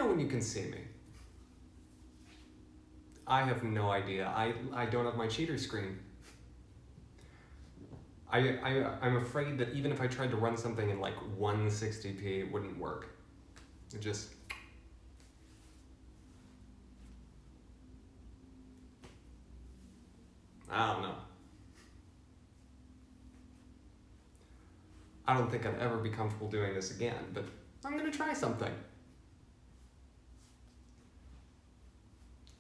know when you can see me? I have no idea. I don't have my cheater screen. I'm afraid that even if I tried to run something in like 160p, it wouldn't work. It just... I don't know. I don't think I'd ever be comfortable doing this again, but I'm gonna try something.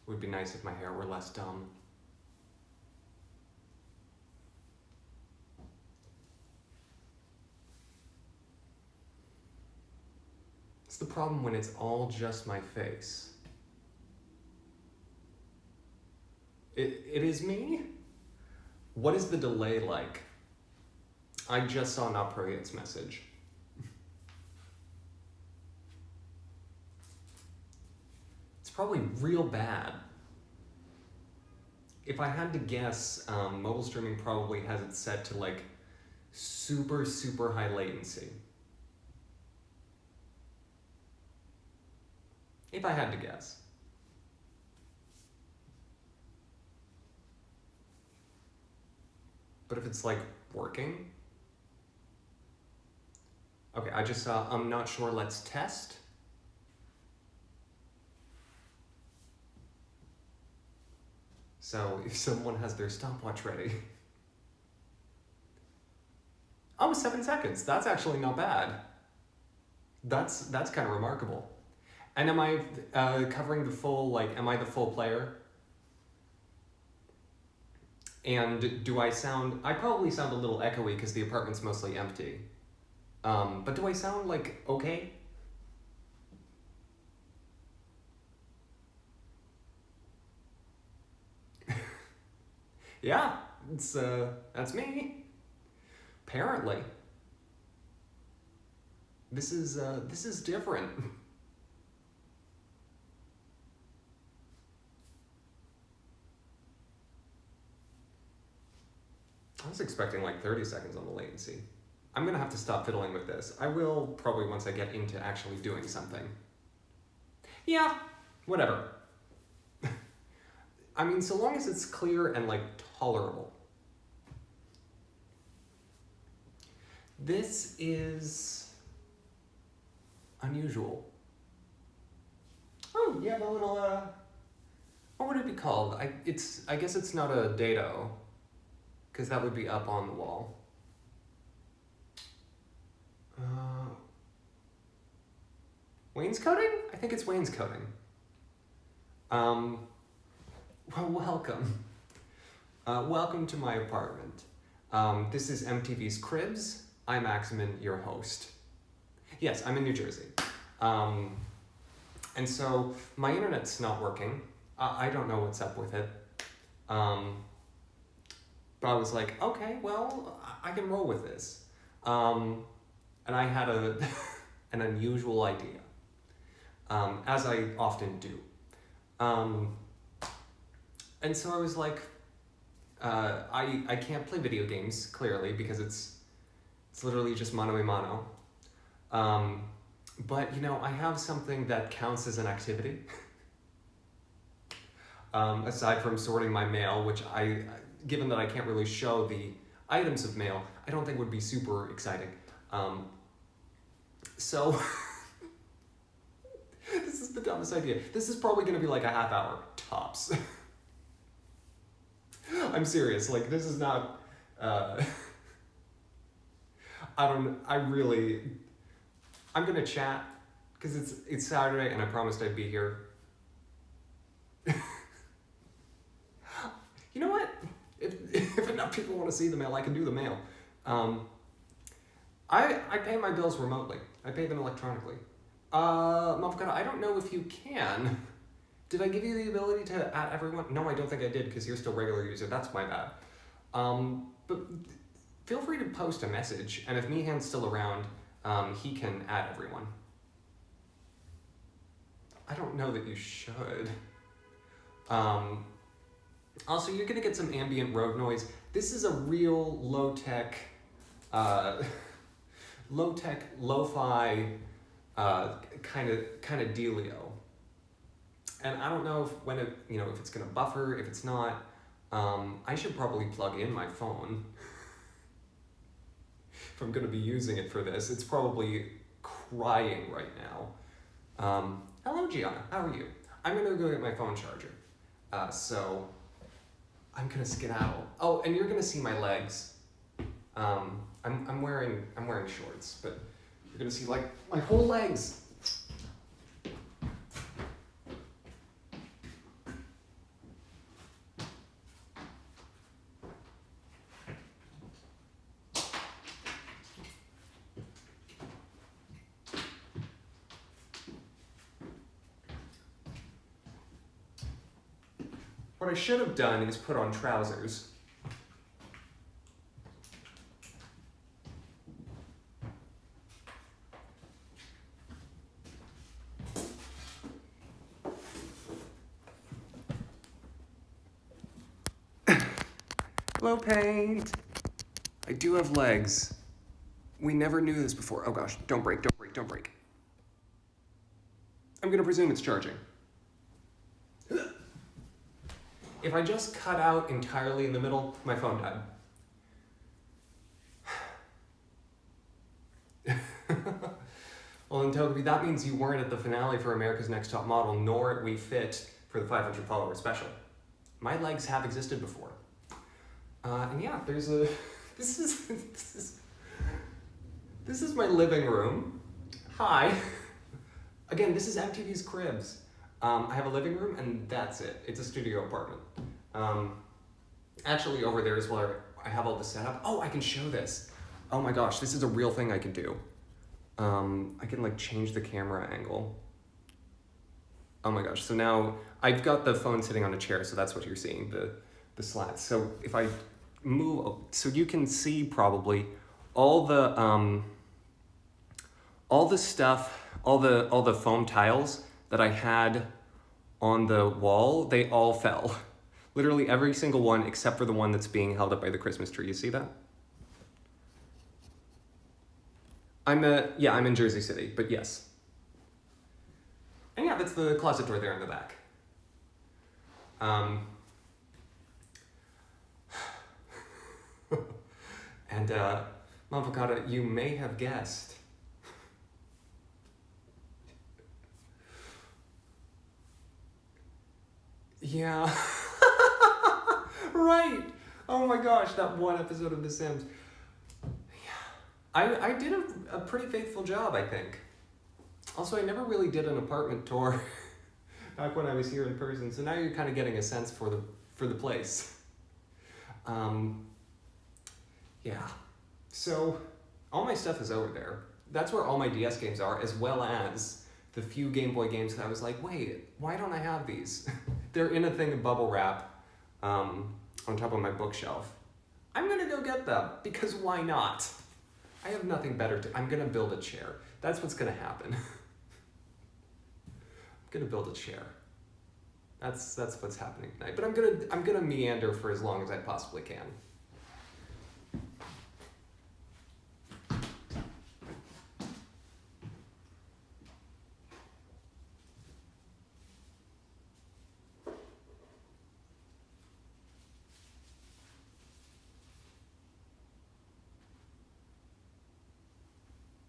It would be nice if my hair were less dumb. It's the problem when it's all just my face. It is me? What is the delay like? I just saw Napoleon's message. It's probably real bad. If I had to guess, mobile streaming probably has it set to like super, super high latency. If I had to guess. But if it's like working? Okay, I just saw, I'm not sure, let's test. So if someone has their stopwatch ready. Oh, 7 seconds, that's actually not bad. That's kind of remarkable. And am I covering the full, like, am I the full player? And do I sound, I probably sound a little echoey because the apartment's mostly empty. But do I sound like okay? Yeah, it's that's me. Apparently. This is different. I was expecting like 30 seconds on the latency. I'm gonna have to stop fiddling with this. I will probably once I get into actually doing something. Yeah, whatever. I mean, so long as it's clear and like tolerable. This is unusual. Oh, you have a little, what would it be called? I guess it's not a dado, because that would be up on the wall. Wainscoting? I think it's wainscoting. Well, welcome. Welcome to my apartment. This is MTV's Cribs. I'm Maximin, your host. Yes, I'm in New Jersey. And so my internet's not working. I don't know what's up with it. But I was like, okay, well, I can roll with this. And I had an unusual idea, as I often do. And so I was like, I can't play video games, clearly, because it's literally just mano a mano. But, you know, I have something that counts as an activity. Aside from sorting my mail, which given that I can't really show the items of mail, I don't think would be super exciting. So, this is the dumbest idea. This is probably gonna be like a half hour, tops. I'm serious, like this is not, I'm gonna chat, because it's Saturday and I promised I'd be here. You know what? If enough people want to see the mail, I can do the mail. I pay my bills remotely. I pay them electronically. Motherfucker, I don't know if you can. Did I give you the ability to add everyone? No, I don't think I did, because you're still a regular user. That's my bad. But feel free to post a message, and if Meehan's still around, he can add everyone. I don't know that you should. Also, you're gonna get some ambient road noise. This is a real low-tech, lo-fi kind of dealio. And I don't know if it's gonna buffer, if it's not. I should probably plug in my phone if I'm gonna be using it for this. It's probably crying right now. Hello, Gianna. How are you? I'm gonna go get my phone charger. So I'm gonna skedaddle. Oh, and you're gonna see my legs. I'm wearing shorts, but you're gonna see like my whole legs. What I should have done is put on trousers. Hello, Paint. I do have legs. We never knew this before. Oh gosh, don't break, don't break, don't break. I'm gonna presume it's charging. If I just cut out entirely in the middle, my phone died. Well, then Toby, that means you weren't at the finale for America's Next Top Model, nor at We Fit for the 500 follower special. My legs have existed before. And yeah, there's a, this is my living room. Hi. Again, this is MTV's Cribs. I have a living room and that's it. It's a studio apartment. Actually over there is where I have all the setup. Oh, I can show this. Oh my gosh, this is a real thing I can do. I can like change the camera angle. Oh my gosh, so now I've got the phone sitting on a chair, so that's what you're seeing, the slats. So if I move, so you can see probably all the stuff, all the foam tiles that I had on the wall, they all fell. Literally every single one except for the one that's being held up by the Christmas tree. You see that? I'm in Jersey City, but yes. And yeah, that's the closet door there in the back. And Mavocata, you may have guessed. Yeah. Right. Oh my gosh, that one episode of The Sims. Yeah. I did a pretty faithful job, I think. Also, I never really did an apartment tour back when I was here in person, so now you're kind of getting a sense for the place. Yeah. So, all my stuff is over there. That's where all my DS games are, as well as the few Game Boy games that I was like, wait, why don't I have these? They're in a thing of bubble wrap on top of my bookshelf. I'm gonna go get them, because why not? I have nothing better to, I'm gonna build a chair. That's what's gonna happen. I'm gonna build a chair. That's what's happening tonight. But I'm gonna meander for as long as I possibly can.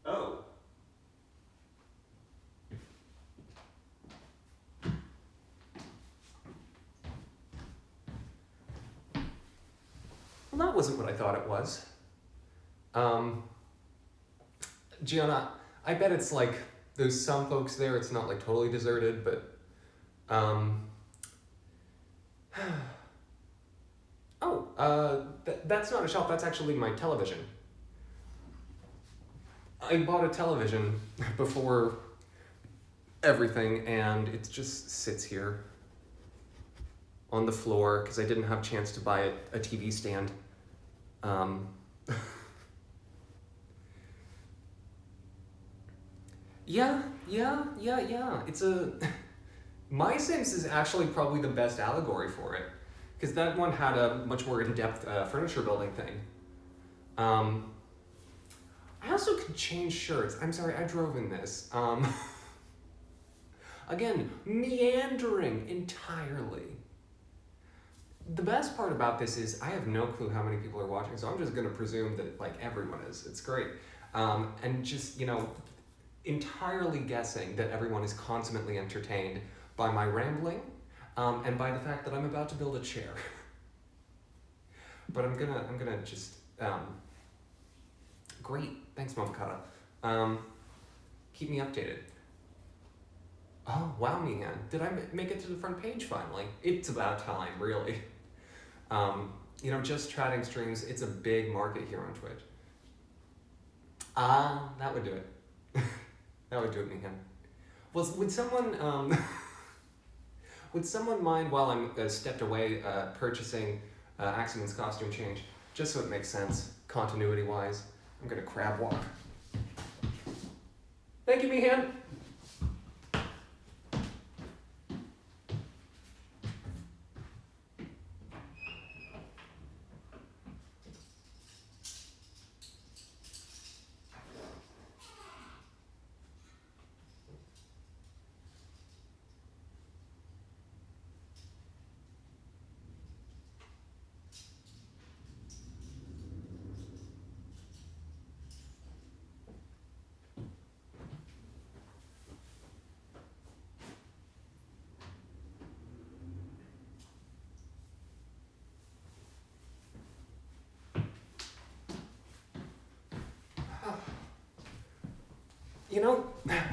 Oh. Well, that wasn't what I thought it was. Gianna, I bet it's like, there's some folks there, it's not like totally deserted, but, that's not a shelf, that's actually my television. I bought a television before everything, and it just sits here on the floor because I didn't have a chance to buy a TV stand. Yeah. It's a... My Sims is actually probably the best allegory for it, because that one had a much more in-depth furniture building thing. I also could change shirts. I'm sorry, I drove in this. Again, meandering entirely. The best part about this is I have no clue how many people are watching, so I'm just gonna presume that like everyone is. It's great. And just, entirely guessing that everyone is consummately entertained by my rambling, and by the fact that I'm about to build a chair. But I'm gonna just, great, thanks Momokata. Keep me updated. Oh, wow, Mihan, did I make it to the front page finally? It's about time, really. Just chatting streams, it's a big market here on Twitch. That would do it. That would do it, Mihan. Well, would someone mind while I'm stepped away purchasing Aximon's costume change, just so it makes sense, continuity-wise? I'm gonna crab walk. Thank you, Mihan.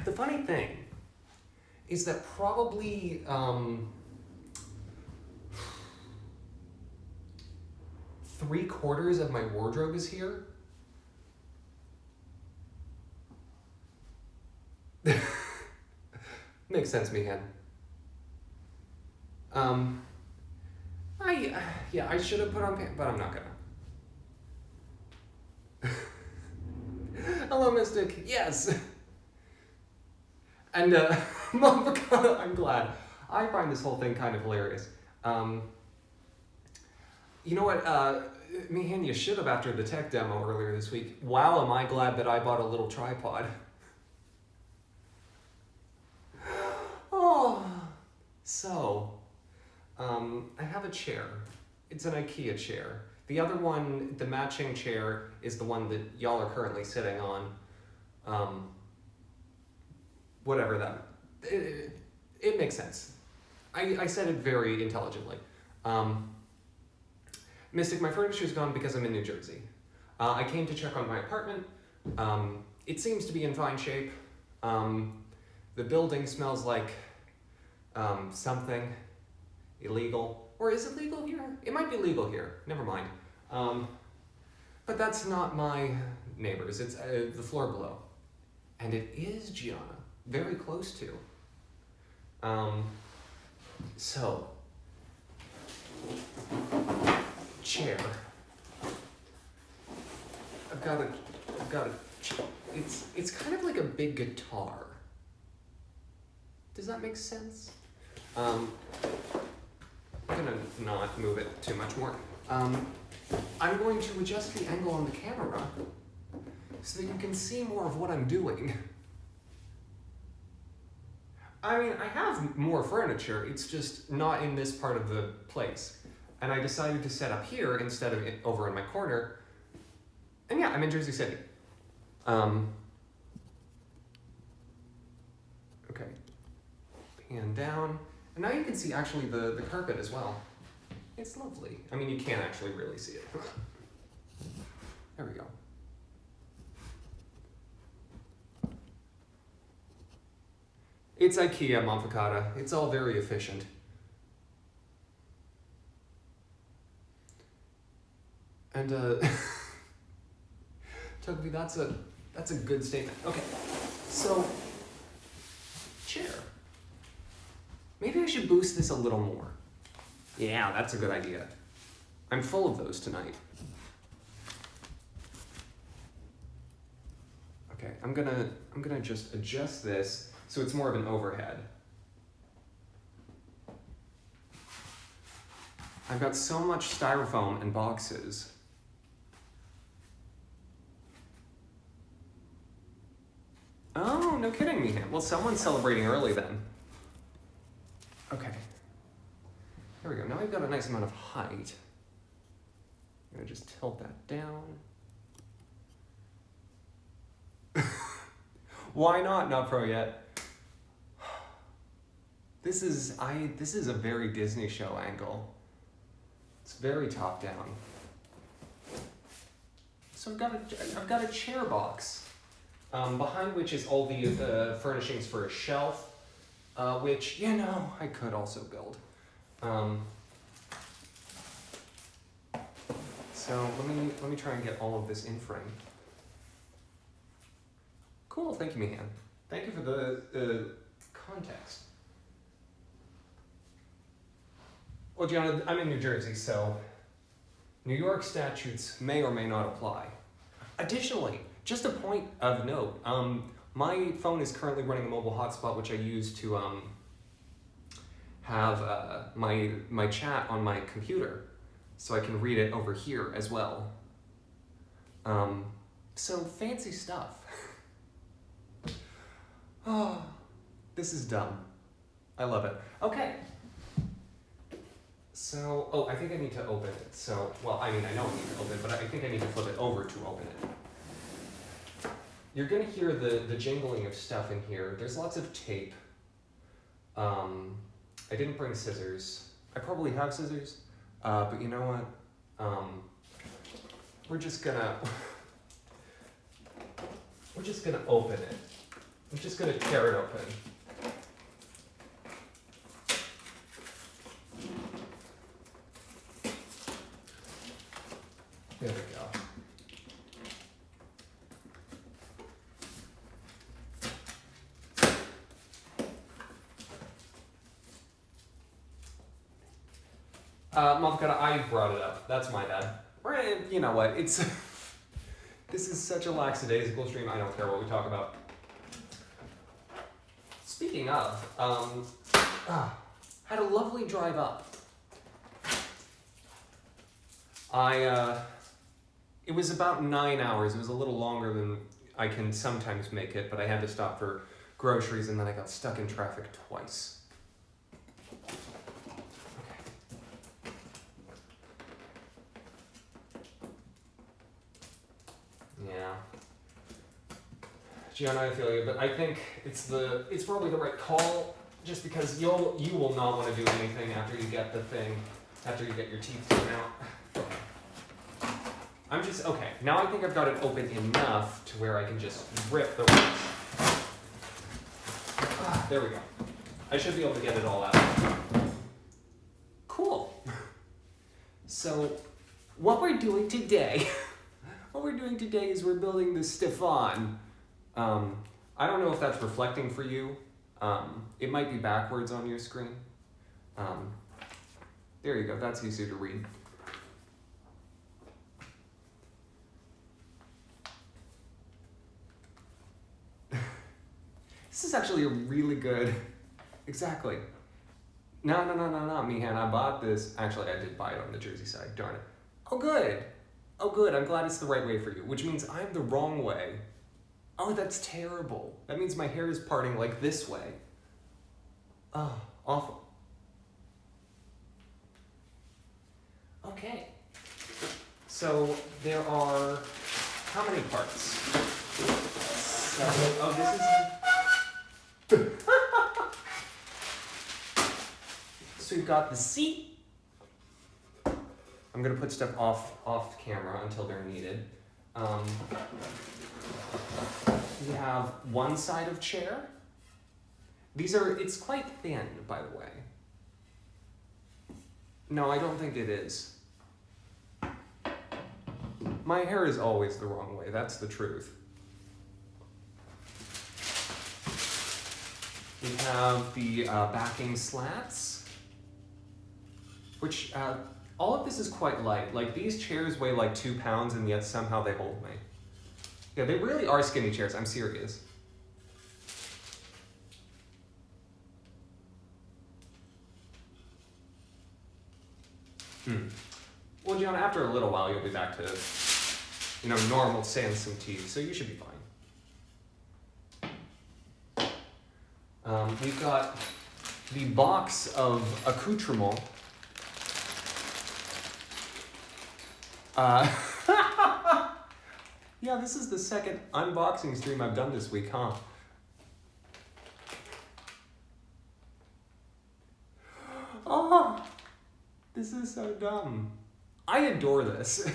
The funny thing is that probably 3/4 of my wardrobe is here. Makes sense, Mihan. I should have put on pants, but I'm not gonna. Hello, Mystic. Yes. And Momokata, I'm glad. I find this whole thing kind of hilarious. You know what, Mihan, you should have after the tech demo earlier this week. Wow, am I glad that I bought a little tripod. Oh, so, I have a chair. It's an IKEA chair. The other one, the matching chair, is the one that y'all are currently sitting on. Whatever that, it makes sense. I said it very intelligently. Mystic, my furniture's gone because I'm in New Jersey. I came to check on my apartment. It seems to be in fine shape. The building smells like something illegal. Or is it legal here? It might be legal here, never mind. But that's not my neighbors, it's the floor below. And it is Gianna. Very close to. So, chair. I've got a, it's kind of like a big guitar. Does that make sense? I'm gonna not move it too much more. I'm going to adjust the angle on the camera so that you can see more of what I'm doing. I mean, I have more furniture, it's just not in this part of the place. And I decided to set up here instead of over in my corner. And yeah, I'm in Jersey City. Okay, pan down. And now you can see actually the carpet as well. It's lovely. I mean, you can't actually really see it. There we go. It's IKEA, Momokata. It's all very efficient. And Togepi, that's a good statement. Okay, so chair. Maybe I should boost this a little more. Yeah, that's a good idea. I'm full of those tonight. Okay, I'm gonna just adjust this so it's more of an overhead. I've got so much styrofoam and boxes. Oh, no kidding, Mihan. Well, someone's celebrating early then. I've got a nice amount of height. I'm gonna just tilt that down. Why not pro yet? This is a very Disney show angle. It's very top down. So I've got a chair box, behind which is all the furnishings for a shelf, which I could also build. So let me try and get all of this in frame. Cool, thank you, Mihan. Thank you for the context. Well, Gianna, I'm in New Jersey, so New York statutes may or may not apply. Additionally, just a point of note, my phone is currently running a mobile hotspot, which I use to have my chat on my computer, so I can read it over here as well. So fancy stuff. Oh, this is dumb. I love it. Okay. So, I think I need to open it. So, well, I know I need to open it, but I think I need to flip it over to open it. You're gonna hear the jingling of stuff in here. There's lots of tape. I didn't bring scissors. I probably have scissors, but you know what? We're just gonna open it. I'm just gonna tear it open. There we go. Mavkata, I brought it up. That's my bad. You know what? This is such a lackadaisical stream. I don't care what we talk about. Speaking of, had a lovely drive up. It was about 9 hours. It was a little longer than I can sometimes make it, but I had to stop for groceries and then I got stuck in traffic twice. Yeah. Gianna, I feel you, but I think it's probably the right call, just because you will not want to do anything after you get your teeth taken out. Okay, now I think I've got it open enough to where I can just rip the rest. There we go. I should be able to get it all out. Cool. So, what we're doing today is we're building the Stefan. I don't know if that's reflecting for you. It might be backwards on your screen. There you go, that's easier to read. This is actually a really good, exactly. No, Mihan, I bought this. Actually, I did buy it on the Jersey side, darn it. Oh, good, I'm glad it's the right way for you, which means I'm the wrong way. Oh, that's terrible. That means my hair is parting like this way. Oh, awful. Okay. So, there are, how many parts? This is... So we've got the seat. I'm gonna put stuff off camera until they're needed. We have one side of chair. It's quite thin, by the way. No, I don't think it is. My hair is always the wrong way, that's the truth. We have the backing slats, which all of this is quite light. Like, these chairs weigh like 2 pounds and yet somehow they hold me. Yeah, they really are skinny chairs, I'm serious. Well, Gianna, after a little while you'll be back to, normal sans some teeth, so you should be fine. We've got the box of accoutrement, Uh, yeah, this is the second unboxing stream I've done this week, huh? Oh, this is so dumb. I adore this.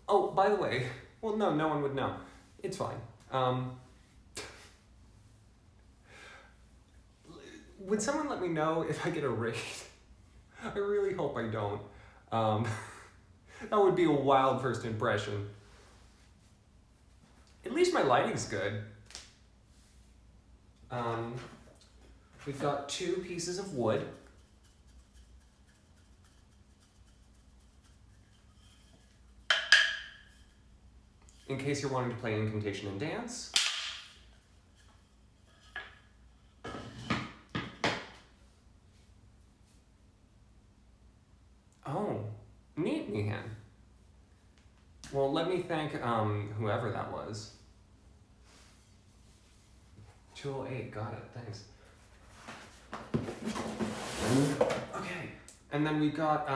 Oh, by the way, well, no one would know. It's fine. Would someone let me know if I get a raid? I really hope I don't. That would be a wild first impression. At least my lighting's good. We've got 2 pieces of wood. In case you're wanting to play Incantation and Dance. Oh, neat, Meehan. Well, let me thank whoever that was. 208, got it, thanks. Okay, and then we've got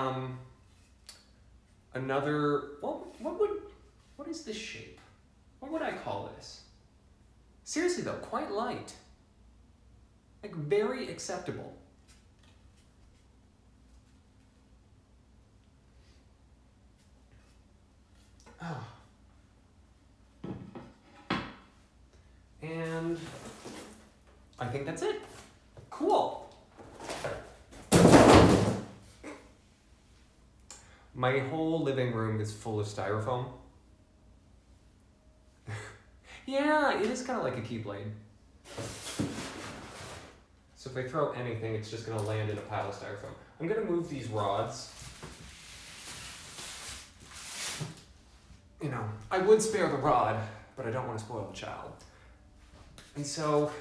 another, what is this shape? What would I call this? Seriously though, quite light. Like very acceptable. Oh. And I think that's it. Cool. My whole living room is full of styrofoam. Yeah, it is kind of like a Keyblade. So if I throw anything, it's just gonna land in a pile of styrofoam. I'm gonna move these rods. You know, I would spare the rod, but I don't want to spoil the child. And so,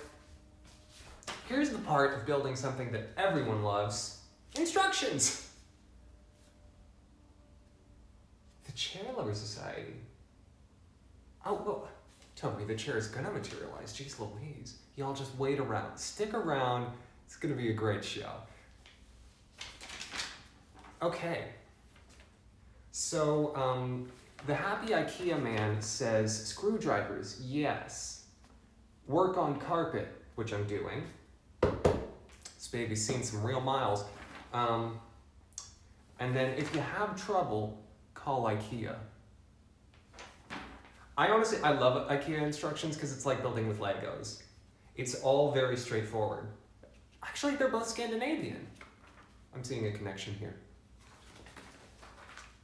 here's the part of building something that everyone loves. Instructions! The Chair Lover Society. Oh, well, Toby, the chair is gonna materialize. Jeez Louise. Y'all just wait around. Stick around. It's gonna be a great show. Okay. So, the happy IKEA man says, screwdrivers, yes. Work on carpet, which I'm doing. This baby's seen some real miles. And then if you have trouble, call IKEA. I love IKEA instructions because it's like building with Legos. It's all very straightforward. Actually, they're both Scandinavian. I'm seeing a connection here.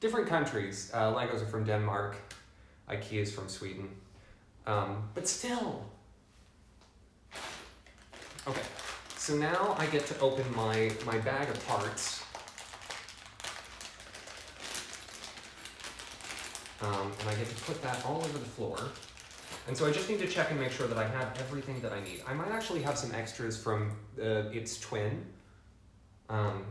Different countries. Legos are from Denmark. IKEA is from Sweden. But still. Okay, so now I get to open my bag of parts. And I get to put that all over the floor. And so I just need to check and make sure that I have everything that I need. I might actually have some extras from its twin. And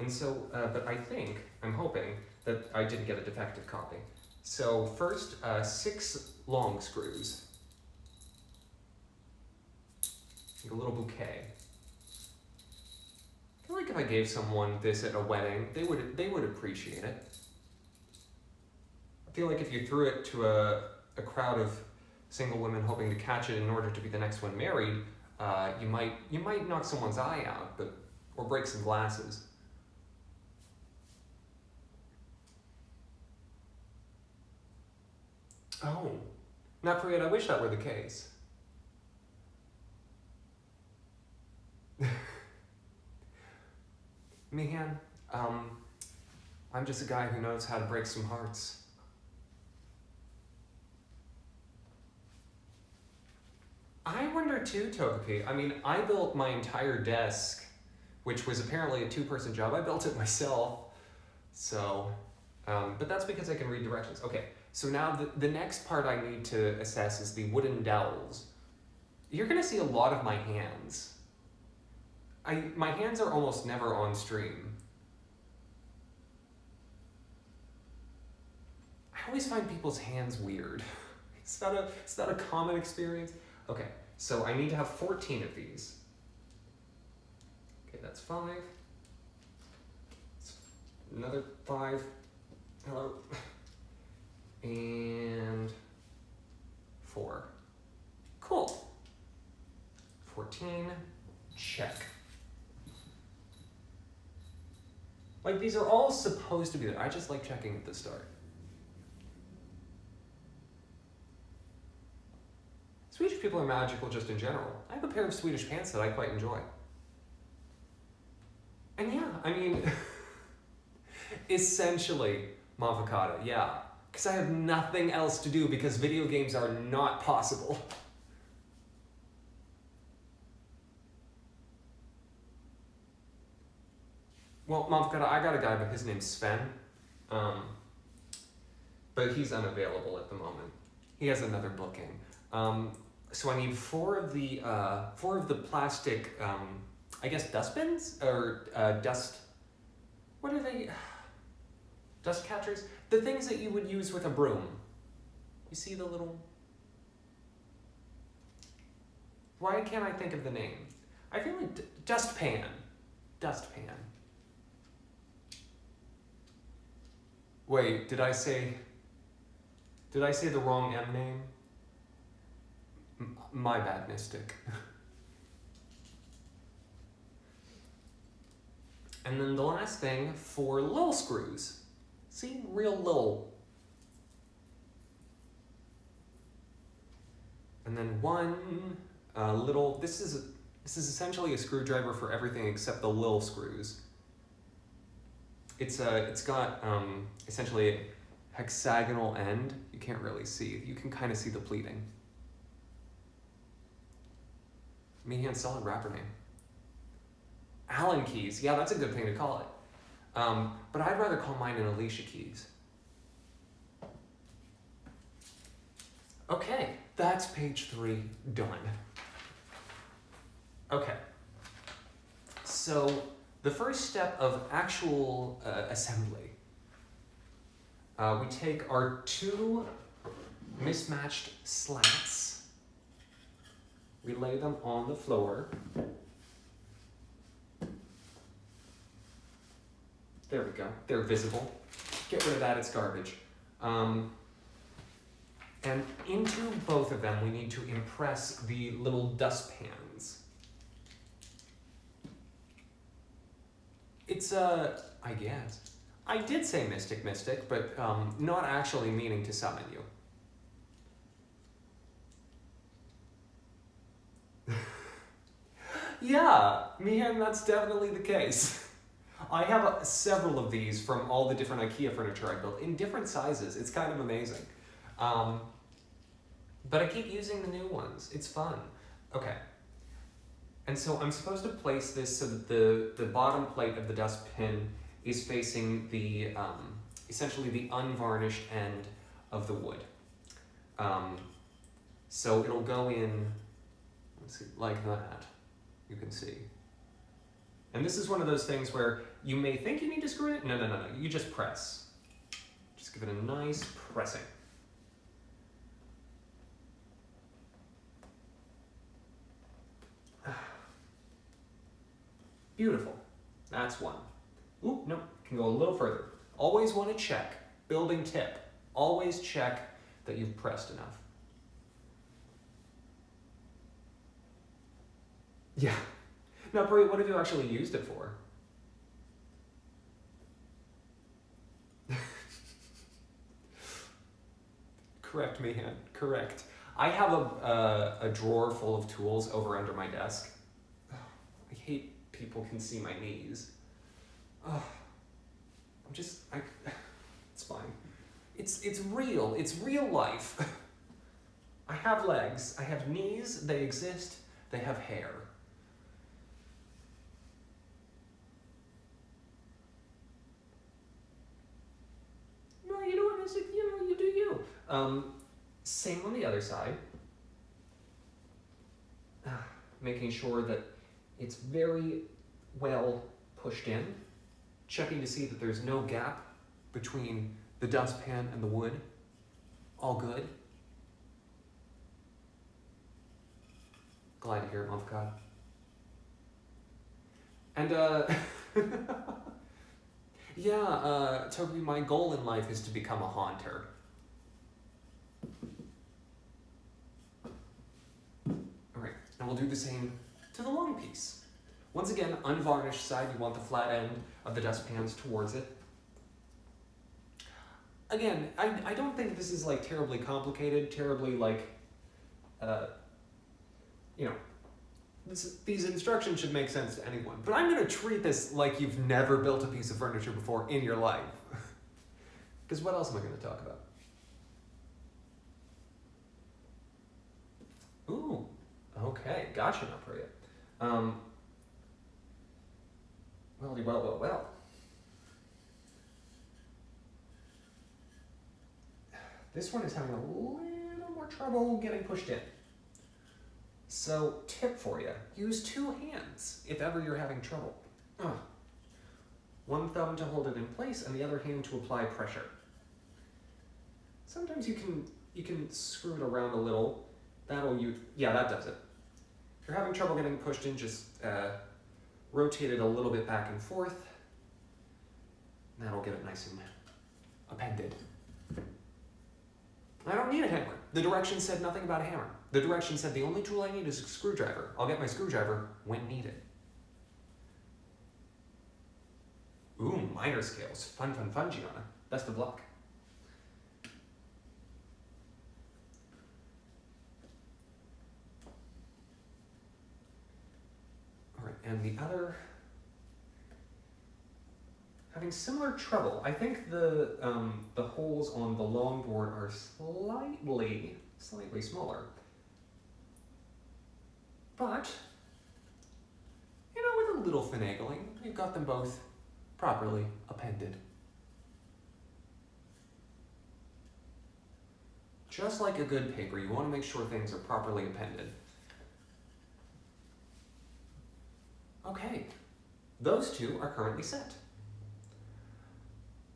so, but I'm hoping that I didn't get a defective copy. So first, 6 long screws. Like a little bouquet. I feel like if I gave someone this at a wedding, they would appreciate it. I feel like if you threw it to a crowd of single women hoping to catch it in order to be the next one married, you might knock someone's eye out, or break some glasses. Oh, not for it. I wish that were the case. Meehan, I'm just a guy who knows how to break some hearts. I wonder too, Togepi. I mean, I built my entire desk, which was apparently a 2-person job. I built it myself. So, but that's because I can read directions. Okay, so now the next part I need to assess is the wooden dowels. You're gonna see a lot of my hands. My hands are almost never on stream. I always find people's hands weird. Is that a common experience? Okay, so I need to have 14 of these. Okay, that's 5. Another 5. Hello. And 4. Cool. 14. Check. Like, these are all supposed to be there. I just like checking at the start. Swedish people are magical just in general. I have a pair of Swedish pants that I quite enjoy. And yeah, I mean, essentially, Mavocata, yeah. Because I have nothing else to do because video games are not possible. Well, Mavocata, I got a guy, but his name's Sven. But he's unavailable at the moment. He has another booking. So I need 4 of the plastic, I guess dustbins or dust. What are they? Dust catchers? The things that you would use with a broom. You see the little. Why can't I think of the name? I feel like dustpan. Dustpan. Wait, did I say the wrong M name? My bad, Mystic. And then the last thing, 4 little screws. See, real little. And then 1 little. This is essentially a screwdriver for everything except the little screws. It's got essentially a hexagonal end. You can't really see. You can kind of see the pleating. Meehan solid rapper name. Allen Keys. Yeah, that's a good thing to call it. But I'd rather call mine an Alicia Keys. Okay, that's page 3 done. Okay. So the first step of actual assembly. We take our 2 mismatched slats. We lay them on the floor. There we go. They're visible. Get rid of that, it's garbage. And into both of them, we need to impress the little dustpans. It's, I guess. I did say Mystic, but not actually meaning to summon you. Yeah, Meehan, that's definitely the case. I have several of these from all the different IKEA furniture I built in different sizes. It's kind of amazing. But I keep using the new ones. It's fun. Okay. And so I'm supposed to place this so that the bottom plate of the dustbin is facing the, essentially the unvarnished end of the wood. So it'll go in, let's see, like that. You can see. And this is one of those things where you may think you need to screw it. No. You just press. Just give it a nice pressing. Beautiful. That's 1. Ooh, no, can go a little further. Always want to check. Building tip. Always check that you've pressed enough. Yeah. Now, Brie, what have you actually used it for? Correct, Meehan. Correct. I have a drawer full of tools over under my desk. I hate people can see my knees. It's fine. It's real. It's real life. I have legs. I have knees. They exist. They have hair. No, you know what, Mystic? You do you. Same on the other side. Making sure that it's very well pushed in. Checking to see that there's no gap between the dustpan and the wood. All good. Glad to hear it, Mavocata. And, Yeah, Toby, my goal in life is to become a haunter. Alright, and we'll do the same to the long piece. Once again, unvarnished side, you want the flat end of the dustpans towards it. Again, I don't think this is like terribly complicated, terribly like, you know, these instructions should make sense to anyone. But I'm going to treat this like you've never built a piece of furniture before in your life. Because what else am I going to talk about? Ooh, okay, gotcha, not Priya. Well. This one is having a little more trouble getting pushed in. So, tip for you, use 2 hands if ever you're having trouble. One thumb to hold it in place and the other hand to apply pressure. Sometimes you can screw it around a little. Yeah, that does it. If you're having trouble getting pushed in, just rotate it a little bit back and forth. That'll get it nice and appended. I don't need a hammer. The directions said nothing about a hammer. The directions said the only tool I need is a screwdriver. I'll get my screwdriver when needed. Ooh, minor scales. Fun, Gianna. Best of luck. Alright, and the other... Having similar trouble. I think the holes on the long board are slightly smaller. But, you know, with a little finagling, you've got them both properly appended. Just like a good paper, you want to make sure things are properly appended. Okay, those 2 are currently set.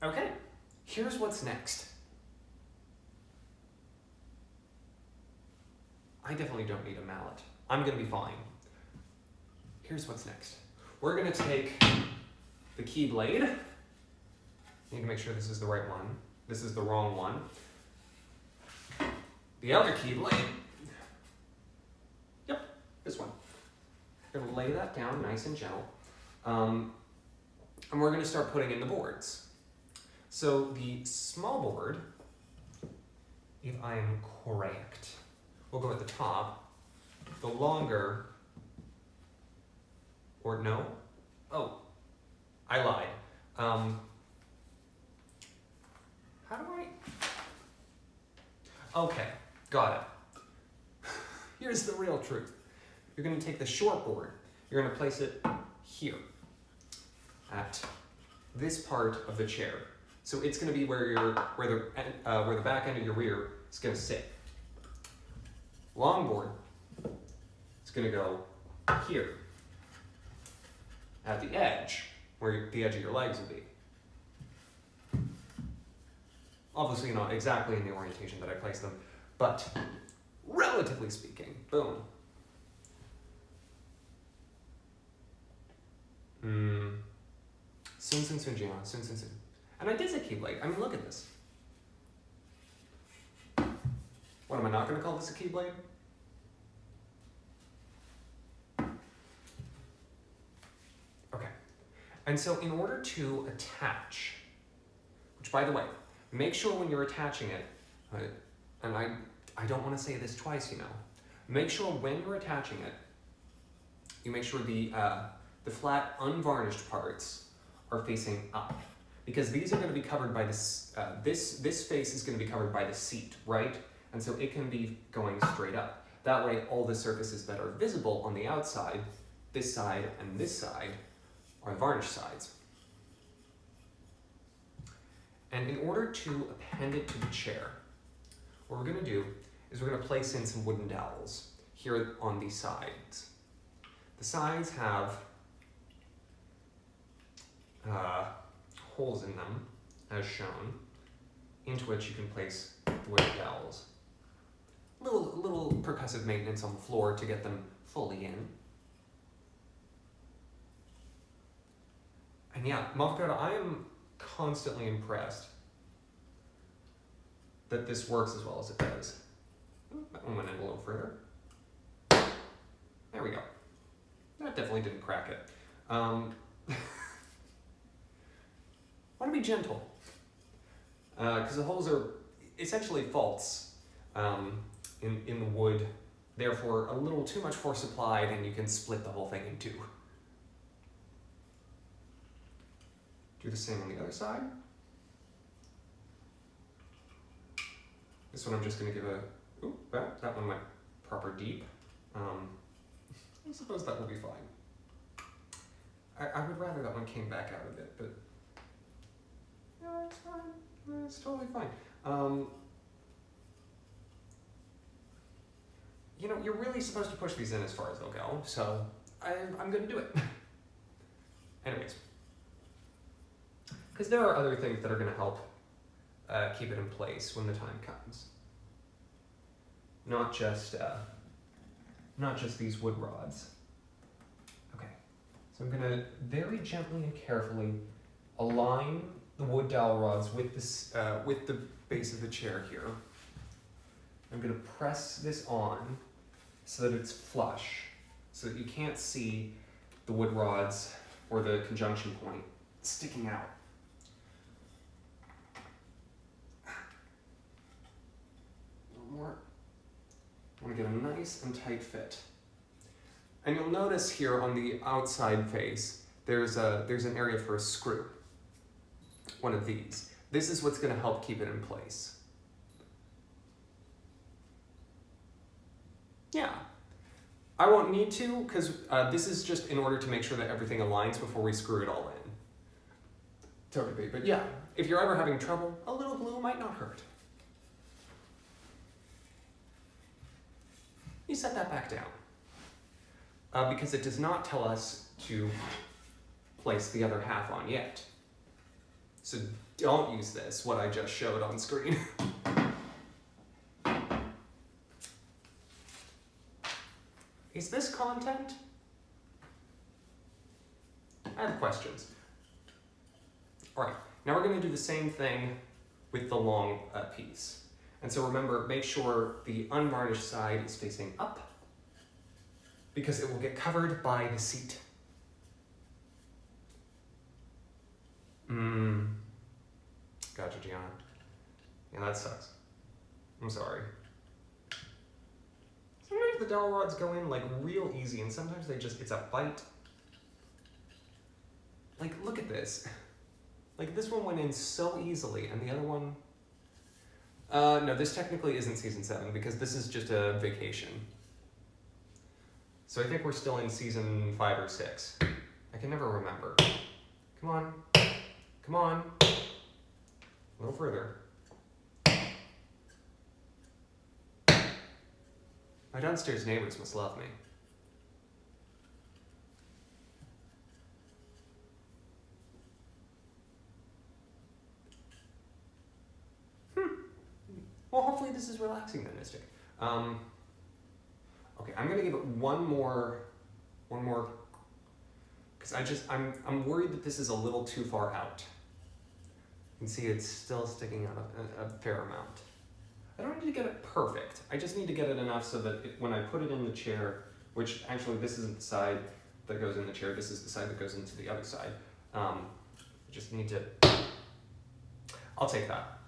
Okay, here's what's next. I definitely don't need a mallet. I'm gonna be fine. Here's what's next. We're gonna take the key blade. Need to make sure this is the right one. This is the wrong one. The other key blade. Yep, this one. Gonna lay that down nice and gentle. And we're gonna start putting in the boards. So the small board, if I am correct, will go at the top. The longer, or no? Oh, I lied. How do I? Okay, got it. Here's the real truth. You're gonna take the short board, you're gonna place it here, at this part of the chair. So it's going to be where the back end of your rear is going to sit. Long board is going to go here, at the edge, where the edge of your legs will be. Obviously not exactly in the orientation that I placed them, but relatively speaking, boom. Soon, Gianna, soon. And I did say keyblade. I mean, look at this. What, am I not going to call this a keyblade? Okay. And so in order to attach, which by the way, make sure when you're attaching it, and I don't want to say this twice, you know, make sure when you're attaching it, you make sure the flat unvarnished parts are facing up. Because these are going to be covered by this, this face is going to be covered by the seat, right? And so it can be going straight up. That way all the surfaces that are visible on the outside, this side and this side, are the varnished sides. And in order to append it to the chair, what we're going to do is we're going to place in some wooden dowels here on the sides. The sides have holes in them, as shown, into which you can place wooden dowels. Little percussive maintenance on the floor to get them fully in. And yeah, Mavkara, I am constantly impressed that this works as well as it does. That one went in a little further. There we go. That definitely didn't crack it. Want to be gentle, because the holes are essentially faults in the wood. Therefore, a little too much force applied, and you can split the whole thing in two. Do the same on the other side. This one I'm just going to give a. Ooh, that one went proper deep. I suppose that will be fine. I would rather that one came back out a bit, but yeah, it's fine. It's totally fine. You know, you're really supposed to push these in as far as they'll go, so I'm going to do it. Anyways, because there are other things that are going to help keep it in place when the time comes. Not just these wood rods. Okay, so I'm going to very gently and carefully align the wood dowel rods with the base of the chair here. I'm going to press this on so that it's flush, so that you can't see the wood rods or the conjunction point sticking out. A little more. I want to get a nice and tight fit. And you'll notice here on the outside face, there's an area for a screw. One of these. This is what's going to help keep it in place. Yeah, I won't need to, because this is just in order to make sure that everything aligns before we screw it all in. Totally, but yeah, if you're ever having trouble, a little glue might not hurt. You set that back down, because it does not tell us to place the other half on yet. So don't use this, what I just showed on screen. Is this content? I have questions. All right, now we're going to do the same thing with the long piece. And so remember, make sure the unvarnished side is facing up, because it will get covered by the seat. Gotcha, Gianna. Yeah, that sucks. I'm sorry. Sometimes the dowel rods go in like real easy, and sometimes it's a bite. Like, look at this. Like, this one went in so easily, and the other one... no, this technically isn't season 7, because this is just a vacation. So I think we're still in season 5 or 6. I can never remember. Come on. Come on. A little further. My downstairs neighbors must love me. Well, hopefully this is relaxing then, Mystic. Okay, I'm gonna give it one more, because I'm worried that this is a little too far out. You can see it's still sticking out a fair amount. I don't need to get it perfect. I just need to get it enough so that when I put it in the chair, which actually this isn't the side that goes in the chair, this is the side that goes into the other side. I just need to, I'll take that.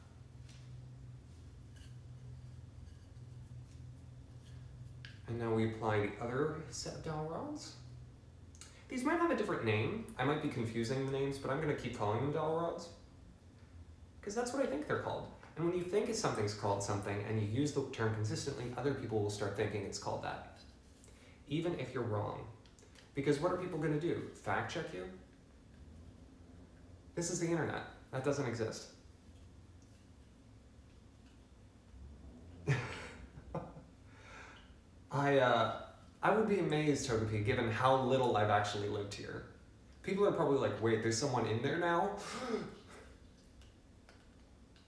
And now we apply the other set of dowel rods. These might have a different name. I might be confusing the names, but I'm gonna keep calling them dowel rods, because that's what I think they're called. And when you think something's called something and you use the term consistently, other people will start thinking it's called that, even if you're wrong. Because what are people gonna do? Fact check you? This is the internet. That doesn't exist. I would be amazed, Togepi, given how little I've actually lived here. People are probably like, wait, there's someone in there now?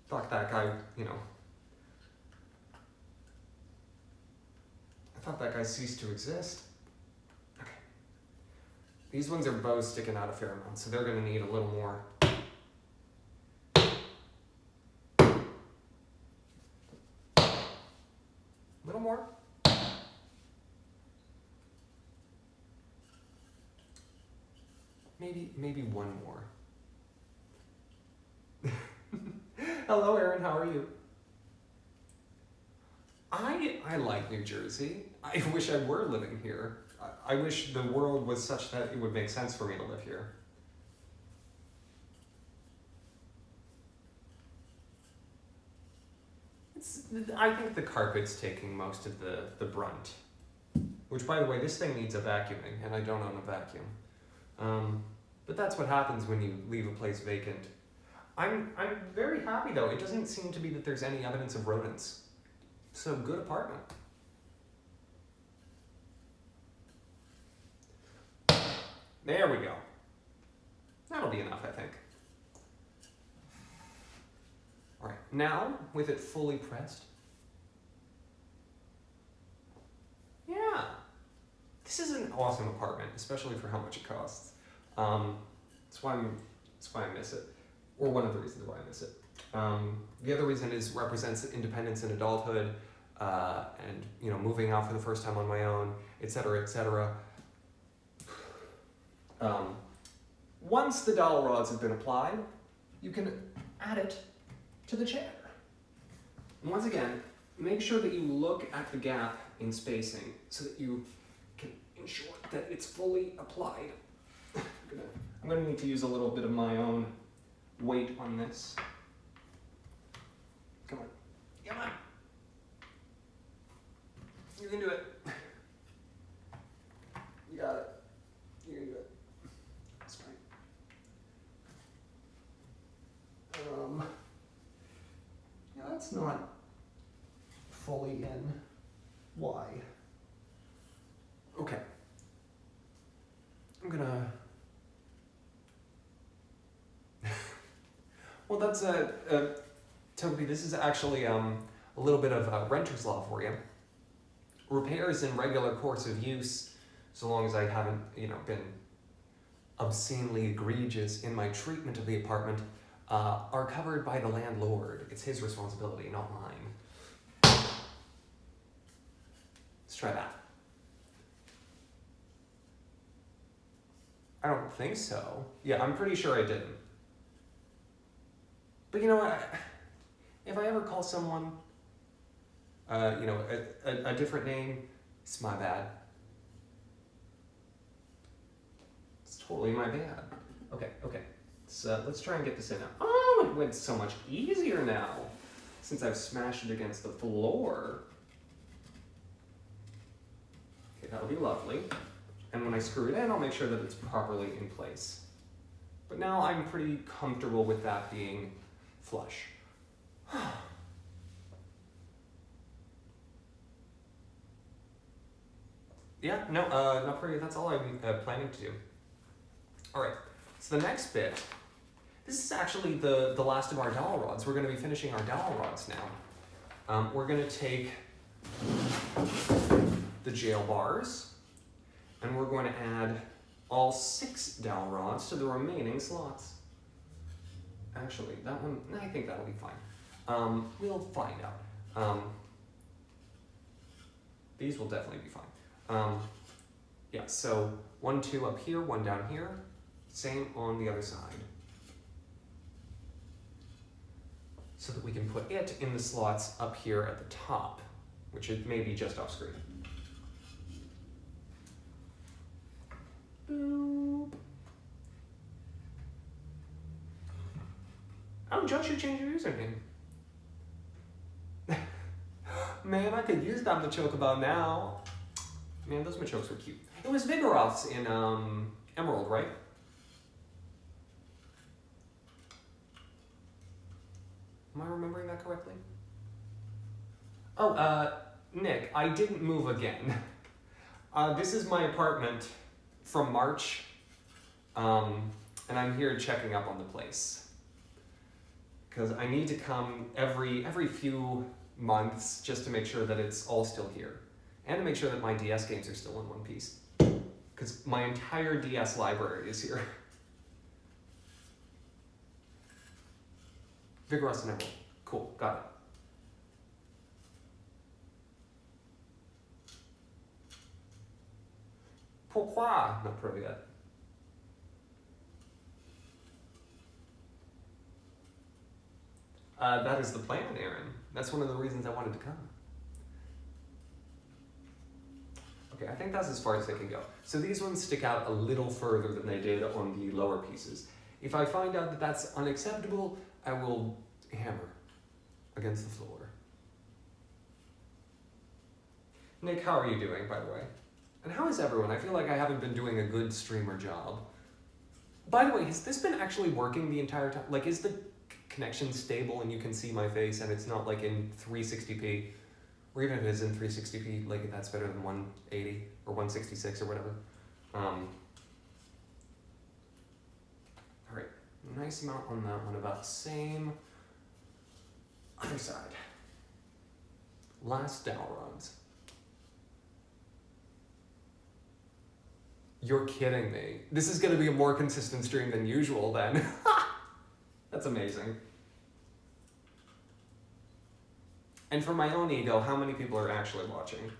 Thought that guy, you know. I thought that guy ceased to exist. Okay. These ones are both sticking out a fair amount, so they're gonna need a little more more? Maybe one more. Hello, Aaron. How are you? I like New Jersey. I wish I were living here. I wish the world was such that it would make sense for me to live here. I think the carpet's taking most of the brunt. Which, by the way, this thing needs a vacuuming, and I don't own a vacuum. But that's what happens when you leave a place vacant. I'm very happy, though. It doesn't seem to be that there's any evidence of rodents. So, good apartment. There we go. That'll be enough, I think. All right, now, with it fully pressed. Yeah. This is an awesome apartment, especially for how much it costs. That's why I miss it. Or one of the reasons why I miss it. The other reason is represents independence in adulthood, and moving out for the first time on my own, etc., etc. Once the dowel rods have been applied, you can add it to the chair. And once again, make sure that you look at the gap in spacing so that you can ensure that it's fully applied. I'm gonna need to use a little bit of my own weight on this. Come on. Come on. You can do it. You got it. You can do it. That's fine. Yeah, that's not fully in. Why? Okay. I'm gonna. Well, that's Toby, this is actually a little bit of renter's law for you. Repairs in regular course of use, so long as I haven't, been obscenely egregious in my treatment of the apartment, are covered by the landlord. It's his responsibility, not mine. Let's try that. I don't think so. Yeah, I'm pretty sure I didn't. But you know what? If I ever call someone, a different name, it's my bad. It's totally my bad. Okay. So let's try and get this in now. Oh, it went so much easier now since I've smashed it against the floor. Okay, that'll be lovely. And when I screw it in, I'll make sure that it's properly in place. But now I'm pretty comfortable with that being flush. Yeah, no, not pretty. That's all I'm planning to do. All right, so the next bit, this is actually the last of our dowel rods. We're going to be finishing our dowel rods now. We're going to take the jail bars, and we're going to add all 6 dowel rods to the remaining slots. Actually, that one, I think that'll be fine. We'll find out. These will definitely be fine. Yeah, so 1, 2 up here, 1 down here. Same on the other side. So that we can put it in the slots up here at the top, which it may be just off screen. Boop. Oh, Josh, you changed your username. Man, I could use that Machoke now. Man, those Machokes were cute. It was Vigoroth's in Emerald, right? Am I remembering that correctly? Oh, Nick, I didn't move again. This is my apartment from March, and I'm here checking up on the place. Because I need to come every few months just to make sure that it's all still here. And to make sure that my DS games are still in one piece. Because my entire DS library is here. Vigoroth and Emerald. Cool, got Pourquoi not pro yet? That is the plan, Aaron. That's one of the reasons I wanted to come. Okay, I think that's as far as they can go. So these ones stick out a little further than they did on the lower pieces. If I find out that that's unacceptable, I will hammer against the floor. Nick, how are you doing, by the way? And how is everyone? I feel like I haven't been doing a good streamer job. By the way, has this been actually working the entire time? Like, is the connection stable and you can see my face and it's not like in 360p? Or even if it is in 360p, like that's better than 180 or 166 or whatever. All right, nice amount on that one, about the same. Other side. Last dowel rods. You're kidding me. This is gonna be a more consistent stream than usual then. That's amazing. And for my own ego, how many people are actually watching?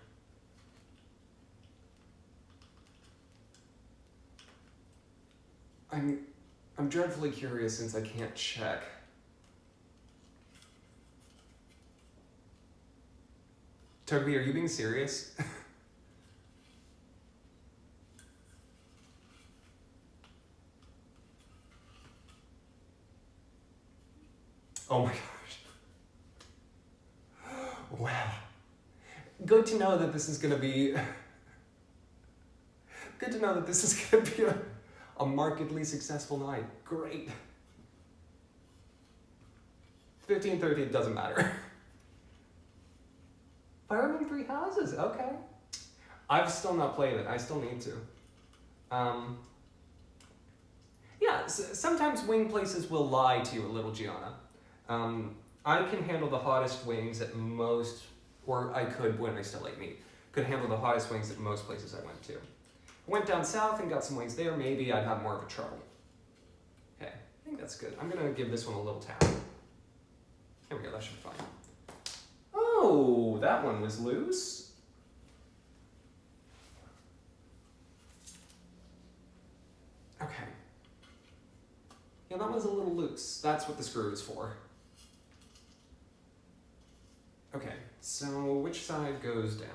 I'm dreadfully curious since I can't check. Toby, are you being serious? Oh my gosh. Wow. Good to know that this is gonna be good to know that this is gonna be a markedly successful night. Great. 15, 30, it doesn't matter. Fire Emblem Three Houses, okay. I've still not played it, I still need to. Yeah, sometimes wing places will lie to you a little, Gianna. I can handle the hottest wings at most, or I could when I still ate meat, could handle the hottest wings at most places I went to. I went down south and got some wings there, maybe I'd have more of a trouble. Okay, I think that's good. I'm gonna give this one a little tap. There we go, that should be fine. Oh, that one was loose. Okay. Yeah, that one's a little loose. That's what the screw is for. Okay, so which side goes down?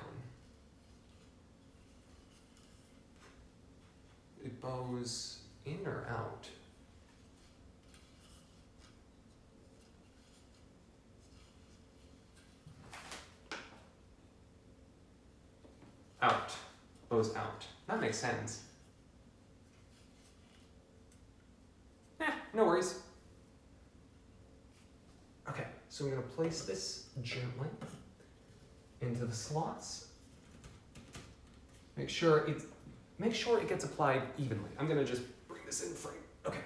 It bows in or out? Out. Bows out. That makes sense. No worries. Okay, so I'm gonna place this gently into the slots. Make sure it gets applied evenly. I'm gonna just bring this in frame. Okay.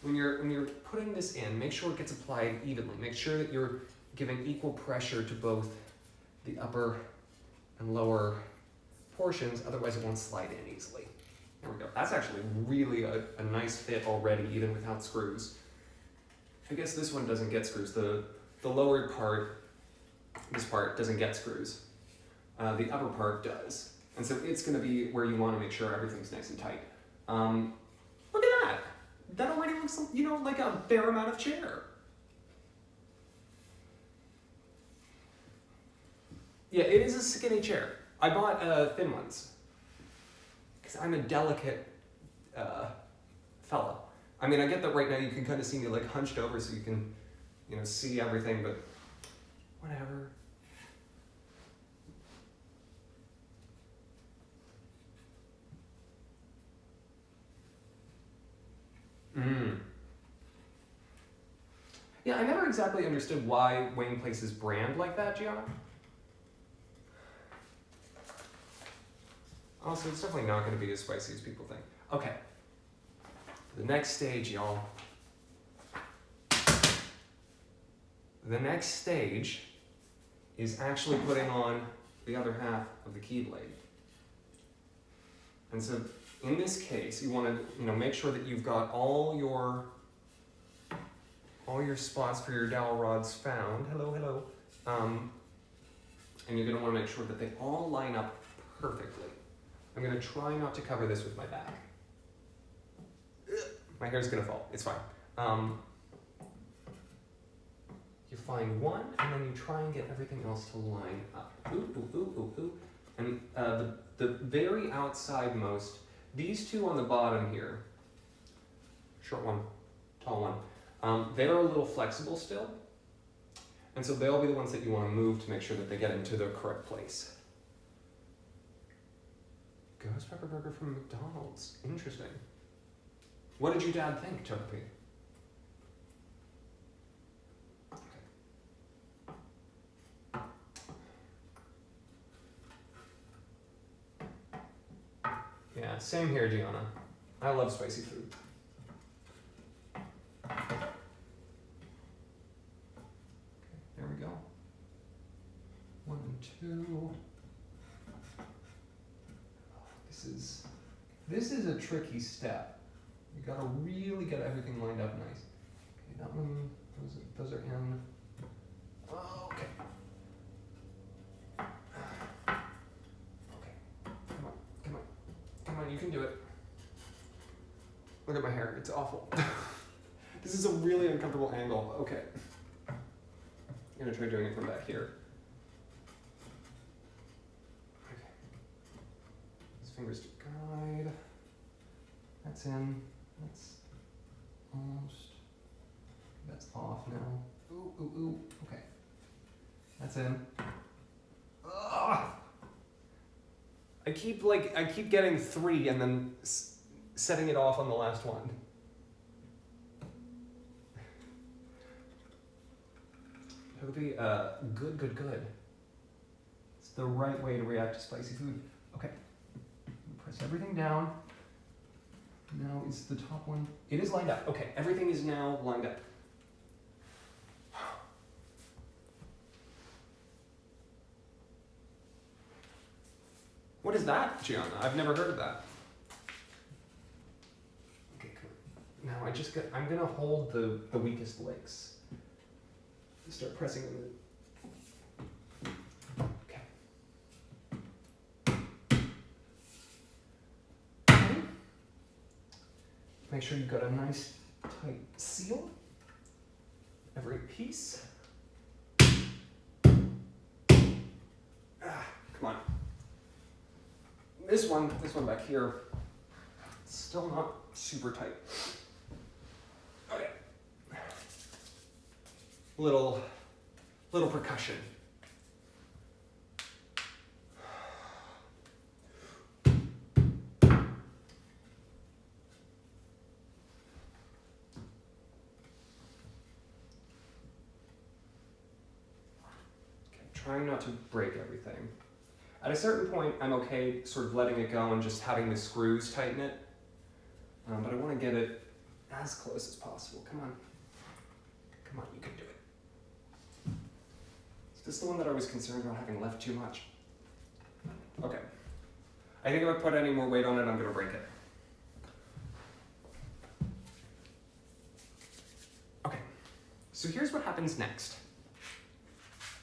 When you're putting this in, make sure it gets applied evenly. Make sure that you're giving equal pressure to both the upper and lower portions, otherwise it won't slide in easily. There we go. That's actually really a nice fit already, even without screws. I guess this one doesn't get screws. The lower part, this part, doesn't get screws. The upper part does. And so it's going to be where you want to make sure everything's nice and tight. Look at that. That already looks, like a fair amount of chair. Yeah, it is a skinny chair. I bought thin ones. Because I'm a delicate fella. I mean, I get that right now you can kind of see me like hunched over so you can, see everything, but whatever. Yeah, I never exactly understood why Wayne places brand like that, Gianna. Also, it's definitely not going to be as spicy as people think. Okay. The next stage, y'all. The next stage is actually putting on the other half of the keyblade. And so, in this case, you want to, make sure that you've got all your spots for your dowel rods found. Hello. And you're going to want to make sure that they all line up perfectly. I'm gonna try not to cover this with my back. My hair's gonna fall, it's fine. You find one, and then you try and get everything else to line up. Ooh, ooh, ooh, ooh, ooh. And the very outside most, these two on the bottom here, short one, tall one, they're a little flexible still. And so they'll be the ones that you want to move to make sure that they get into the correct place. Ghost pepper burger from McDonald's. Interesting. What did your dad think, Toby? Yeah, same here, Gianna. I love spicy food. Okay, there we go. 1 and 2. This is a tricky step. You gotta really get everything lined up nice. Okay, that one, those are in. Okay. Okay, come on, you can do it. Look at my hair, it's awful. This is a really uncomfortable angle. Okay. I'm gonna try doing it from back here. Okay. His fingers to guide. That's in. That's almost. That's off now. Ooh, ooh, ooh. Okay. That's in. Ugh! I keep getting 3 and then setting it off on the last one. Toby, good. It's the right way to react to spicy food. Okay. Press everything down. Now is the top one. It is lined up. Okay, everything is now lined up. What is that, Gianna? I've never heard of that. Okay, come on. Now I'm gonna hold the weakest links. Start pressing them. Okay. Make sure you've got a nice tight seal. Every piece. Come on. This one back here, still not super tight. Okay. Little percussion. Trying not to break everything. At a certain point, I'm okay sort of letting it go and just having the screws tighten it. But I want to get it as close as possible. Come on, you can do it. Is this the one that I was concerned about having left too much? Okay. I think if I put any more weight on it, I'm going to break it. Okay, so here's what happens next.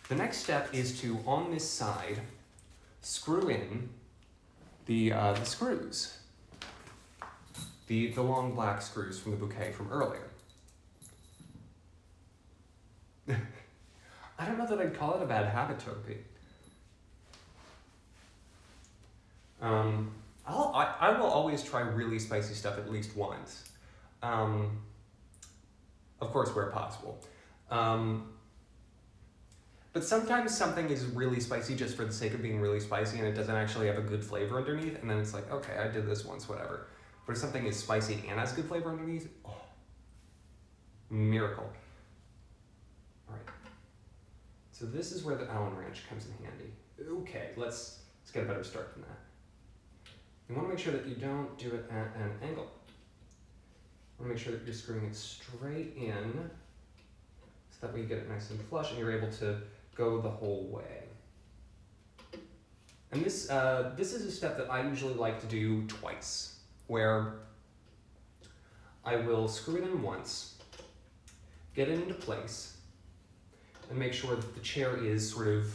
The next step is to, on this side, screw in the screws. The long black screws from the bouquet from earlier. I don't know that I'd call it a bad habit, Toby. I will always try really spicy stuff at least once. Of course, where possible. But sometimes something is really spicy just for the sake of being really spicy and it doesn't actually have a good flavor underneath, and then it's like, okay, I did this once, whatever. But if something is spicy and has good flavor underneath, oh, miracle. All right. So this is where the Allen wrench comes in handy. Okay, let's get a better start than that. You want to make sure that you don't do it at an angle. You want to make sure that you're screwing it straight in, so that way you get it nice and flush and you're able to go the whole way. And this is a step that I usually like to do twice, where I will screw it in once, get it into place, and make sure that the chair is sort of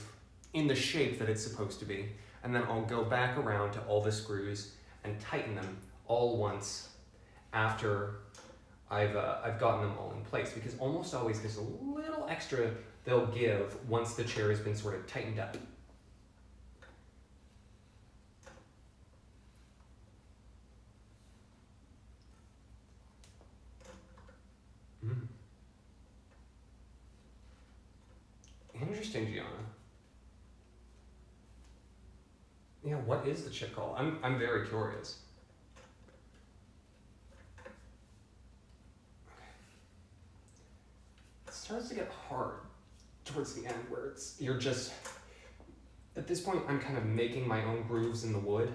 in the shape that it's supposed to be. and then I'll go back around to all the screws and tighten them all once after I've gotten them all in place, because almost always there's a little extra they'll give once the chair has been sort of tightened up. Interesting, Gianna. Yeah, what is the chip called? I'm very curious. It starts to get hard towards the end where you're just, at this point I'm kind of making my own grooves in the wood,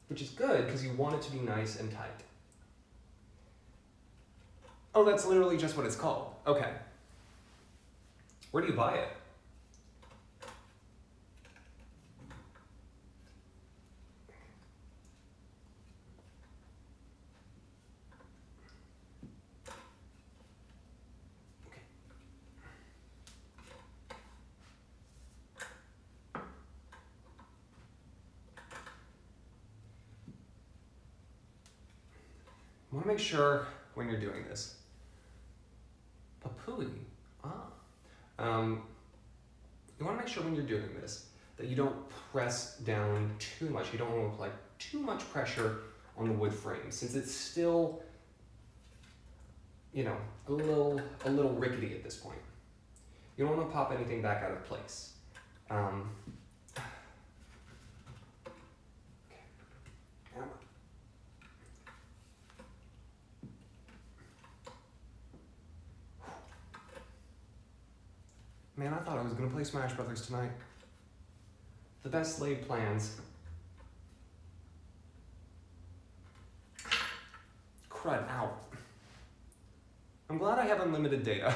which is good because you want it to be nice and tight. Oh, that's literally just what it's called. Okay. Where do you buy it? I want to make sure when you're doing this. Papui. You want to make sure when you're doing this that you don't press down too much. You don't want to apply too much pressure on the wood frame, since it's still, you know, a little rickety at this point. You don't want to pop anything back out of place. Man, I thought I was gonna play Smash Brothers tonight. The best laid plans. Crud, ow. I'm glad I have unlimited data.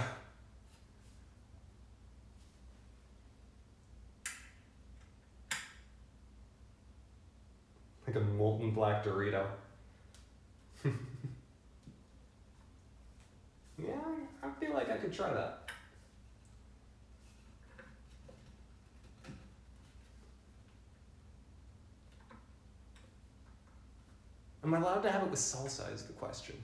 Like a molten black Dorito. Yeah, I feel like I could try that. Am I allowed to have it with salsa is the question.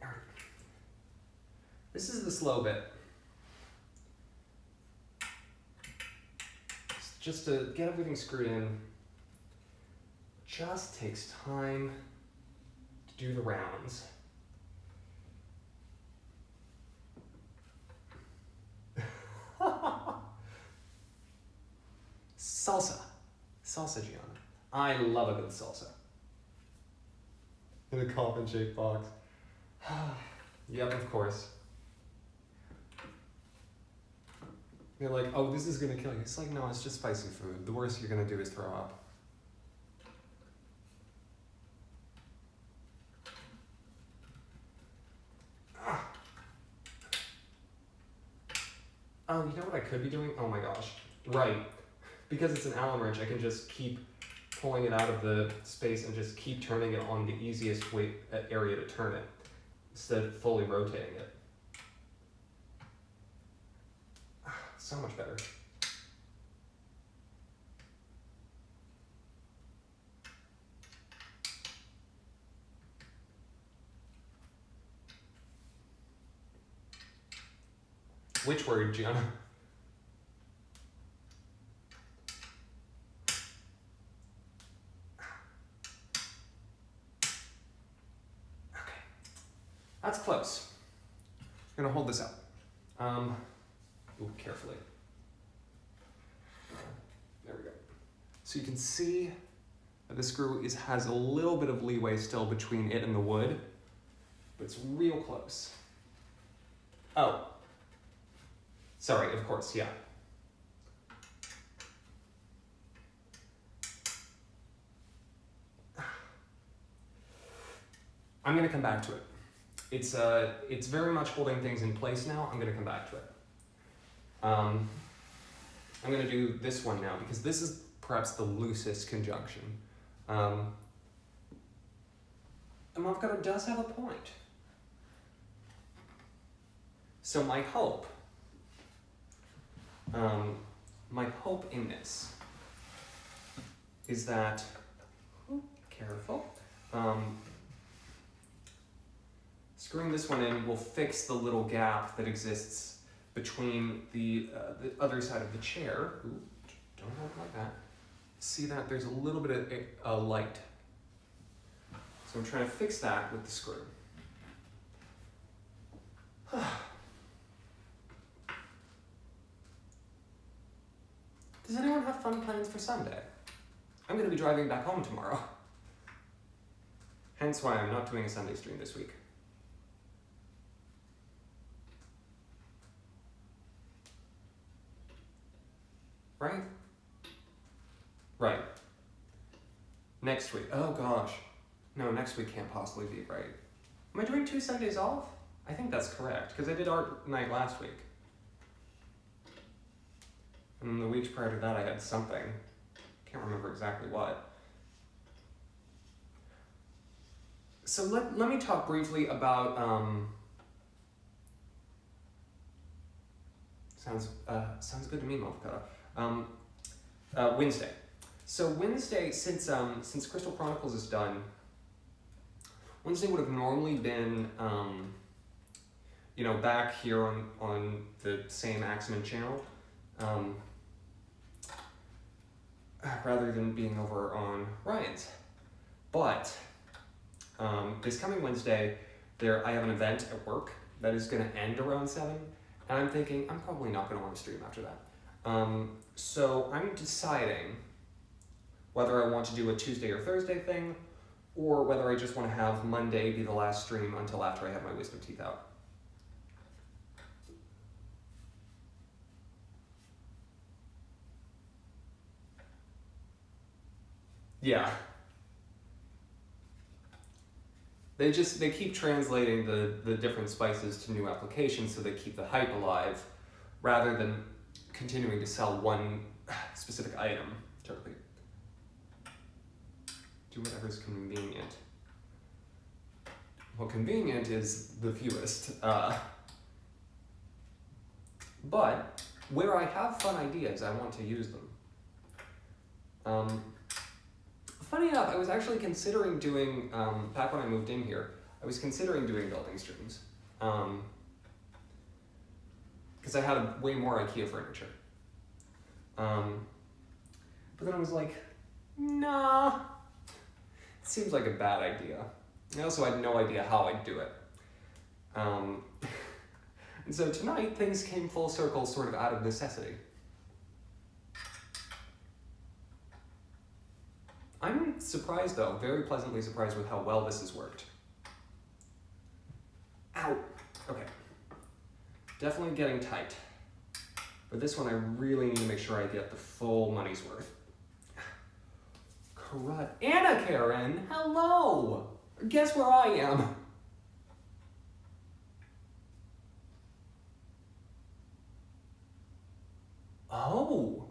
All right. This is the slow bit. Just to get everything screwed in, just takes time to do the rounds. Salsa, Gianna. I love a good salsa. In a coffin-shaped box. Yep, of course. You're like, oh, this is gonna kill you. It's like, no, it's just spicy food. The worst you're gonna do is throw up. Oh, you know what I could be doing? Oh my gosh. Right. Because it's an Allen wrench, I can just keep pulling it out of the space and just keep turning it on the easiest area to turn it, instead of fully rotating it. So much better. Which word, Gianna? That's close. I'm gonna hold this up. Ooh, carefully. There we go. So you can see that the screw has a little bit of leeway still between it and the wood, but it's real close. Oh. Sorry, of course, yeah. I'm gonna come back to it. It's very much holding things in place now. I'm gonna come back to it. I'm gonna do this one now because this is perhaps the loosest conjunction. And Mavocado does have a point. So my hope in this is that, careful, screwing this one in will fix the little gap that exists between the other side of the chair. Ooh, don't hold it like that. See that there's a little bit of light. So I'm trying to fix that with the screw. Does anyone have fun plans for Sunday? I'm going to be driving back home tomorrow. Hence why I'm not doing a Sunday stream this week. Right? Right. Next week. Oh gosh. No, next week can't possibly be right. Am I doing 2 Sundays off? I think that's correct, because I did art night last week. And the weeks prior to that I had something. Can't remember exactly what. So let me talk briefly about sounds good to me, Mofkata. Wednesday. So Wednesday, since Crystal Chronicles is done, Wednesday would have normally been back here on the same Axeman channel. Rather than being over on Ryan's. But this coming Wednesday, I have an event at work that is going to end around 7, and I'm thinking I'm probably not going to want to stream after that. So I'm deciding whether I want to do a Tuesday or Thursday thing, or whether I just want to have Monday be the last stream until after I have my wisdom teeth out. Yeah. They keep translating the different spices to new applications so they keep the hype alive, rather than continuing to sell one specific item. Totally. Do whatever's convenient. Well, convenient is the fewest. But where I have fun ideas, I want to use them. Funny enough, I was actually considering doing, back when I moved in here, I was considering doing building streams. Because I had way more IKEA furniture. But then I was like, nah, it seems like a bad idea. I also had no idea how I'd do it. And so tonight, things came full circle sort of out of necessity. I'm surprised though, very pleasantly surprised with how well this has worked. Ow! Okay. Definitely getting tight. But this one I really need to make sure I get the full money's worth. Crud. Anna Karen! Hello! Guess where I am? Oh!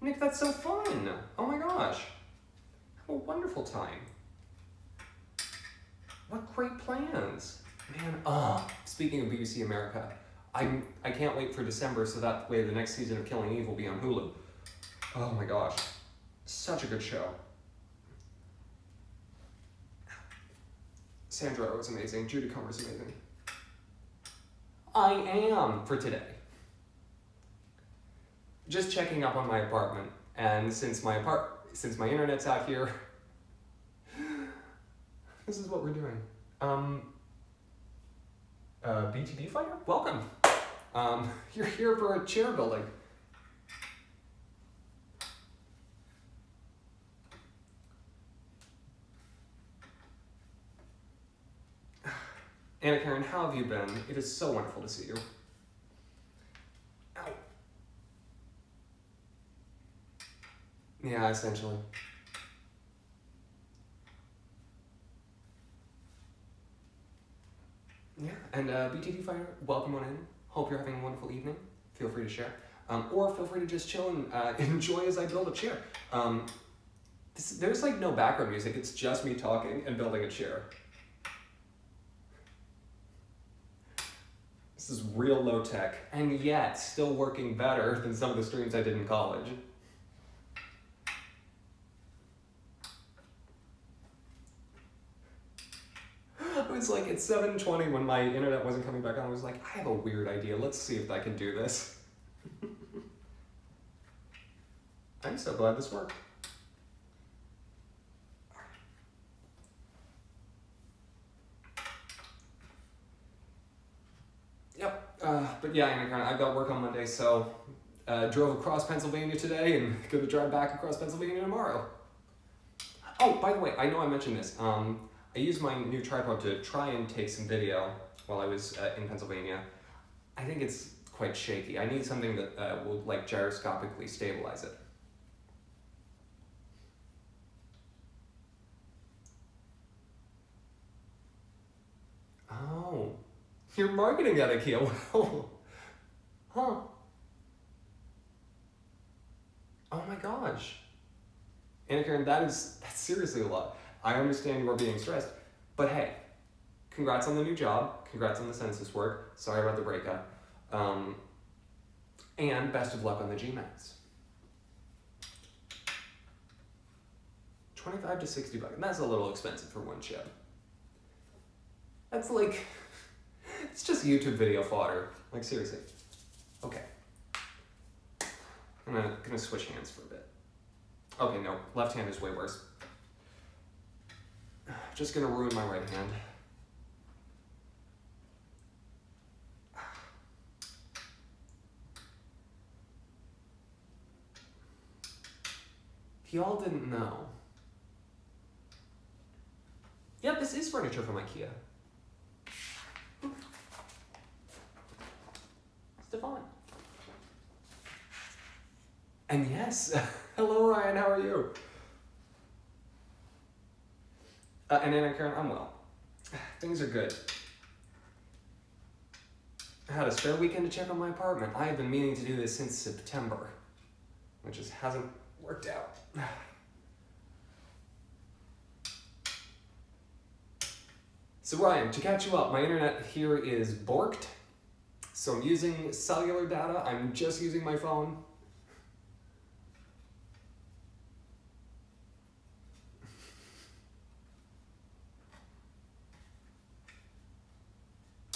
Nick, that's so fun! Oh my gosh! Have a wonderful time. What great plans. Man, speaking of BBC America, I can't wait for December so that way the next season of Killing Eve will be on Hulu. Oh my gosh. Such a good show. Sandra Oh is amazing. Judy Comer's amazing. I am for today. Just checking up on my apartment, and since my internet's out here, this is what we're doing. BTB Fighter, welcome. You're here for a chair building. Anna Karen, how have you been? It is so wonderful to see you. Ow. Yeah, essentially. Yeah, and BTD Fighter, welcome on in. Hope you're having a wonderful evening. Feel free to share. Or feel free to just chill and enjoy as I build a chair. There's like no background music, it's just me talking and building a chair. This is real low tech, and yet still working better than some of the streams I did in college. It was like at 7:20 when my internet wasn't coming back on, I was like, I have a weird idea. Let's see if I can do this. I'm so glad this worked. Yep, but yeah, I've got work on Monday, so drove across Pennsylvania today and gonna drive back across Pennsylvania tomorrow. Oh, by the way, I know I mentioned this. I used my new tripod to try and take some video while I was in Pennsylvania. I think it's quite shaky. I need something that will like gyroscopically stabilize it. Oh, you're marketing at IKEA. Well, huh? Oh my gosh. Anna Karen, that's seriously a lot. I understand you are being stressed, but hey, congrats on the new job. Congrats on the census work. Sorry about the breakup. And best of luck on the GMATs. 25 to 60 bucks. That's a little expensive for one chip. That's like, it's just YouTube video fodder. Like seriously. Okay. I'm gonna switch hands for a bit. Okay, no, left hand is way worse. Just gonna ruin my right hand. Y'all didn't know. Yep, this is furniture from IKEA. Stefan. And yes, hello Ryan, how are you? And Anna Karen, I'm well. Things are good. I had a spare weekend to check on my apartment. I have been meaning to do this since September, which just hasn't worked out. So Ryan, to catch you up, my internet here is borked. So I'm using cellular data. I'm just using my phone.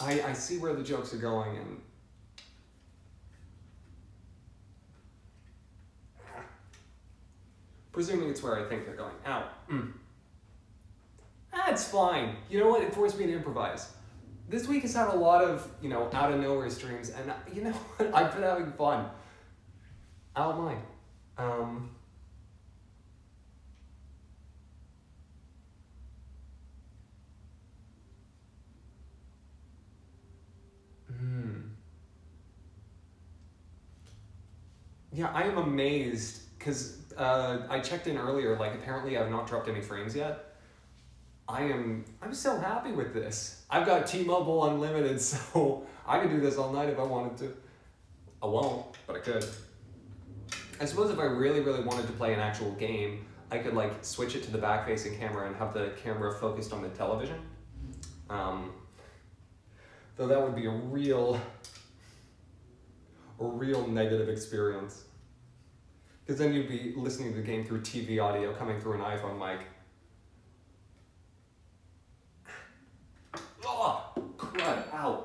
I see where the jokes are going, and presuming it's where I think they're going. Ow. That's fine. You know what? It forced me to improvise. This week has had a lot of, out of nowhere streams, and you know what? I've been having fun. I don't mind. Yeah, I am amazed because I checked in earlier. Like, apparently, I've not dropped any frames yet. I'm so happy with this. I've got T-Mobile Unlimited, so I could do this all night if I wanted to. I won't, but I could. I suppose if I really, really wanted to play an actual game, I could like switch it to the back-facing camera and have the camera focused on the television. Though that would be a real negative experience. Because then you'd be listening to the game through TV audio coming through an iPhone mic. Oh, crud, ow.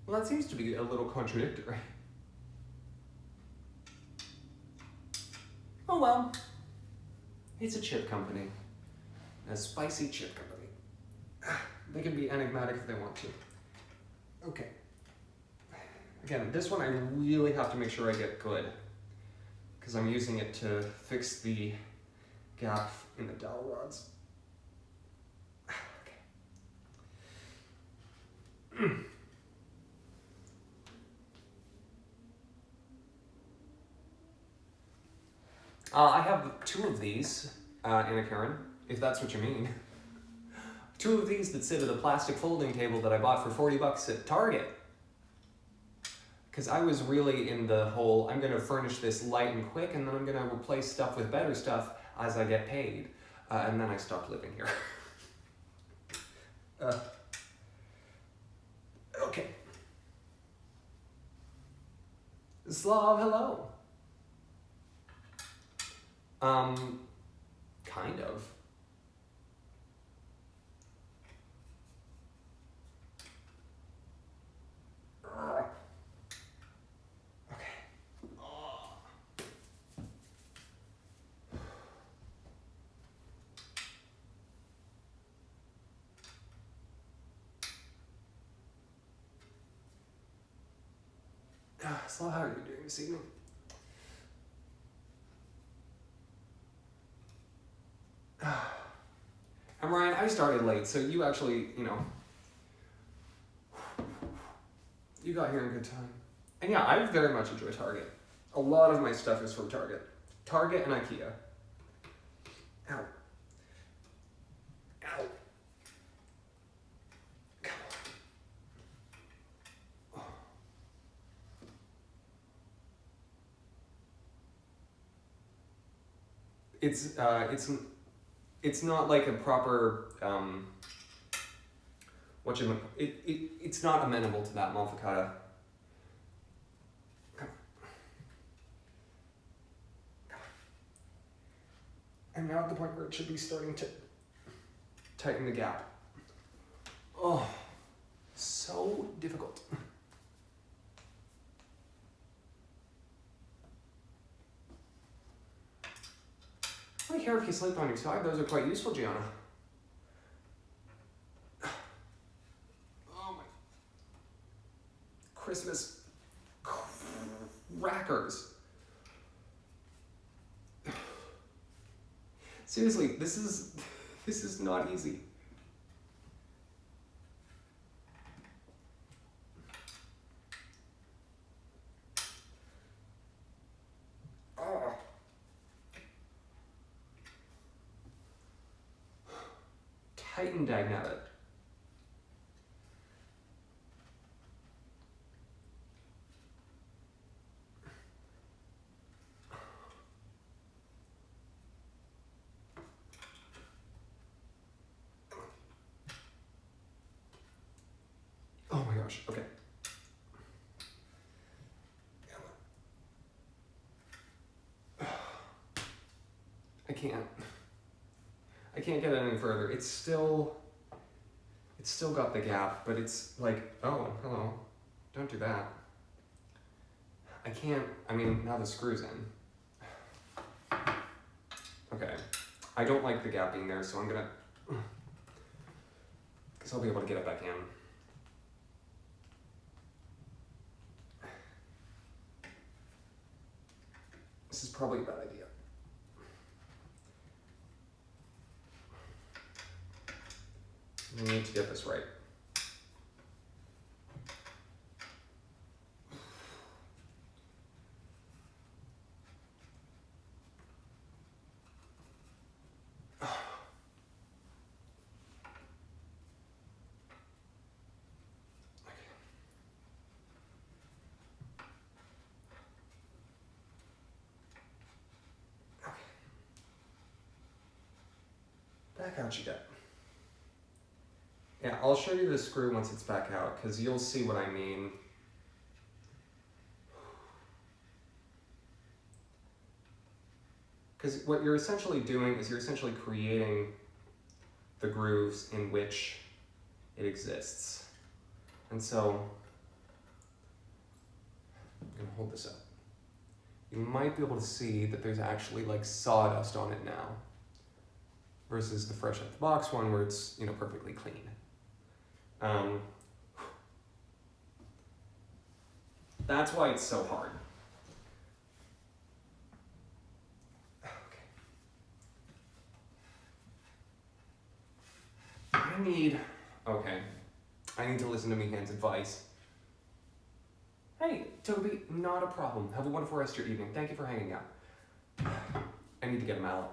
Well, that seems to be a little contradictory. Oh well. It's a chip company. A spicy chip company. They can be enigmatic if they want to. Okay. Again, this one I really have to make sure I get good, because I'm using it to fix the gap in the dowel rods. Okay. I have 2 of these, Anna Karen, if that's what you mean. 2 of these that sit at a plastic folding table that I bought for $40 at Target. Because I was really in the whole, I'm going to furnish this light and quick, and then I'm going to replace stuff with better stuff as I get paid. And then I stopped living here. Okay. Slav, hello. Kind of. Okay. Slav, how are you doing this evening? And Ryan, I started late, so you actually, you got here in good time. And yeah, I very much enjoy Target. A lot of my stuff is from Target. Target and IKEA. Ow. Ow. Come on. It's not like a proper it's not amenable to that Malficata. I'm now at the point where it should be starting to tighten the gap. Oh, so difficult. I care if you sleep on your side, those are quite useful, Gianna. Oh my. Christmas crackers. Seriously, this is not easy. Tighten Dagnabbit. Oh my gosh, okay. I can't get it any further. It's still got the gap, but it's like, oh, hello. Don't do that. Now the screw's in. Okay. I don't like the gap being there, so I'm gonna, because I'll be able to get it back in. This is probably a bad idea. We need to get this right. Back out you get. Yeah, I'll show you the screw once it's back out, because you'll see what I mean. Because what you're essentially doing is you're essentially creating the grooves in which it exists. And so, I'm going to hold this up. You might be able to see that there's actually like sawdust on it now, versus the fresh out the box one where it's, perfectly clean. That's why it's so hard. Okay. I need to listen to Mihan's advice. Hey, Toby, not a problem. Have a wonderful rest of your evening. Thank you for hanging out. I need to get a mallet.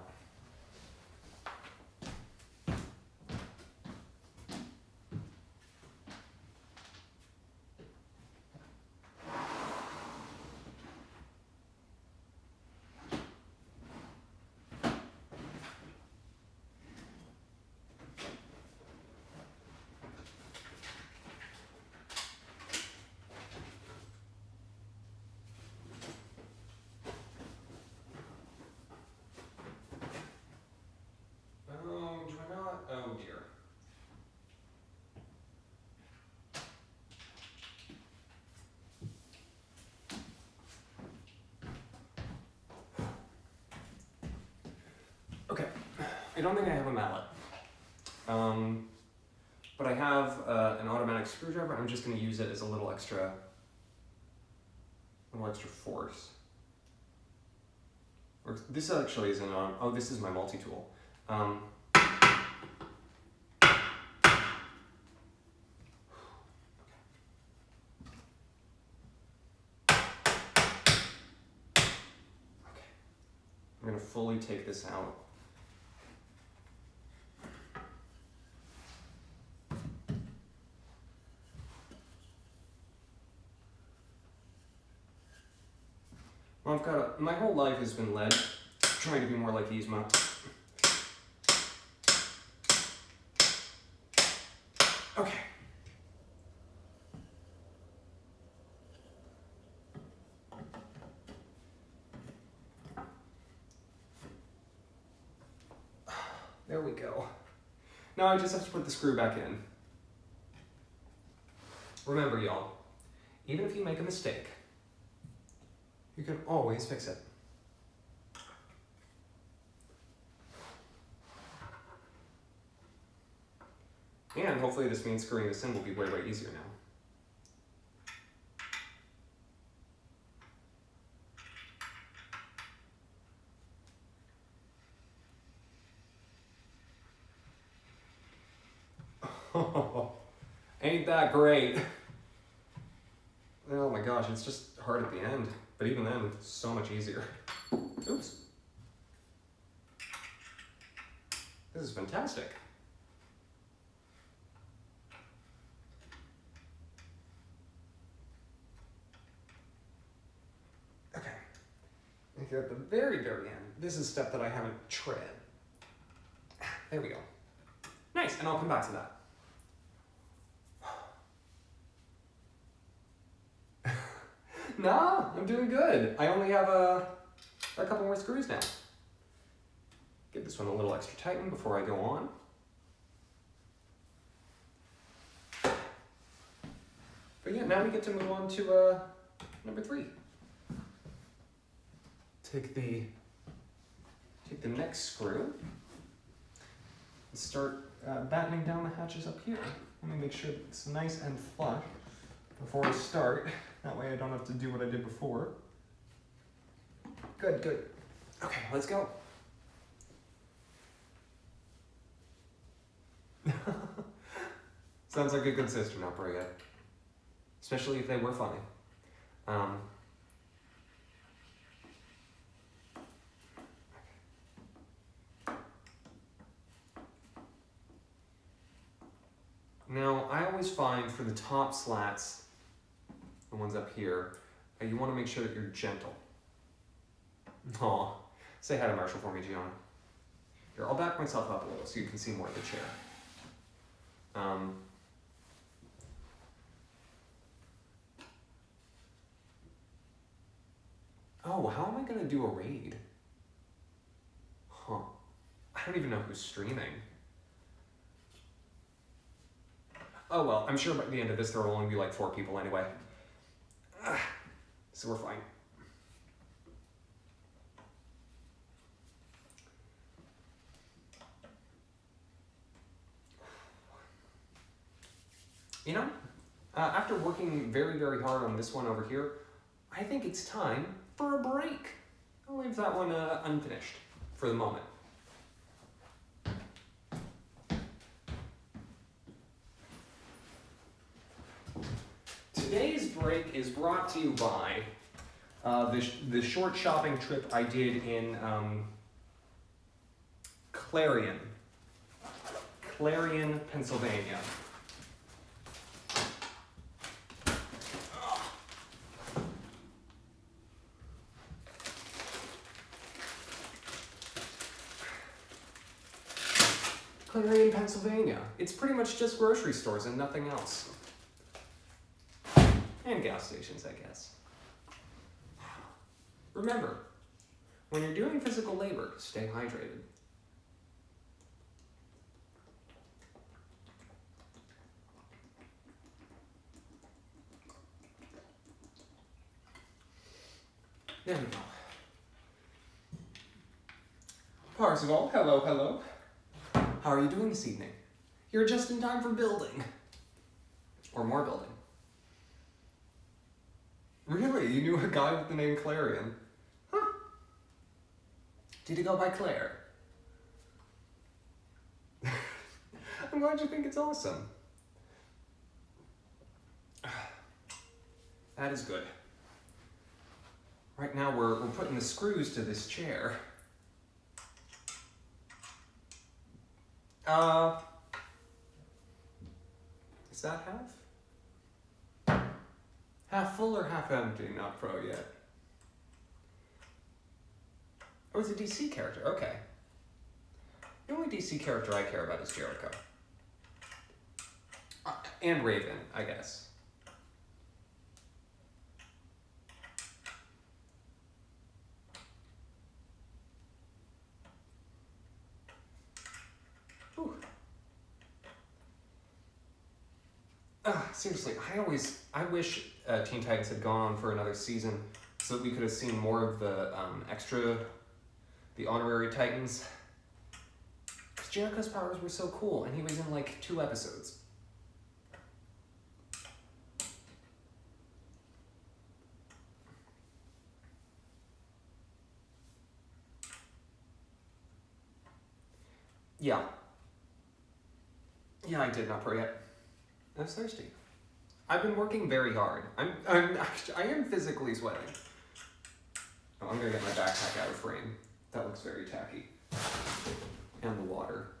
I don't think I have a mallet. But I have an automatic screwdriver. I'm just going to use it as a little extra force. This actually isn't on. Oh, this is my multi-tool. I'm going to fully take this out. Well, my whole life has been led trying to be more like Yzma. Okay. There we go. Now I just have to put the screw back in. Remember, y'all, even if you make a mistake, you can always fix it. And hopefully this means screwing this in will be way, way easier now. Ain't that great? Oh my gosh, it's just hard at the end. But even then, it's so much easier. Oops. This is fantastic. Okay. And here at the very, very end, this is a step that I haven't tread. There we go. Nice, and I'll come back to that. Nah, I'm doing good. I only have a couple more screws now. Give this one a little extra tighten before I go on. But yeah, now we get to move on to number 3. Take the next screw and start battening down the hatches up here. Let me make sure that it's nice and flush before I start. That way I don't have to do what I did before. Good, good. Okay, let's go. Sounds like a good sister, not Bria. Especially if they were funny. Now, I always find for the top slats, the ones up here, you want to make sure that you're gentle. Aw, say hi to Marshall for me, Gianna. Here, I'll back myself up a little so you can see more of the chair. Oh, how am I going to do a raid? Huh. I don't even know who's streaming. Oh well, I'm sure by the end of this there will only be like 4 people anyway. So we're fine. You know, after working very, very hard on this one over here, I think it's time for a break. I'll leave that one unfinished for the moment. Today's break is brought to you by the short shopping trip I did in Clarion, Pennsylvania. Clarion, Pennsylvania. It's pretty much just grocery stores and nothing else. And gas stations, I guess. Remember, when you're doing physical labor, stay hydrated. There we go. Parzival, hello, hello. How are you doing this evening? You're just in time for building. Or more building. Really? You knew a guy with the name Clarion? Huh. Did he go by Claire? I'm glad you think it's awesome. That is good. Right now we're putting the screws to this chair. Is that half? Half full or half empty? Not pro yet. Oh, it's a DC character. Okay. The only DC character I care about is Jericho. And Raven, I guess. Seriously, I wish Teen Titans had gone on for another season so that we could have seen more of the the honorary Titans. Because Jericho's powers were so cool, and he was in like 2 episodes. Yeah. Yeah, I did not pro yet. I was thirsty. I've been working very hard. I am physically sweating. Oh, I'm gonna get my backpack out of frame. That looks very tacky. And the water.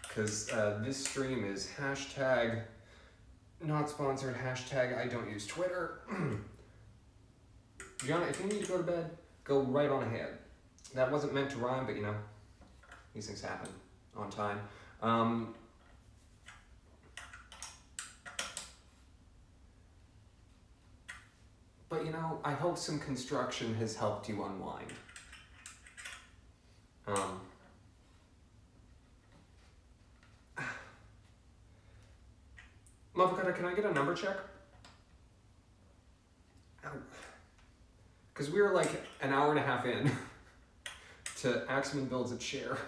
Because this stream is hashtag not sponsored, hashtag I don't use Twitter. Gianna, if you need to go to bed, go right on ahead. That wasn't meant to rhyme, but you know, these things happen on time. But you know, I hope some construction has helped you unwind. Motherfucker, can I get a number check? Because we were like an hour and a half in to Axeman Builds a Chair.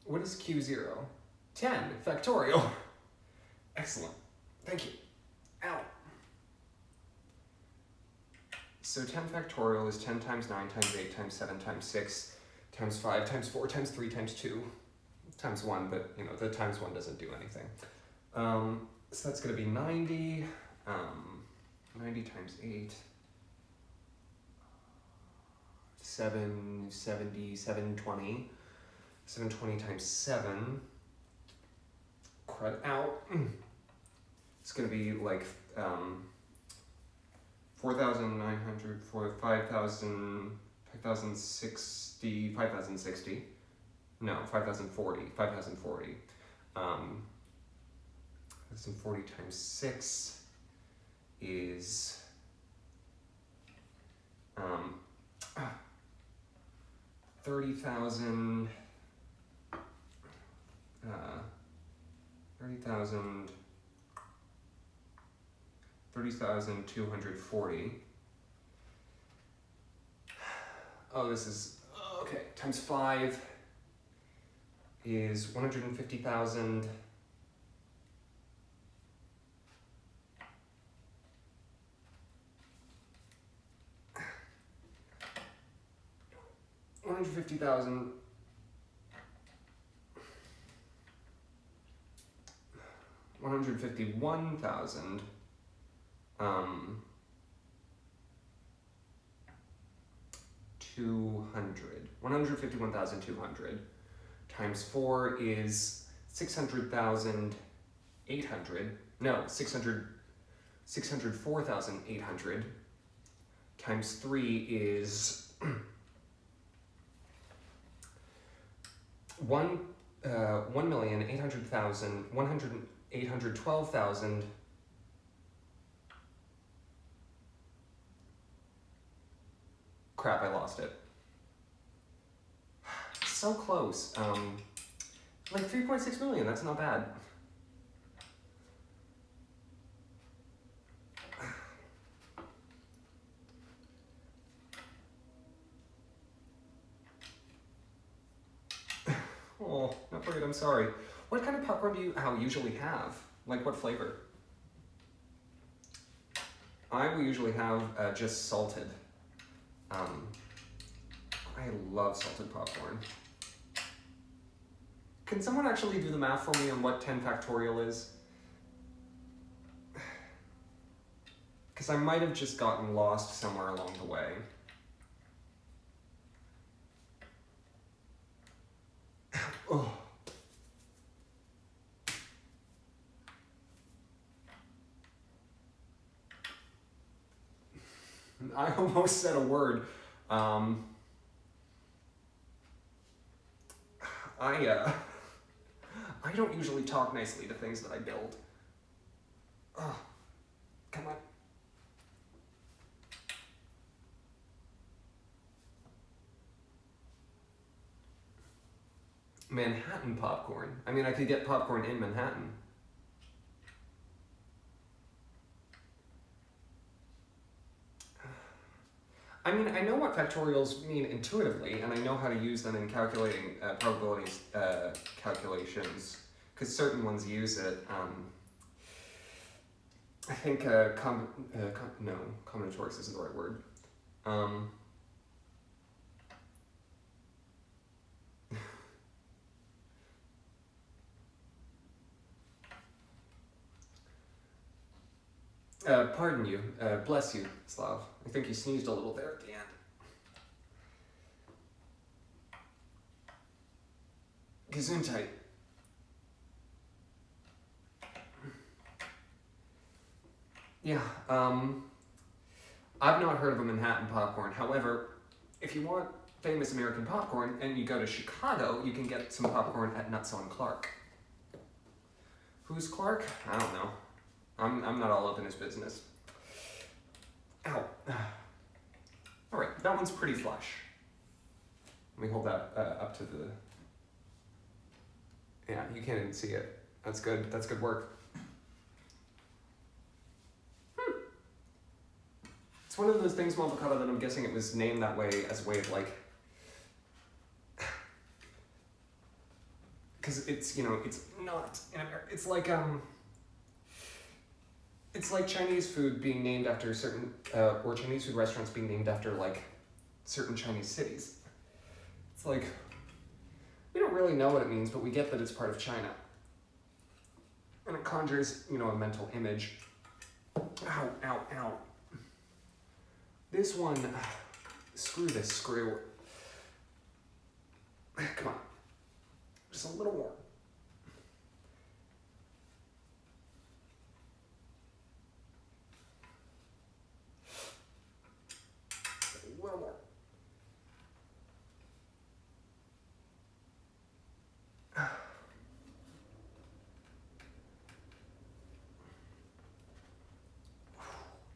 What is Q0? 10 factorial. Excellent. Thank you. Ow. So 10 factorial is 10 times 9 times 8 times 7 times 6 times 5 times 4 times 3 times 2 times 1, but you know, the times 1 doesn't do anything. So that's going to be 90. 90 times 8. 770, 720. 720 times 7. Crud out. It's going to be like 4,900 for 5,000, 5,060, 5,060. No, 5,040, 5,040. 5,040 times 6 is 30,000. 30,240. Oh, this is, okay, times 5 is 150,000. $150,000. 151,000 200. 151,200 times 4 is 600,800. No, 604,800 times 3 is 812,000. Crap, I lost it. So close. Like 3.6 million, that's not bad. Oh, not great, I'm sorry. What kind of popcorn do you usually have? Like what flavor? I will usually have just salted. I love salted popcorn. Can someone actually do the math for me on what 10 factorial is? Because I might have just gotten lost somewhere along the way. Oh. I almost said a word. I don't usually talk nicely to things that I build. Oh, come on. Manhattan popcorn. I mean, I could get popcorn in Manhattan. I mean, I know what factorials mean intuitively, and I know how to use them in calculating probabilities calculations, because certain ones use it. I think combinatorics isn't the right word. Pardon you. Bless you, Slav. I think you sneezed a little there at the end. Gesundheit. Yeah, I've not heard of a Manhattan popcorn. However, if you want famous American popcorn and you go to Chicago, you can get some popcorn at Nutso and Clark. Who's Clark? I don't know. I'm not all up in his business. Ow. All right, that one's pretty flush. Let me hold that up to the... Yeah, you can't even see it. That's good. That's good work. It's one of those things, Mavocado, that I'm guessing it was named that way as a way of like... Because it's, you know, it's not... It's like, It's like Chinese food being named after certain, or Chinese food restaurants being named after, like, certain Chinese cities. It's like, we don't really know what it means, but we get that it's part of China. And it conjures, you know, a mental image. Ow, ow, ow. This one, screw this screw. Come on. Just a little more.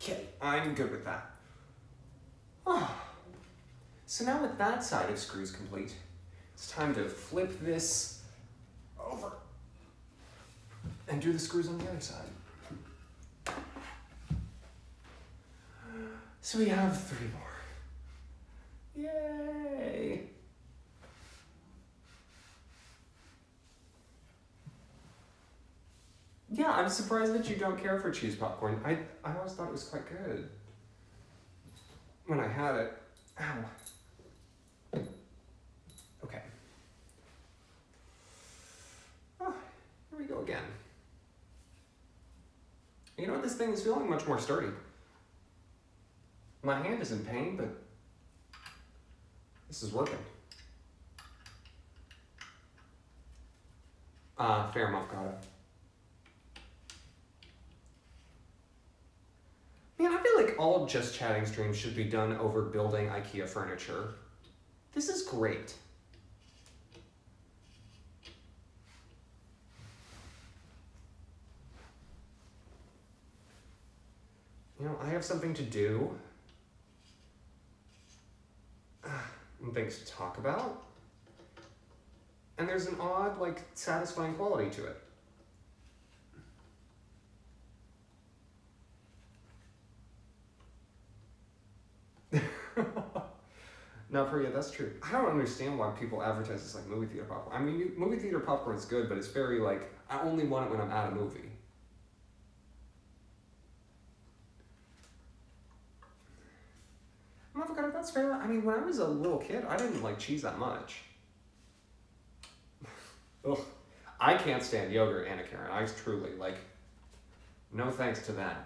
Okay, I'm good with that. So now with that side of screws complete, it's time to flip this over and do the screws on the other side. So we have 3 more. Yay! Yeah, I'm surprised that you don't care for cheese popcorn. I always thought it was quite good when I had it. Ow. Okay. Oh, here we go again. You know what? This thing is feeling much more sturdy. My hand is in pain, but this is working. Fair Mavocado. Man, I feel like all Just Chatting streams should be done over building IKEA furniture. This is great. You know, I have something to do and things to talk about. And there's an odd, like, satisfying quality to it. No, for you, that's true. I don't understand why people advertise this like movie theater popcorn. I mean, movie theater popcorn is good, but it's very like, I only want it when I'm at a movie. Avocado, that's fair. I mean, when I was a little kid, I didn't like cheese that much. Ugh. I can't stand yogurt, Anna Karen. I truly, like, no thanks to that.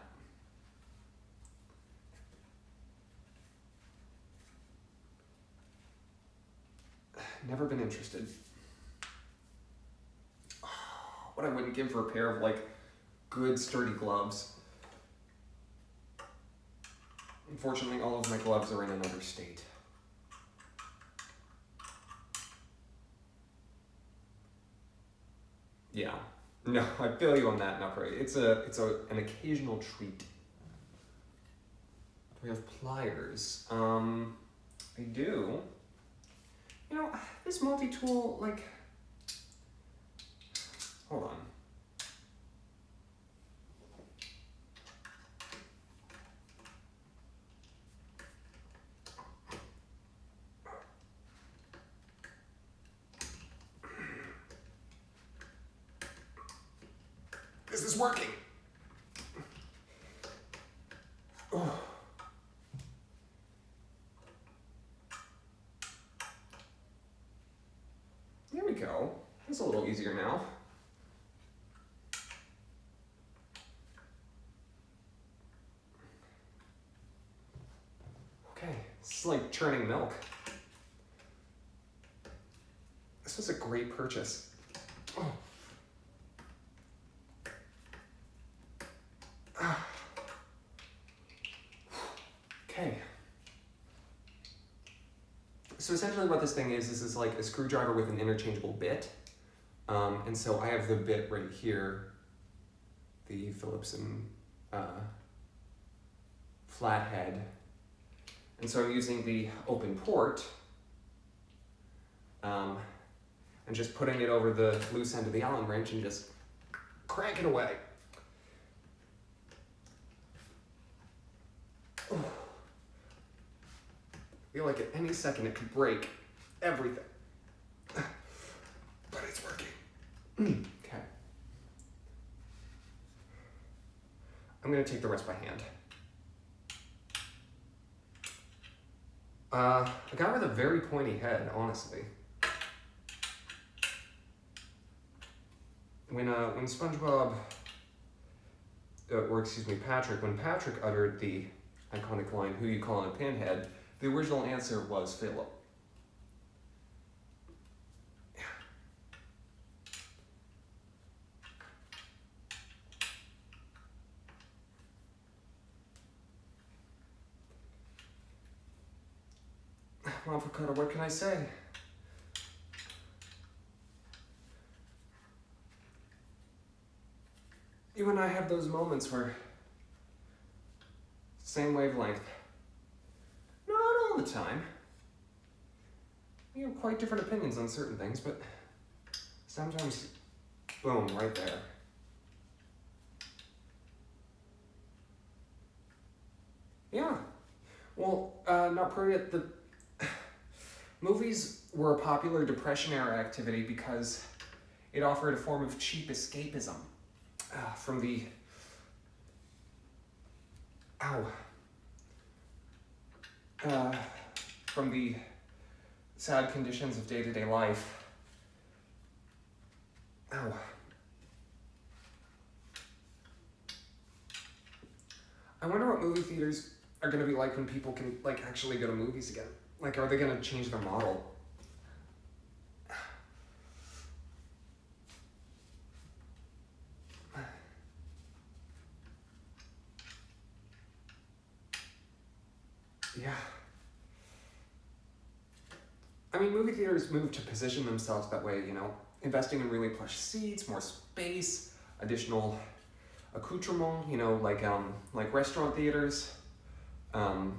Never been interested. What I wouldn't give for a pair of, like, good, sturdy gloves. Unfortunately, all of my gloves are in another state. Yeah. No, I feel you on that, Nupri. It's an occasional treat. We have pliers. I do. You know, this multi-tool, like, hold on. Is this working? Oh. There we go. It's a little easier now. Okay, this is like churning milk. This was a great purchase. Oh. Okay. So essentially what this thing is like a screwdriver with an interchangeable bit. And so I have the bit right here, the Phillips and flathead. And so I'm using the open port and just putting it over the loose end of the Allen wrench and just crank it away. I feel like at any second it could break everything. But it's working. Okay. I'm going to take the rest by hand. A guy with a very pointy head, honestly. When SpongeBob, Patrick, when Patrick uttered the iconic line, "Who you calling a pinhead?" the original answer was Philip. Avocado, what can I say? You and I have those moments where same wavelength. Not all the time. We have quite different opinions on certain things, but sometimes, boom, right there. Yeah. Well, not Priya, the movies were a popular Depression-era activity because it offered a form of cheap escapism from the from the sad conditions of day-to-day life. Ow. I wonder what movie theaters are going to be like when people can, like, actually go to movies again. Like, are they going to change their model? Yeah. I mean, movie theaters moved to position themselves that way, you know, investing in really plush seats, more space, additional accoutrement, you know, like restaurant theaters. Yeah,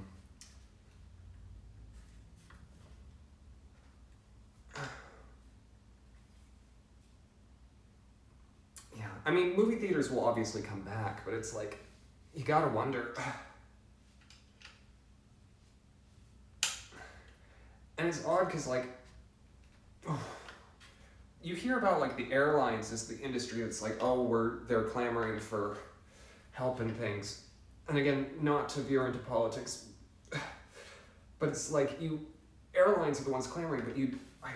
I mean, movie theaters will obviously come back, but it's like, you gotta wonder. And it's odd because, like, you hear about, like, the airlines as the industry that's like, oh, they're clamoring for help and things. And again, not to veer into politics, but it's like airlines are the ones clamoring, but I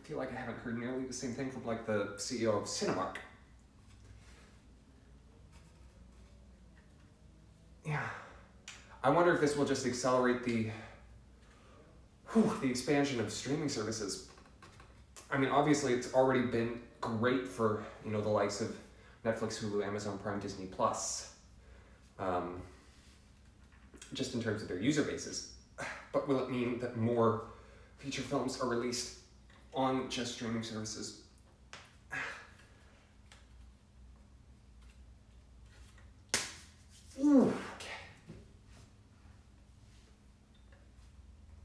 feel like I haven't heard nearly the same thing from, like, the CEO of Cinemark. Yeah. I wonder if this will just accelerate the expansion of streaming services. I mean, obviously, it's already been great for, the likes of Netflix, Hulu, Amazon Prime, Disney Plus, just in terms of their user bases. But will it mean that more feature films are released on just streaming services? Ooh, okay.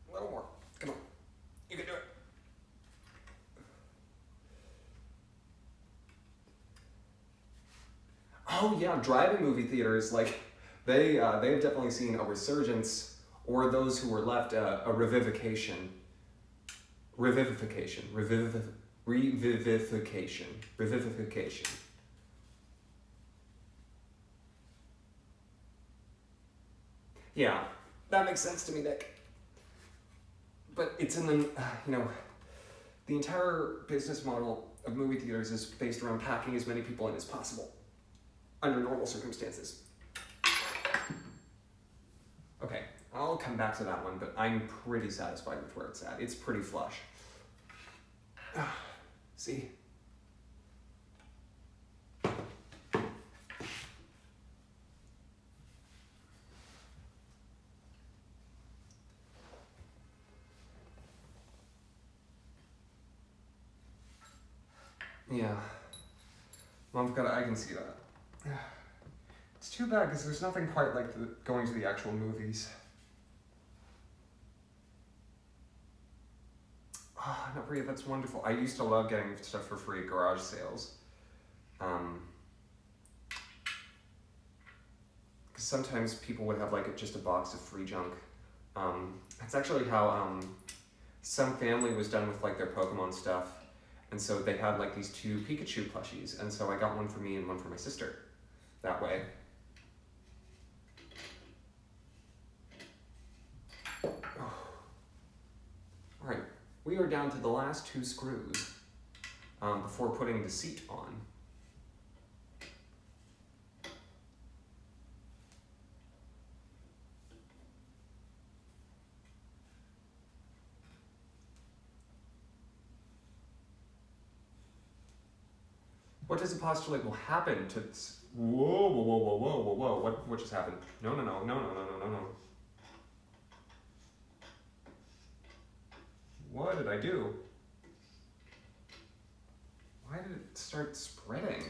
A little more. Come on. You can do it. Oh yeah, drive-in movie theaters, like, they have definitely seen a resurgence, or those who were left a revivification. Revivification. Yeah, that makes sense to me, Nick. But it's in the, the entire business model of movie theaters is based around packing as many people in as possible under normal circumstances. Okay, I'll come back to that one, but I'm pretty satisfied with where it's at. It's pretty flush. See? Yeah. I can see that. It's too bad because there's nothing quite like going to the actual movies. Oh, no, Bria, that's wonderful. I used to love getting stuff for free at garage sales. Because sometimes people would have like just a box of free junk. That's actually how some family was done with like their Pokemon stuff. And so they had like these 2 Pikachu plushies. And so I got one for me and one for my sister that way. Alright, we are down to the last 2 screws before putting the seat on. What does it postulate will happen to... Whoa. What just happened? No. What did I do? Why did it start spreading?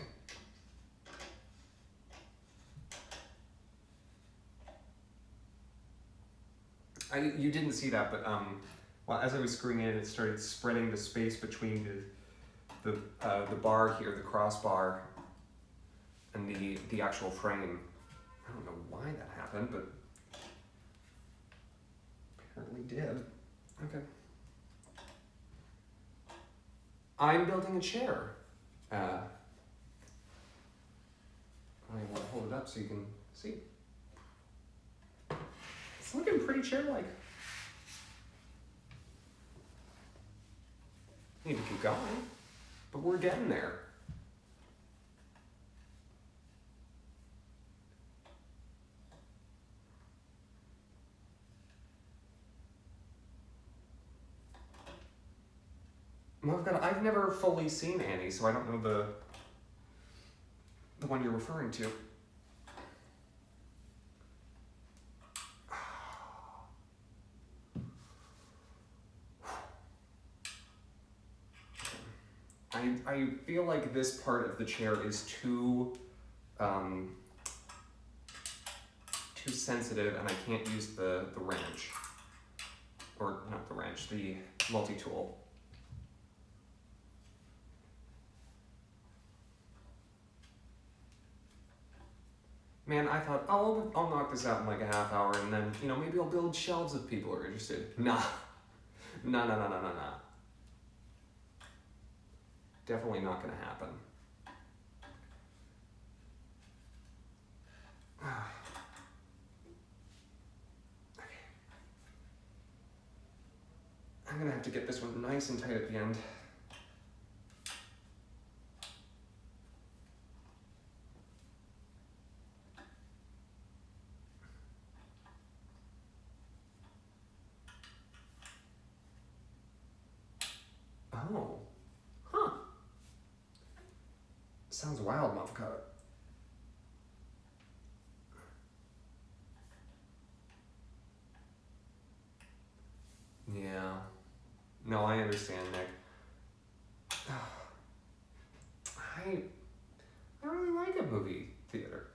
You didn't see that, but as I was screwing in, it started spreading the space between the bar here, the crossbar, and the actual frame. I don't know why that happened, but apparently did. Okay. I'm building a chair. I want to hold it up so you can see. It's looking pretty chair-like. Need to keep going, but we're getting there. I've never fully seen Annie, so I don't know the one you're referring to. I feel like this part of the chair is too sensitive, and I can't use the wrench. Or not the wrench, the multi-tool. Man, I thought, oh, I'll knock this out in like a half hour, and then, maybe I'll build shelves if people are interested. Nah. No, no, no, no, no, no. Definitely not gonna happen. I'm gonna have to get this one nice and tight at the end. Oh. Huh. Sounds wild, Motherfucker. Yeah. No, I understand, Nick. I really like a movie theater.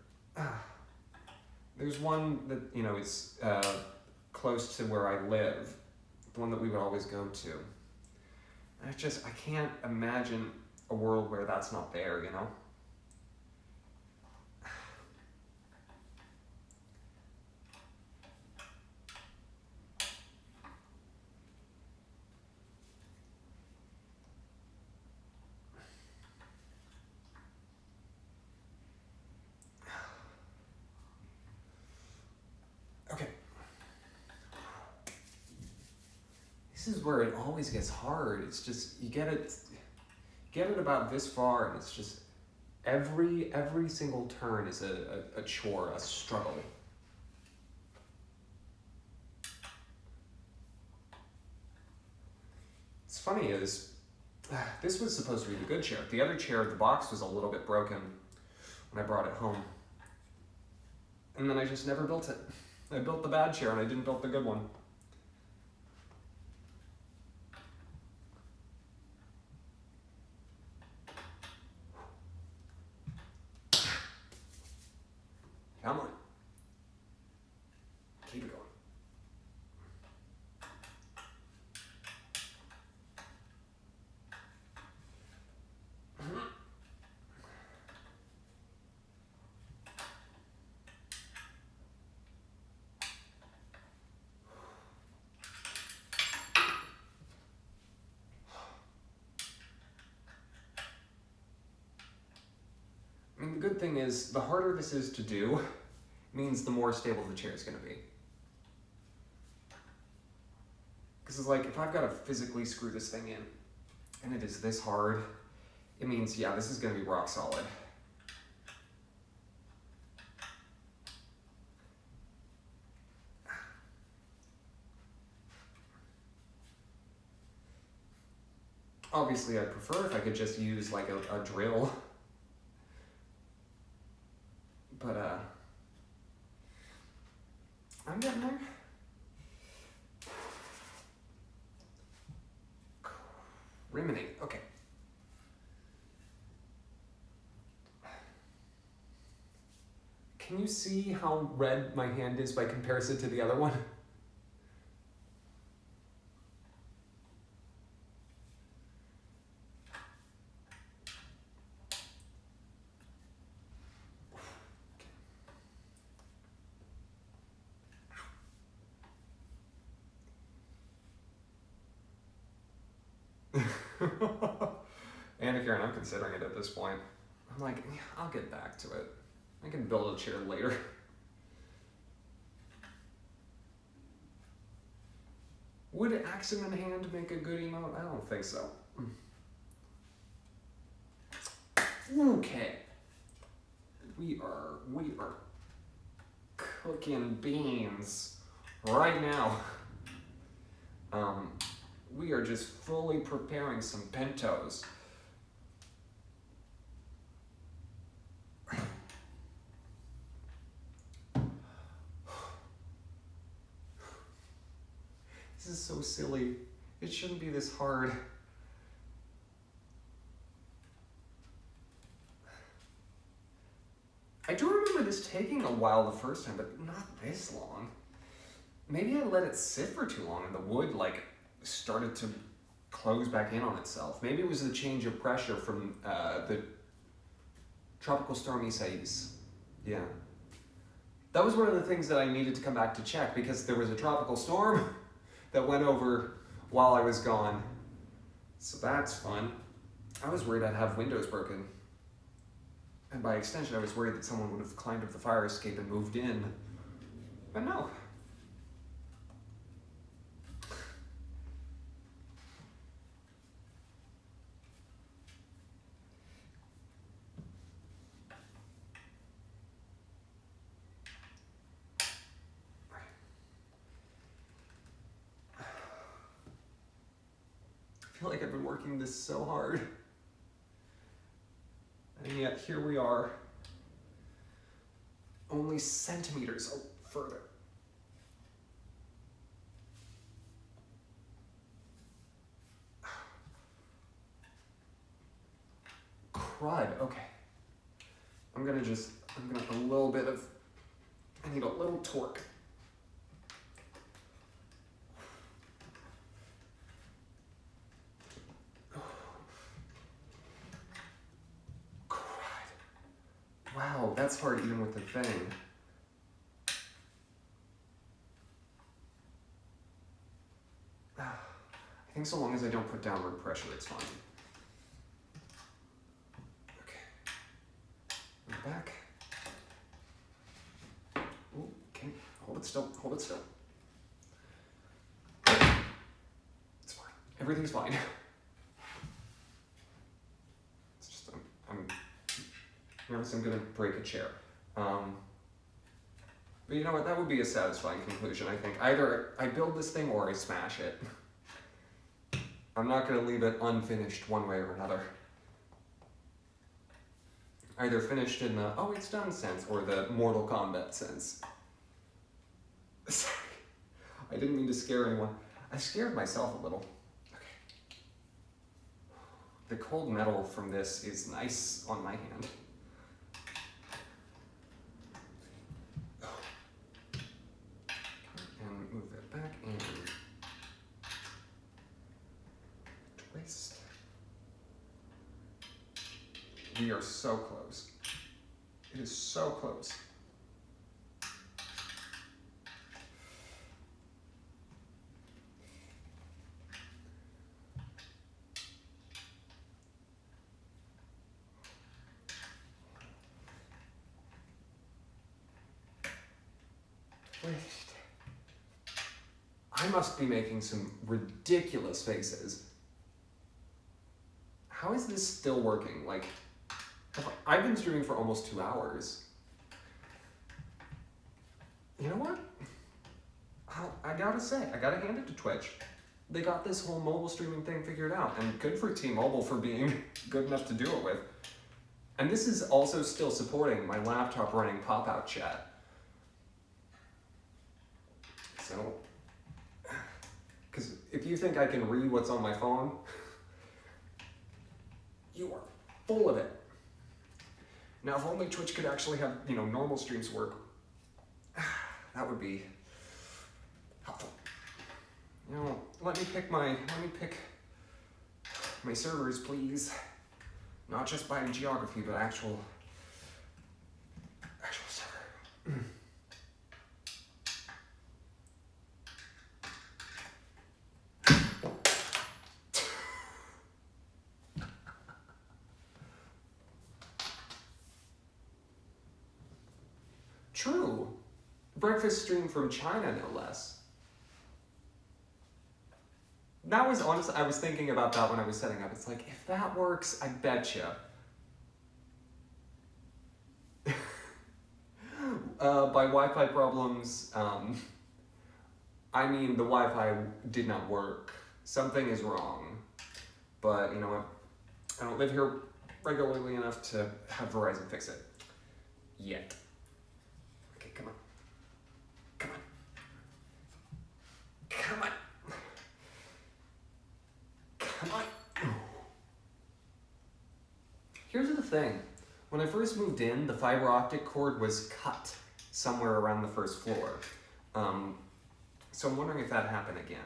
There's one that, is close to where I live, the one that we would always go to. And I can't imagine a world where that's not there, Okay. This is where it always gets hard. It's just, you get it about this far, and it's just, every single turn is a chore, a struggle. It's funny is, this was supposed to be the good chair. The other chair, the box was a little bit broken when I brought it home. And then I just never built it. I built the bad chair and I didn't build the good one. Come on. Keep it going. I mean, the good thing is, the harder this is to do, means the more stable the chair is going to be. Because it's like, if I've got to physically screw this thing in, and it is this hard, it means, yeah, this is going to be rock solid. Obviously, I'd prefer if I could just use like a drill. But, I'm getting there. Criminy. Okay. Can you see how red my hand is by comparison to the other one? And again, I'm considering it at this point. I'm like, yeah, I'll get back to it. I can build a chair later. Would axe in hand make a good emote? I don't think so. Okay. We are cooking beans right now. We are just fully preparing some pintos. This is so silly. It shouldn't be this hard. I do remember this taking a while the first time, but not this long. Maybe I let it sit for too long and the wood started to close back in on itself. Maybe it was the change of pressure from the Tropical Storm Isaias. Yeah. That was one of the things that I needed to come back to check, because there was a tropical storm that went over while I was gone. So that's fun. I was worried I'd have windows broken. And by extension, I was worried that someone would have climbed up the fire escape and moved in. But no. I feel like I've been working this so hard. And yet here we are, only centimeters further. Crud, okay. I need a little torque. Wow, that's hard even with the thing. I think so long as I don't put downward pressure, it's fine. Okay. We're back. Ooh, okay, hold it still, hold it still. It's fine. Everything's fine. It's just, I'm nervous I'm gonna break a chair. But you know what, that would be a satisfying conclusion, I think. Either I build this thing or I smash it. I'm not gonna leave it unfinished one way or another. Either finished in the, oh it's done sense, or the Mortal Kombat sense. Sorry, I didn't mean to scare anyone. I scared myself a little. Okay. The cold metal from this is nice on my hand. And move it back and twist. We are so close. It is so close. I must be making some ridiculous faces. How is this still working? Like, I've been streaming for almost 2 hours. You know what? I gotta say, I gotta hand it to Twitch. They got this whole mobile streaming thing figured out, and good for T-Mobile for being good enough to do it with. And this is also still supporting my laptop running pop-out chat. So, because if you think I can read what's on my phone, you are full of it. Now, if only Twitch could actually have, normal streams work, that would be helpful. Let me pick my servers, please. Not just by geography, but actual server. True. Breakfast stream from China, no less. That was honestly, I was thinking about that when I was setting up. It's like, if that works, I betcha. By Wi-Fi problems, I mean the Wi-Fi did not work. Something is wrong. But you know what? I don't live here regularly enough to have Verizon fix it. Yet. Okay, come on. Come on. Come on. Come on. Here's the thing. When I first moved in, the fiber optic cord was cut somewhere around the first floor. So I'm wondering if that happened again.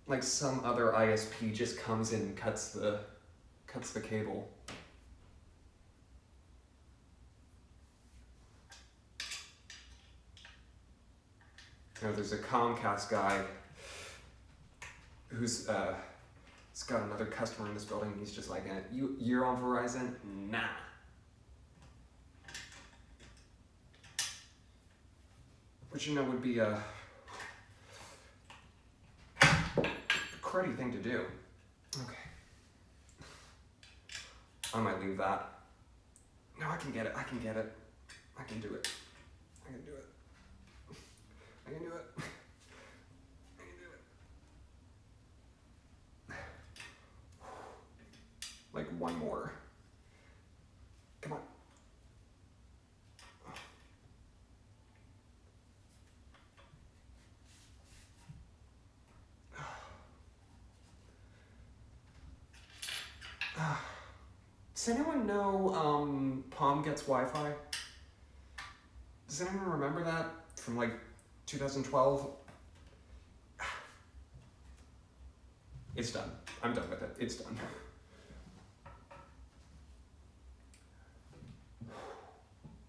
Like some other ISP just comes in and cuts the cable. You know, there's a Comcast guy who's he's got another customer in this building. He's just like, you're on Verizon? Nah. Which, you know, would be a cruddy thing to do. Okay. I might leave that. No, I can get it. I can get it. I can do it. I can do it. I can do it. I can do it. Like one more. Come on. Does anyone know Palm gets Wi-Fi? Does anyone remember that from like 2012? It's done. I'm done with it. It's done.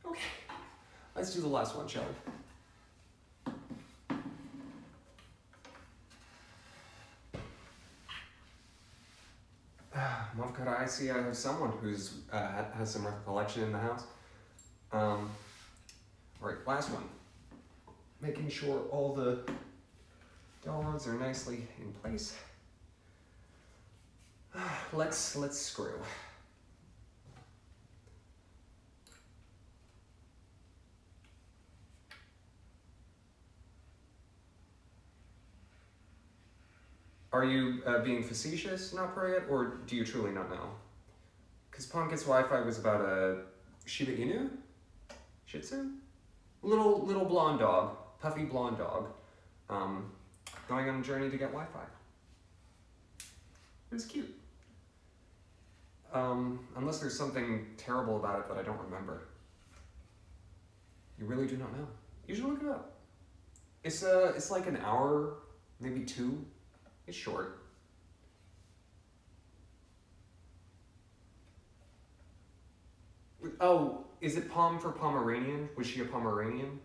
Okay. Let's do the last one, shall we? Mavkara, I see I have someone who's has some recollection in the house. All right, last one. Making sure all the dowel rods are nicely in place. Let's screw. Are you being facetious, not pro yet, or do you truly not know? Because Palm Gets Wi-Fi was about a Shiba Inu? Shih Tzu? Little blonde dog, puffy blonde dog, going on a journey to get Wi-Fi. It was cute. Unless there's something terrible about it that I don't remember. You really do not know. You should look it up. It's like an hour, maybe 2. It's short. Oh, is it Pom for Pomeranian? Was she a Pomeranian?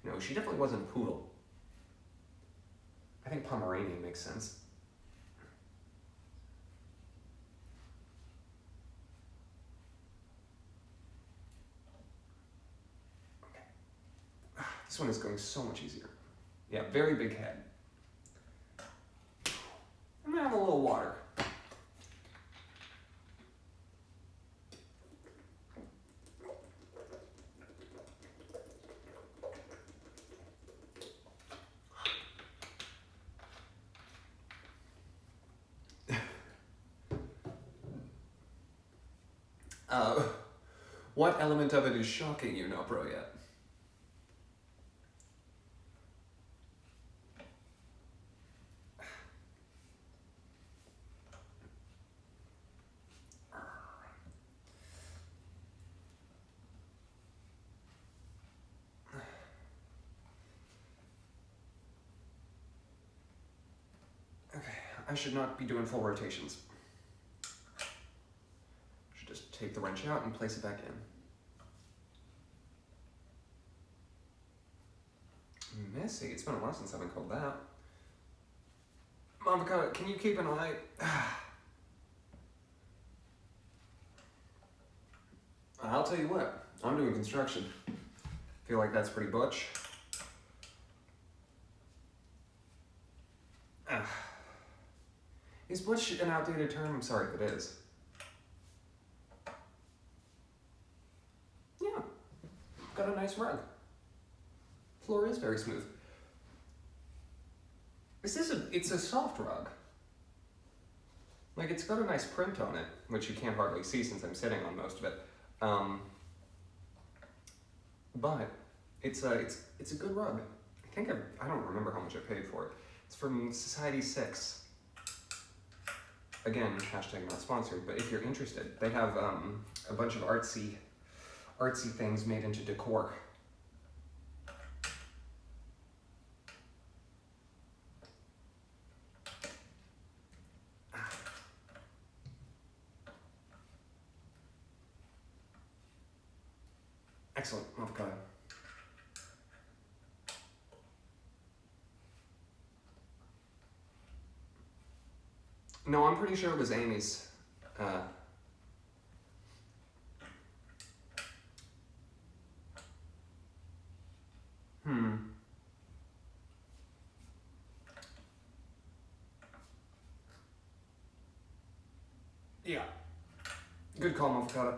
No, she definitely wasn't a poodle. I think Pomeranian makes sense. Okay. This one is going so much easier. Yeah, very big head. I'm gonna have a little water. What element of it is shocking you, not bro yet? Okay, I should not be doing full rotations. Should just take the wrench out and place it back in. Messy. It's been a while since I've been called that. Mavkara, can you keep an eye? I'll tell you what. I'm doing construction. Feel like that's pretty butch. Is butch an outdated term? I'm sorry if it is. Yeah. Got a nice rug. Floor is very smooth. It's a soft rug. Like, it's got a nice print on it, which you can't hardly see since I'm sitting on most of it. But it's a good rug. I don't remember how much I paid for it. It's from Society 6. Again, hashtag not sponsored, but if you're interested, they have a bunch of artsy things made into decor. Excellent, Mavkara. No, I'm pretty sure it was Amy's. Yeah. Good call, Mofcata.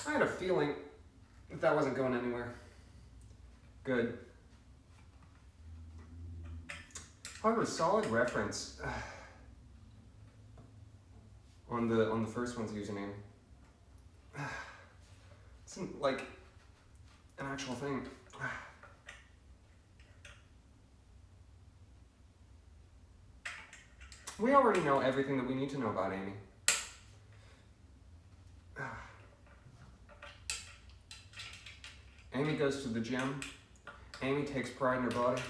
I had a feeling that wasn't going anywhere. Good. However, solid reference on the first one's username. It's like an actual thing. We already know everything that we need to know about Amy. Amy goes to the gym. Amy takes pride in her body.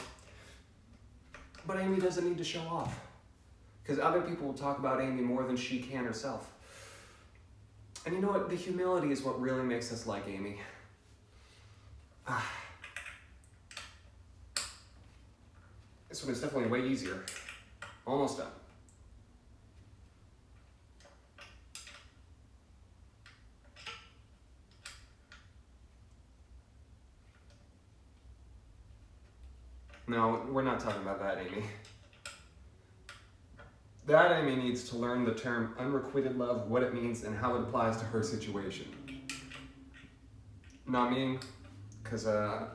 But Amy doesn't need to show off. Because other people will talk about Amy more than she can herself. And you know what? The humility is what really makes us like Amy. This one is definitely way easier. Almost done. No, we're not talking about that, Amy. That Amy needs to learn the term unrequited love, what it means, and how it applies to her situation. Not me, because, I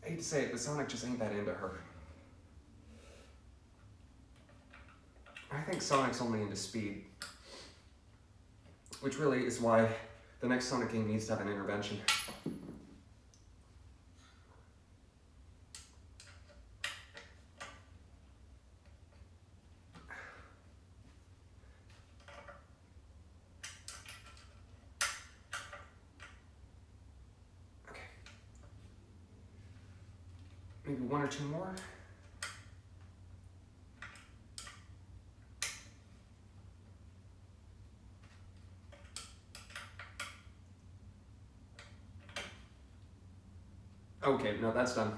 hate to say it, but Sonic just ain't that into her. I think Sonic's only into speed. Which really is why the next Sonic game needs to have an intervention. Maybe one or two more. Okay, no, that's done.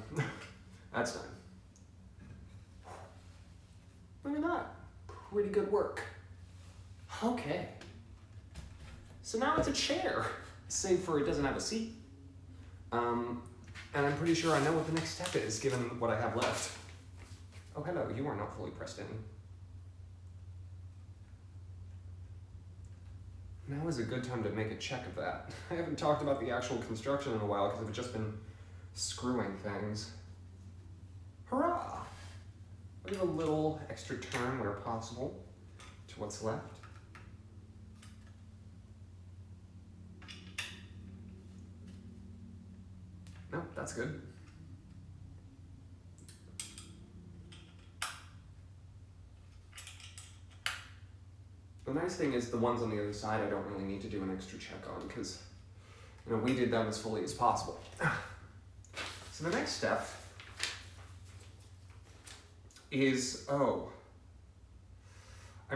That's done. Look at that. Pretty good work. Okay. So now it's a chair, save for it doesn't have a seat. And I'm pretty sure I know what the next step is, given what I have left. Oh, hello, you are not fully pressed in. Now is a good time to make a check of that. I haven't talked about the actual construction in a while because I've just been screwing things. Hurrah! I'll give a little extra turn where possible to what's left. No, that's good. The nice thing is the ones on the other side I don't really need to do an extra check on because, you know, we did them as fully as possible. So the next step is, I'm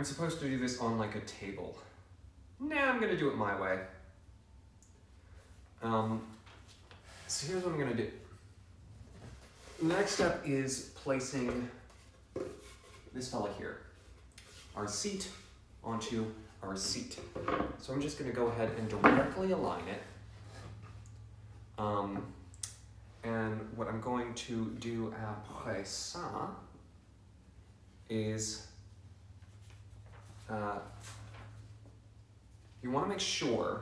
supposed to do this on like a table. Nah, I'm gonna do it my way. So here's what I'm gonna do. The next step is placing this fella here, our seat, onto our seat. So I'm just gonna go ahead and directly align it. And what I'm going to do après ça is you want to make sure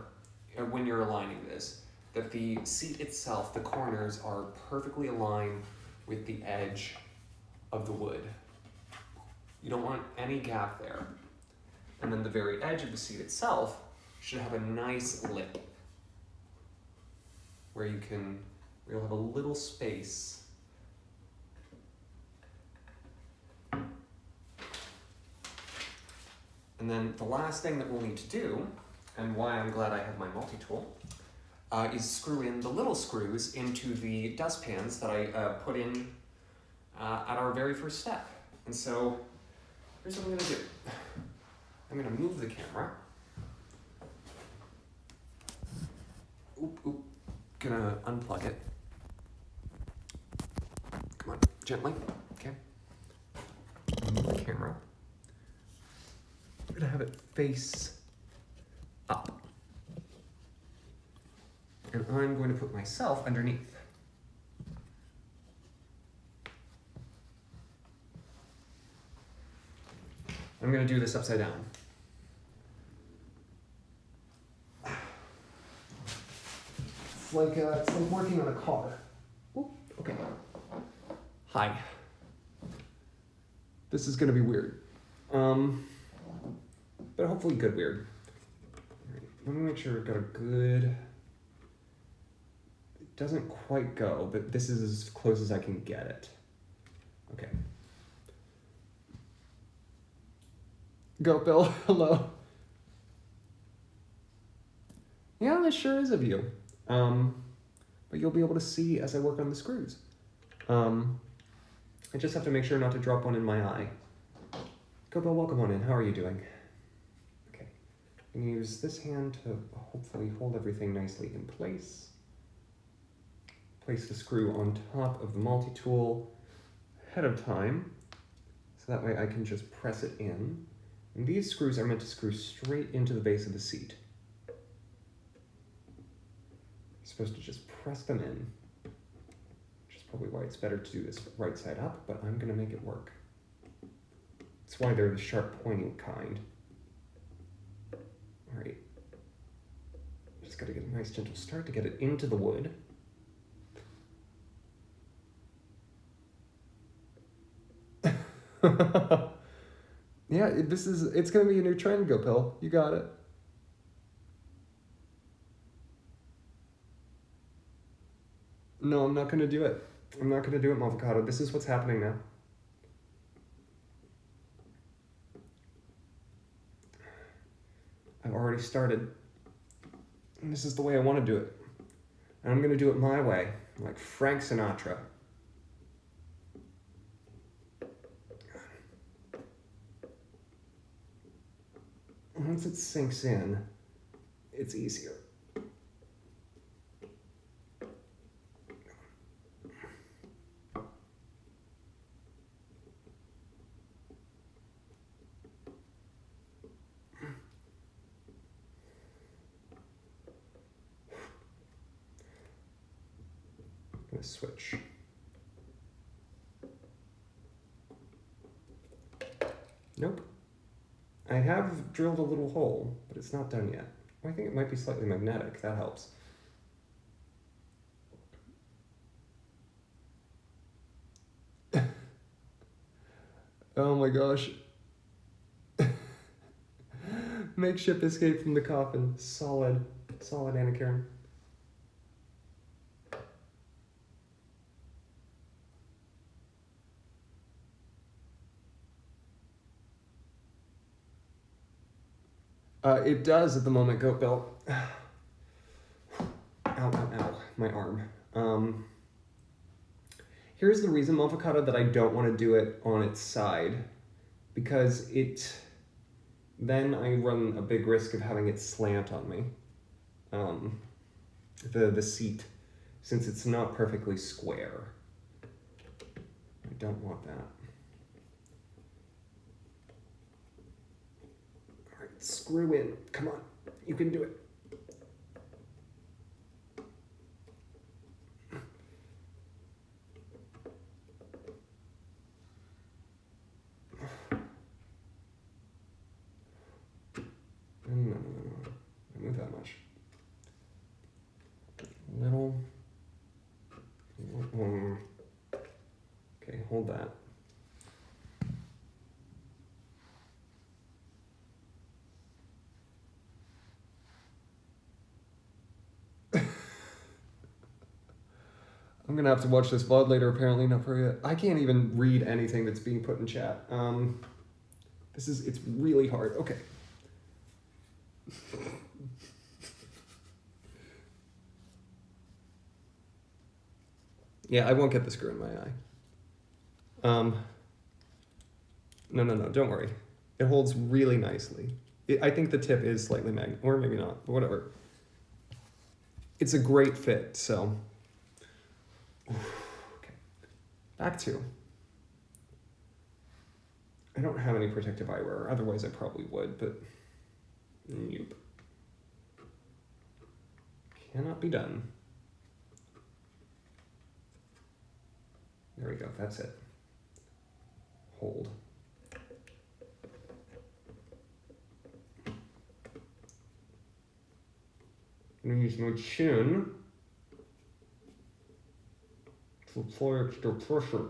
when you're aligning this that the seat itself, the corners, are perfectly aligned with the edge of the wood. You don't want any gap there. And then the very edge of the seat itself should have a nice lip where you'll have a little space. And then the last thing that we'll need to do, and why I'm glad I have my multi-tool, is screw in the little screws into the dustpans that I put in at our very first step. And so here's what I'm gonna do. I'm gonna move the camera. Gonna unplug it. Gently, okay. Move the camera. I'm gonna have it face up. And I'm going to put myself underneath. I'm gonna do this upside down. It's like working on a car. Ooh, okay. Hi. This is gonna be weird. But hopefully good weird. All right, let me make sure we've got a good... It doesn't quite go, but this is as close as I can get it. Okay. Go, Bill. Hello. Yeah, this sure is a view. But you'll be able to see as I work on the screws. I just have to make sure not to drop one in my eye. Go, Bill, welcome on in. How are you doing? Okay. I'm gonna use this hand to hopefully hold everything nicely in place. Place the screw on top of the multi-tool ahead of time, so that way I can just press it in. And these screws are meant to screw straight into the base of the seat. You're supposed to just press them in, which is probably why it's better to do this right side up, but I'm gonna make it work. That's why they're the sharp pointing kind. All right. Just gotta get a nice gentle start to get it into the wood. Yeah, it's gonna be a new trend, Go Pill. You got it. No, I'm not gonna do it. I'm not gonna do it, Mavocado. This is what's happening now. I've already started. And this is the way I want to do it. And I'm gonna do it my way, like Frank Sinatra. Once it sinks in, it's easier. I'm gonna switch. Nope. I have drilled a little hole, but it's not done yet. I think it might be slightly magnetic. That helps. Oh my gosh. Makeshift escape from the coffin. Solid. Solid, Anna Karen. It does at the moment, Goat Bill. Ow, ow, ow. My arm. Here's the reason, Avocado, that I don't want to do it on its side. Because then I run a big risk of having it slant on me. The seat, since it's not perfectly square. I don't want that. Screw in. Come on. You can do it. No. Don't move that much. Little. Okay, hold that. I'm gonna have to watch this VOD later, apparently. Not for yet. I can't even read anything that's being put in chat. It's really hard. Okay. Yeah, I won't get the screw in my eye. No, don't worry. It holds really nicely. I think the tip is slightly magnet, or maybe not, but whatever. It's a great fit, so. Okay. Back to. I don't have any protective eyewear, otherwise I probably would, but nope. Cannot be done. There we go, that's it. Hold. I'm gonna use my chin to apply extra pressure.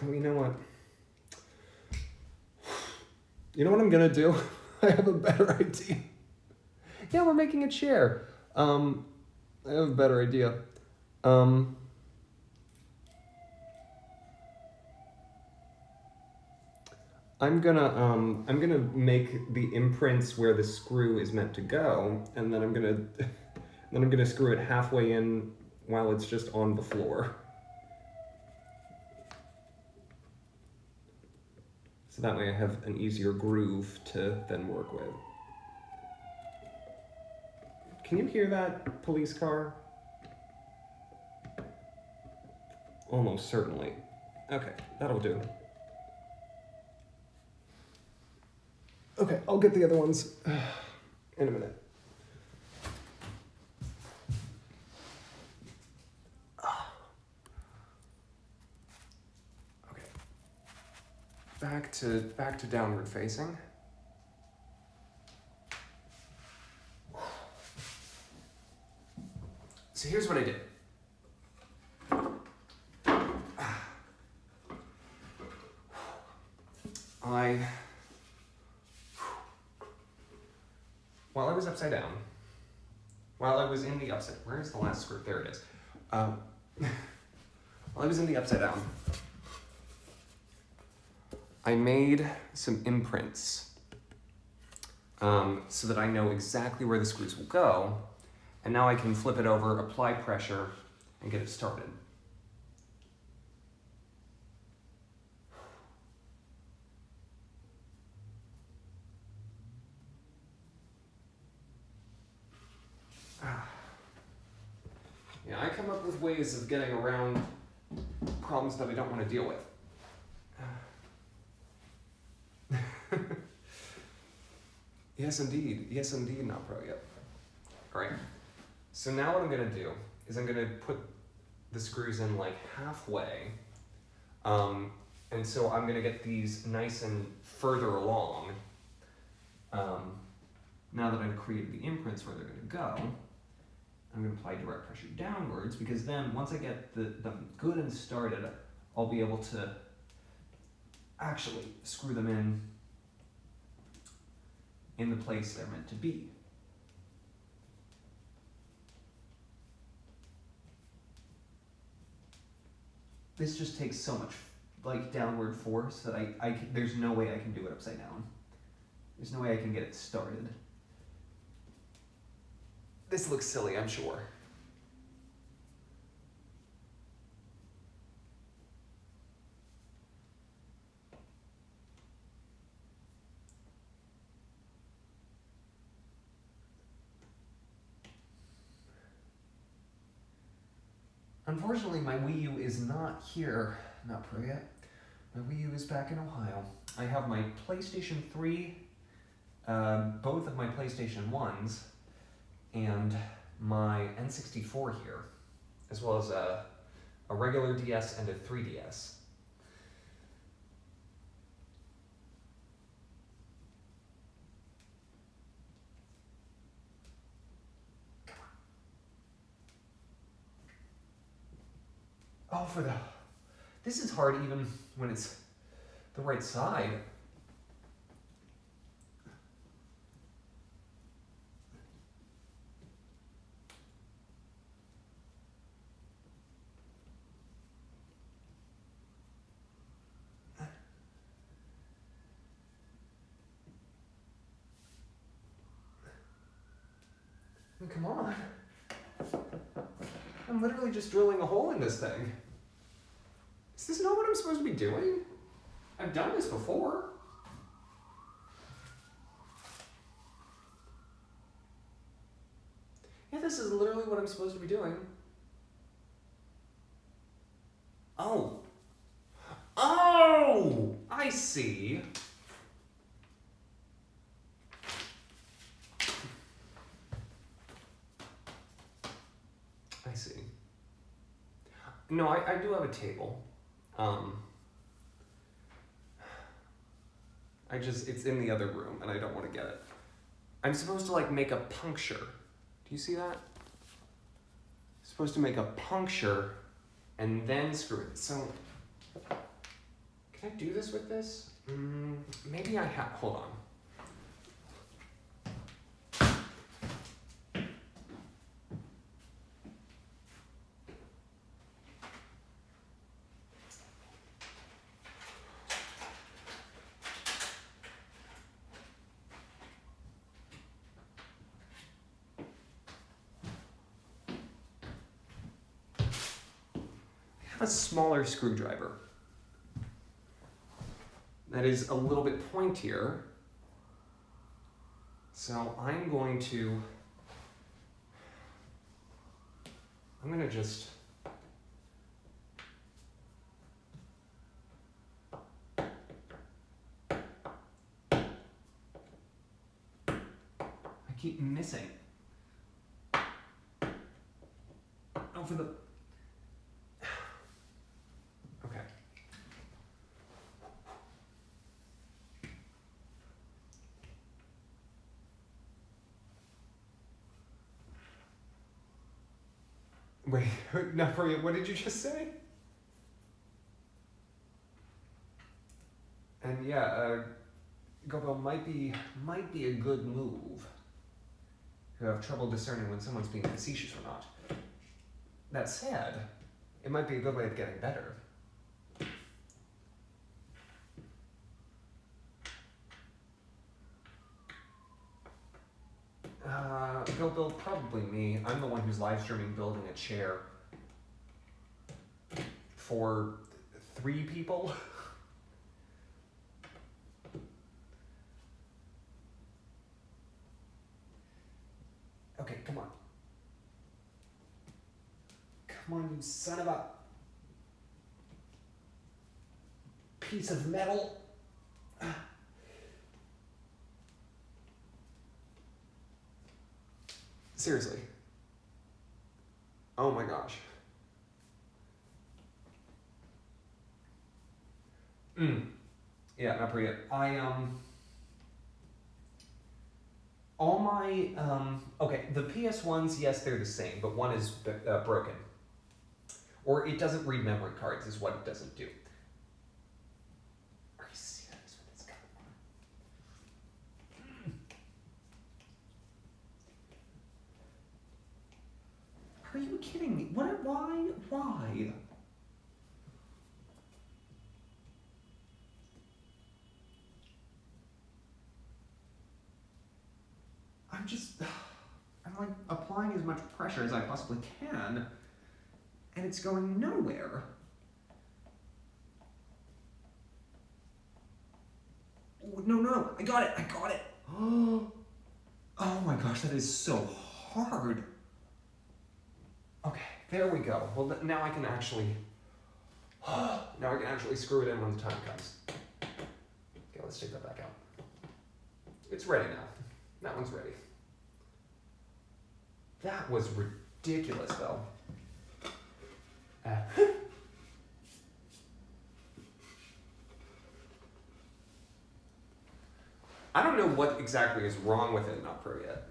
Oh, you know what? You know what I'm gonna do? I have a better idea. Yeah, we're making a chair. I have a better idea. I'm gonna make the imprints where the screw is meant to go, and then I'm gonna screw it halfway in while it's just on the floor. So that way I have an easier groove to then work with. Can you hear that police car? Almost certainly. Okay, that'll do. Okay, I'll get the other ones in a minute. Okay. Back to downward facing. So here's what I did. While I was upside down, while I was in the upside, where's the last screw? There it is. While I was in the upside down, I made some imprints so that I know exactly where the screws will go, and now I can flip it over, apply pressure, and get it started. Yeah, I come up with ways of getting around problems that I don't want to deal with. Yes, indeed, not pro yet. All right, so now what I'm gonna do is I'm gonna put the screws in like halfway, and so I'm gonna get these nice and further along. Now that I've created the imprints where they're gonna go, I'm going to apply direct pressure downwards, because then once I get them good and started, I'll be able to actually screw them in the place they're meant to be. This just takes so much like downward force that there's no way I can do it upside down. There's no way I can get it started. This looks silly, I'm sure. Unfortunately, my Wii U is not here, not pro yet. My Wii U is back in Ohio. I have my PlayStation 3, both of my PlayStation 1s, and my N64 here, as well as a regular DS and a 3DS. Oh, this is hard even when it's the right side. Come on. I'm literally just drilling a hole in this thing. Is this not what I'm supposed to be doing? I've done this before. Yeah, this is literally what I'm supposed to be doing. Oh. Oh! I see. I see. No, I do have a table. It's in the other room and I don't want to get it. I'm supposed to like make a puncture. Do you see that? Supposed to make a puncture and then screw it. So, can I do this with this? Maybe I have, hold on. A smaller screwdriver that is a little bit pointier. So I'm going to just I keep missing. Oh, for the okay. Wait, no, what did you just say? And yeah, Gobo might be a good move. You have trouble discerning when someone's being facetious or not. That said, it might be a good way of getting better. Bill, probably me. I'm the one who's live streaming building a chair for 3 people. Okay, come on. Come on, you son of a piece of metal. Seriously. Oh my gosh. Yeah, not pretty good. All my, okay, the PS1s, yes, they're the same, but one is broken. Or it doesn't read memory cards is what it doesn't do. Are you serious with this guy? Are you kidding me? What? Why? I'm like applying as much pressure as I possibly can, and it's going nowhere. No, I got it. Oh my gosh, that is so hard. Okay, there we go. Well, now I can actually screw it in when the time comes. Okay, let's take that back out. It's ready now. That one's ready. That was ridiculous, though. I don't know what exactly is wrong with it, not pro yet.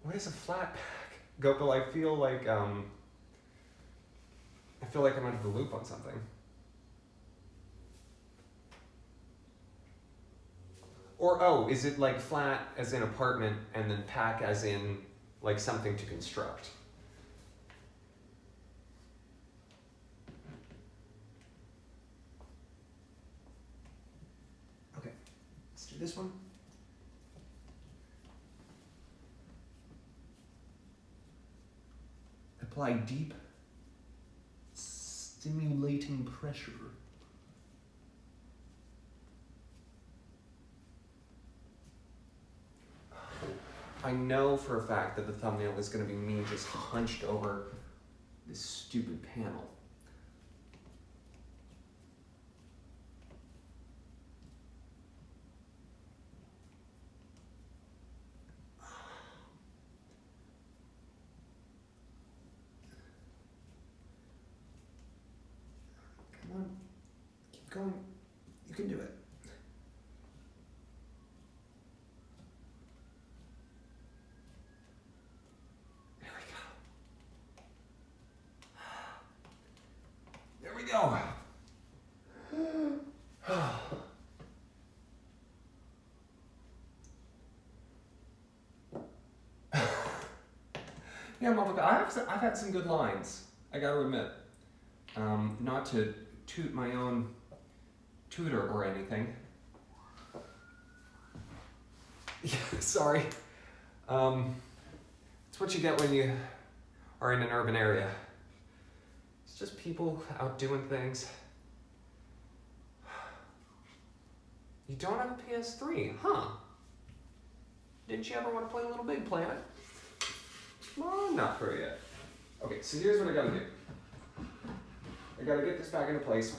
What is a flat pack? Gopal, I feel like I'm out of the loop on something. Or, oh, is it like flat as in apartment and then pack as in like something to construct? Okay, let's do this one. Apply deep, stimulating pressure. I know for a fact that the thumbnail is going to be me just hunched over this stupid panel. Come on, keep going. You can do it. There we go. Yeah, motherfucker, I've had some good lines, I gotta admit. Not to toot my own tutor or anything. Yeah, sorry. It's what you get when you are in an urban area. It's just people out doing things. You don't have a PS3, huh? Didn't you ever want to play Little Big Planet? Well, not for yet. Okay, so here's what I gotta do. I gotta get this back into place.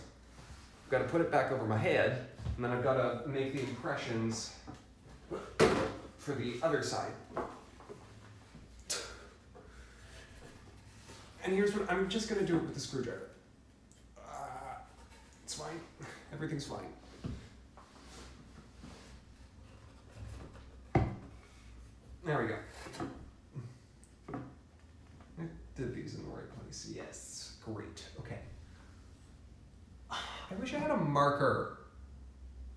I've gotta put it back over my head, and then I've gotta make the impressions for the other side. And here's what, I'm just gonna do it with the screwdriver. It's fine, everything's fine. There we go. I did these in the right place, yes, great, okay. I wish I had a marker.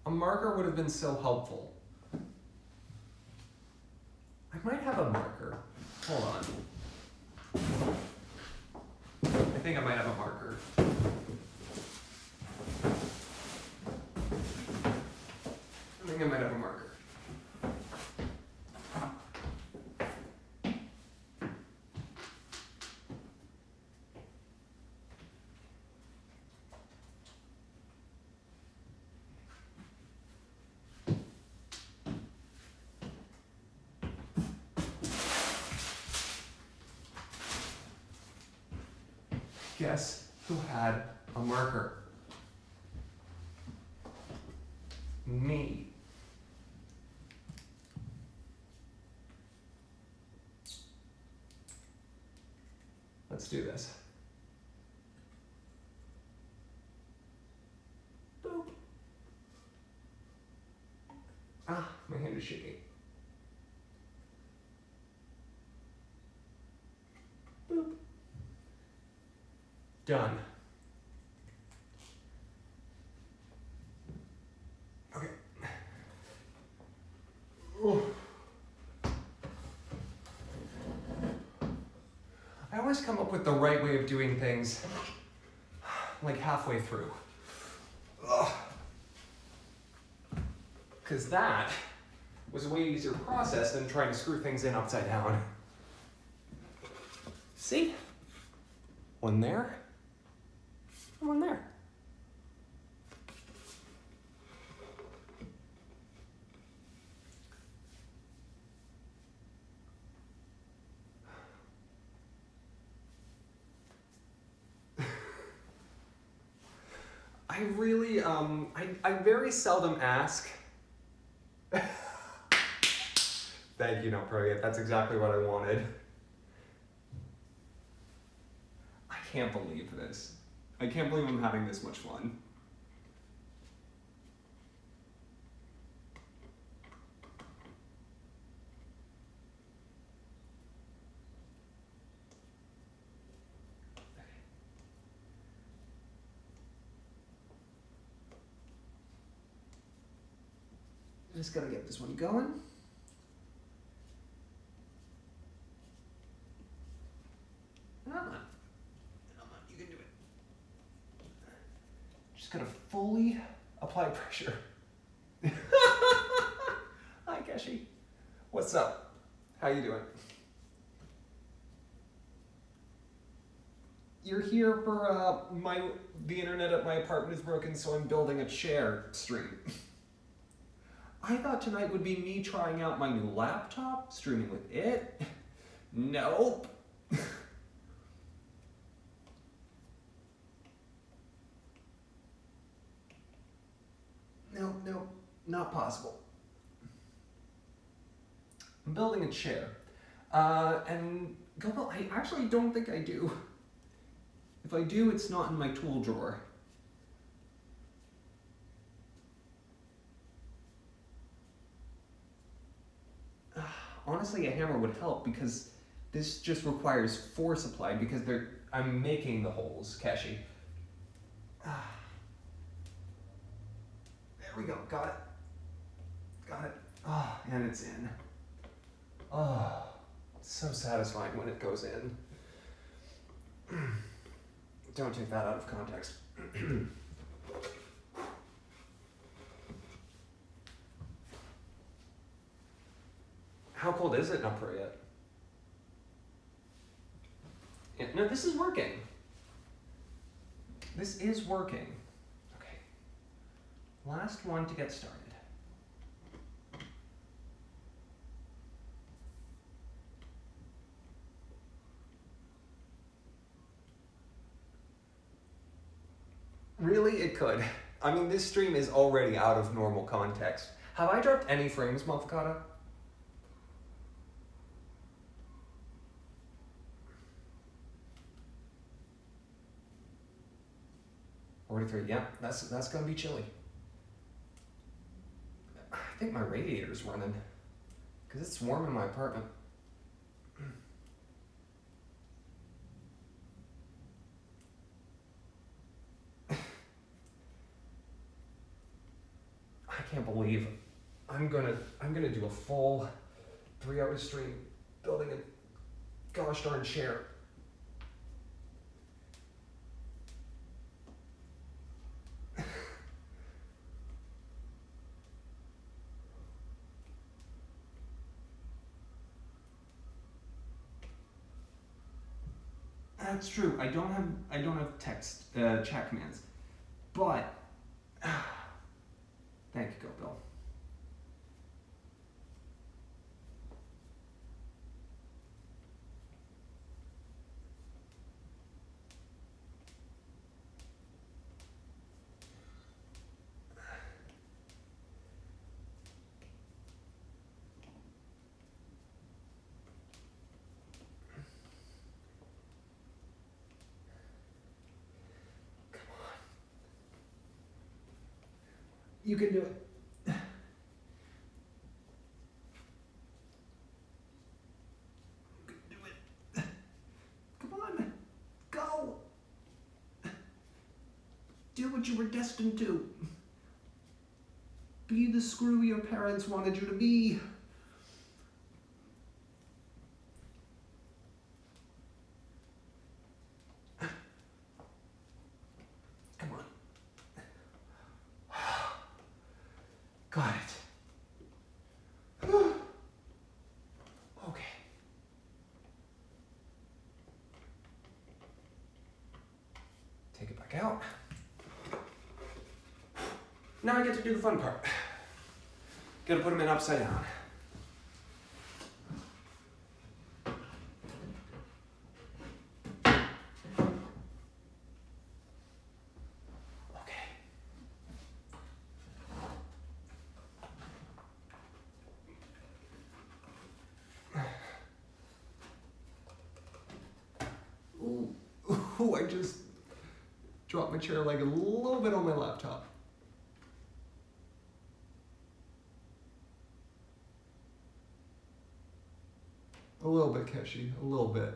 A marker would have been so helpful. I might have a marker, hold on. I think I might have a marker. I think I might have a marker. Guess who had a marker? Me. Let's do this. Boop. Ah, my hand is shaking. Boop. Done. Okay. Ooh. I always come up with the right way of doing things like halfway through. Because that was a way easier process than trying to screw things in upside down. See? One there. One there. I really, I very seldom ask. Thank you, Not Pro Yet. That's exactly what I wanted. I can't believe this. I can't believe I'm having this much fun. Just gotta get this one going. Come on, you can do it. Just gotta fully apply pressure. Hi, Keshi. What's up? How you doing? you're here for the internet at my apartment is broken, so I'm building a chair stream. I thought tonight would be me trying out my new laptop, streaming with it. Nope. Nope, not possible. I'm building a chair. And Gobble, I actually don't think I do. If I do, it's not in my tool drawer. Honestly, a hammer would help because this just requires force applied because I'm making the holes, Keshi. There we go, got it. Oh, and it's in. Oh, it's so satisfying when it goes in. Don't take that out of context. How cold is it in Upper yet? Yeah, no, this is working. This is working. Okay. Last one to get started. Really, it could. I mean, this stream is already out of normal context. Have I dropped any frames, Mofficata? 43, yeah, that's gonna be chilly. I think my radiator's running, because it's warm in my apartment. I can't believe I'm gonna do a full 3-hour stream building a gosh darn chair. That's true. I don't have text chat commands, but thank you, Go Bill. You can do it. You can do it. Come on. Go. Do what you were destined to. Be the screw your parents wanted you to be. Come on. Got it. Okay. Take it back out. Now I get to do the fun part. Gotta put them in upside down. Ooh, I just dropped my chair leg a little bit on my laptop. A little bit, Keshi, a little bit.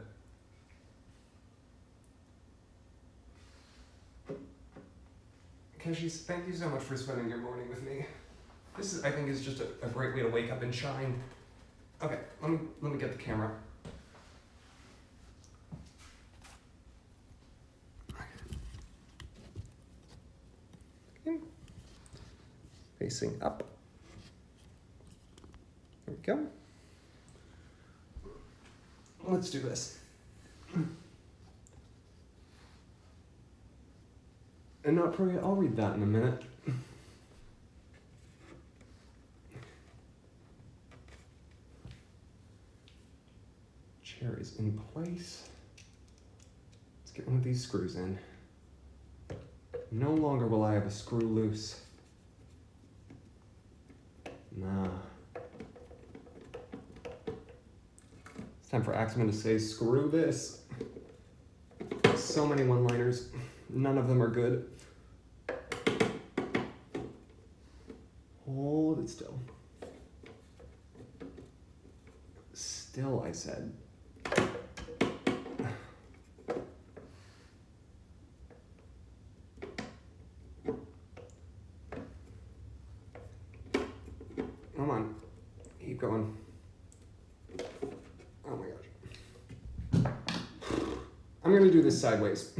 Keshi, thank you so much for spending your morning with me. This is, I think, is just a great way to wake up and shine. Okay, let me get the camera. Facing up. There we go. Let's do this. And not pro yet. I'll read that in a minute. Chair is in place. Let's get one of these screws in. No longer will I have a screw loose. Nah. It's time for Axeman to say, screw this. So many one-liners. None of them are good. Hold it still. Still, I said. Come on. Keep going. Oh my gosh. I'm gonna do this sideways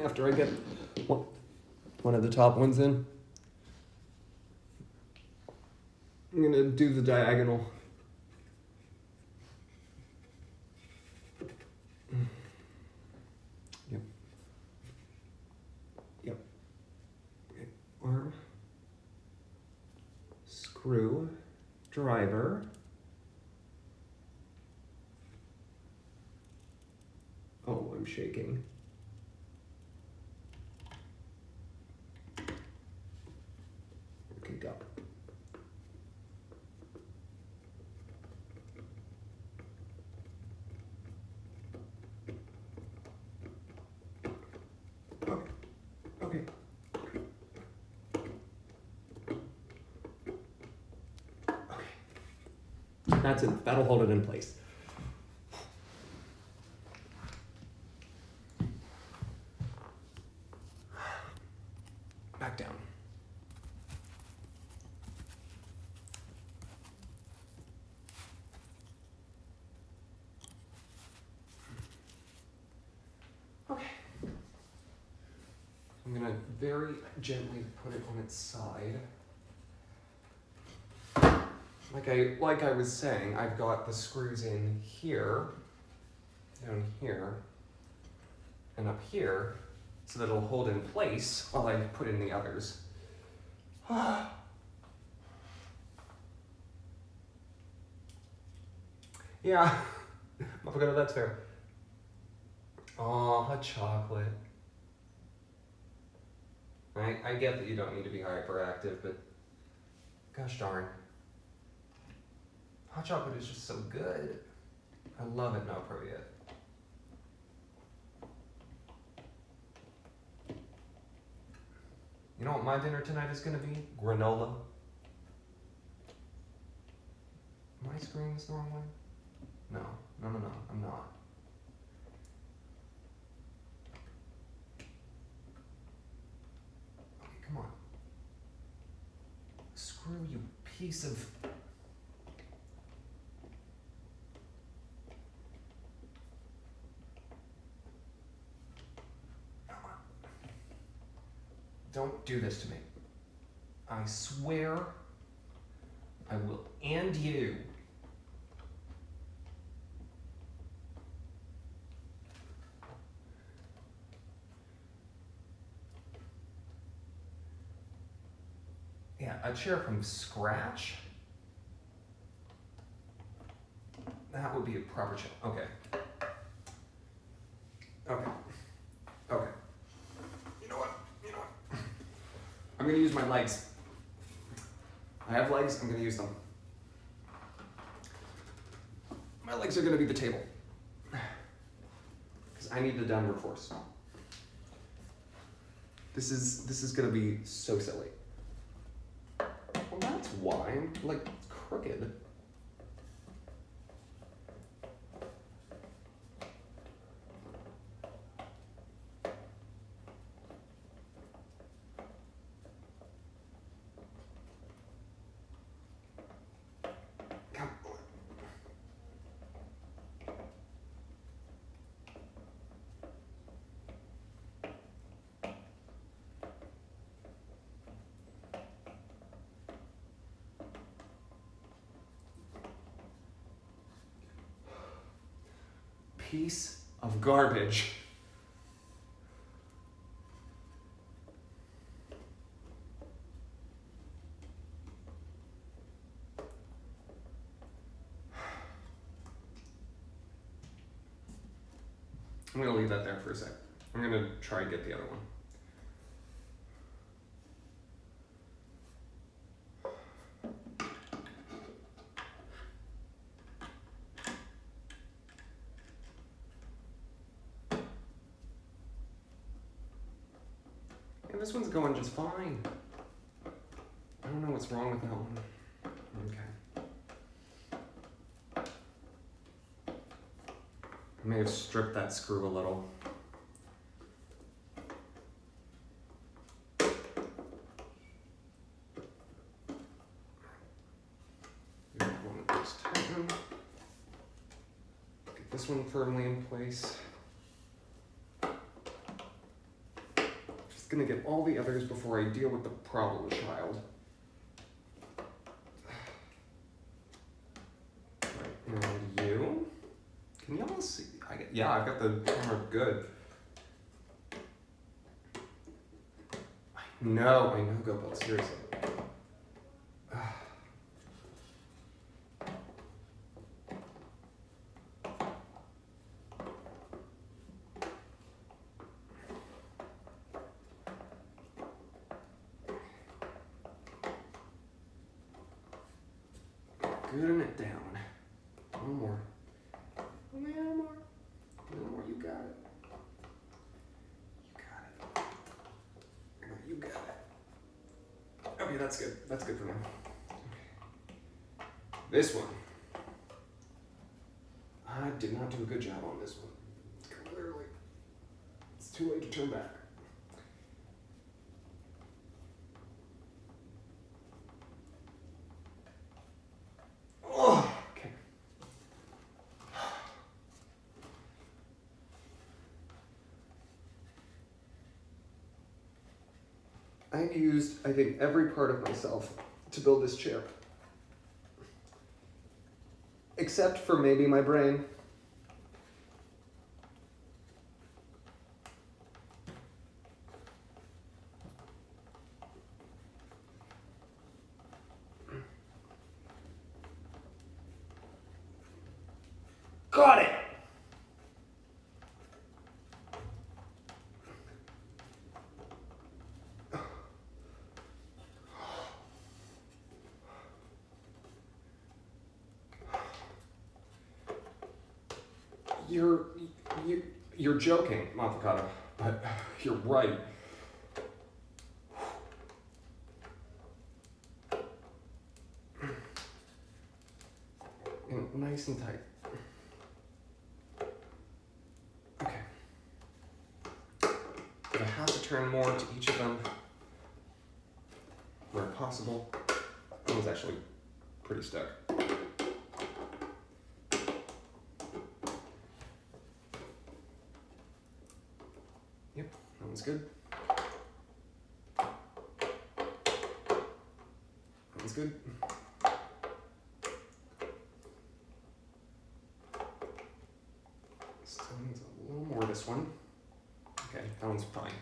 after I get one of the top ones in. I'm gonna do the diagonal. Yep. Yep. Okay. Arm. Screw. Driver. Oh, I'm shaking. Okay, go. Okay. That's it. That'll hold it in place. Back down. Okay. I'm gonna very gently put it on its side. Like I was saying, I've got the screws in here, down here, and up here, so that it'll hold in place while I put in the others. Yeah, that's fair. Aw, hot chocolate. I get that you don't need to be hyperactive, but gosh darn. Hot chocolate is just so good. I love it, not pro yet. You know what my dinner tonight is gonna be? Granola. Am I screwing this the wrong way? No, I'm not. Okay, come on. Screw you piece of... Don't do this to me. I swear I will end you. Yeah, a chair from scratch? That would be a proper chair. Okay. Okay. You know what? I'm gonna use my legs. I have legs, I'm gonna use them. My legs are gonna be the table. Because I need the downward force. This is gonna be so silly. Well, that's why I'm like crooked. Come on. Piece of garbage. I'm gonna leave that there for a sec. I'm gonna try and get the other one. And this one's going just fine. I don't know what's wrong with that one. Okay. I may have stripped that screw a little. Get this one firmly in place. Just gonna get all the others before I deal with the problem child. Right, and you? Can you all see? Yeah, I've got the camera good. I know, GoBuild, seriously. Gooden it down. One more. A little more. A little more. You got it. You got it. You got it. Okay, that's good. That's good for now. Okay. This one. I did not do a good job on this one. Clearly. It's too late to turn back. I've used, I think, every part of myself to build this chair. Except for maybe my brain. Got it! You're joking, Montecado, but you're right. And nice and tight. Okay. If I have to turn more to each of them where possible, that was actually pretty stuck. Yep, that one's good. That one's good. Still needs a little more of this one. Okay, that one's fine.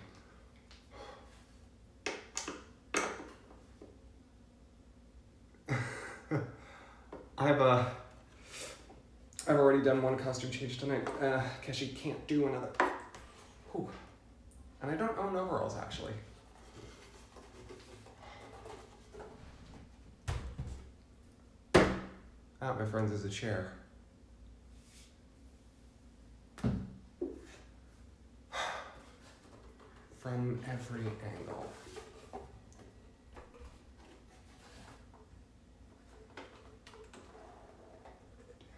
I've already done one costume change tonight. Keshi can't do another. Whew. And I don't own overalls, actually. Ah, my friends, is a chair. From every angle.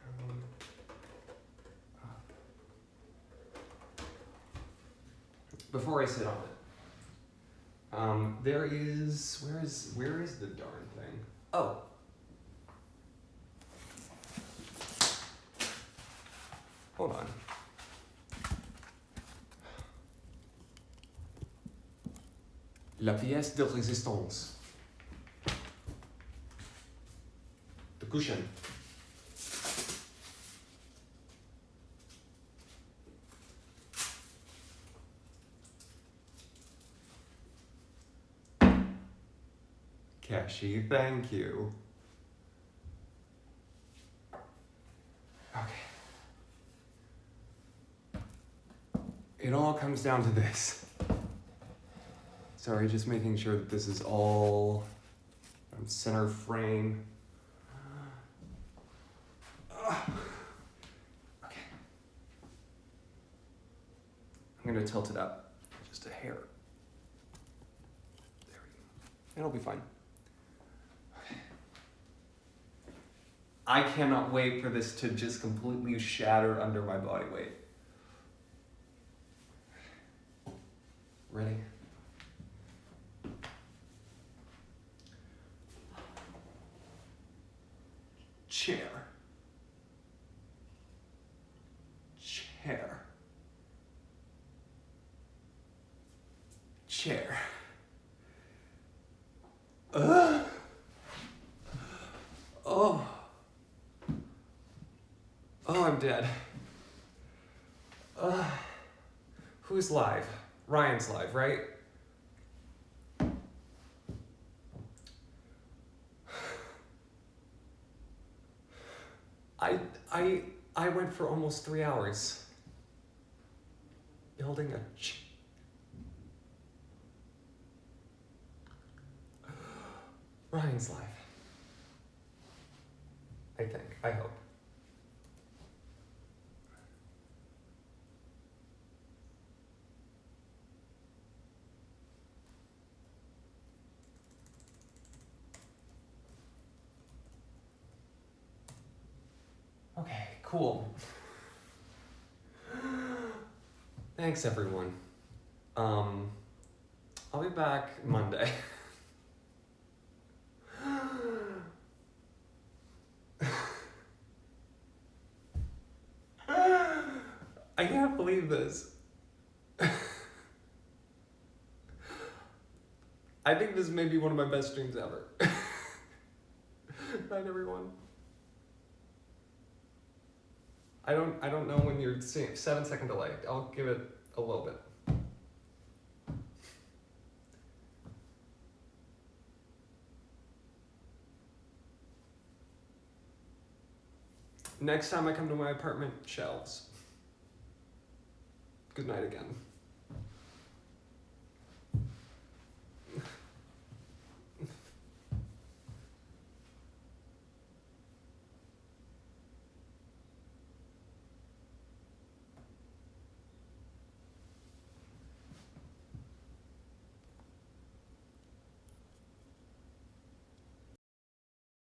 Down, up. Before I sit on it, there is, where is the darn thing? Oh. Hold on. La pièce de résistance. The cushion. Keshi, thank you. Okay. it all comes down to this. Sorry, just making sure that this is all center frame. Okay. I'm gonna tilt it up just a hair. There we go. It'll be fine. Okay. I cannot wait for this to just completely shatter under my body weight. Ready? Chair. Chair. Chair. Oh. Oh, I'm dead. Who's live? Ryan's live, right? I went for almost 3 hours building a Ryan's live. I think. I hope. Okay, cool. Thanks, everyone. I'll be back Monday. I can't believe this. I think this may be one of my best streams ever. Night, everyone. I don't know when you're seeing 7-second delay. I'll give it a little bit. Next time I come to my apartment, shelves. Good night again.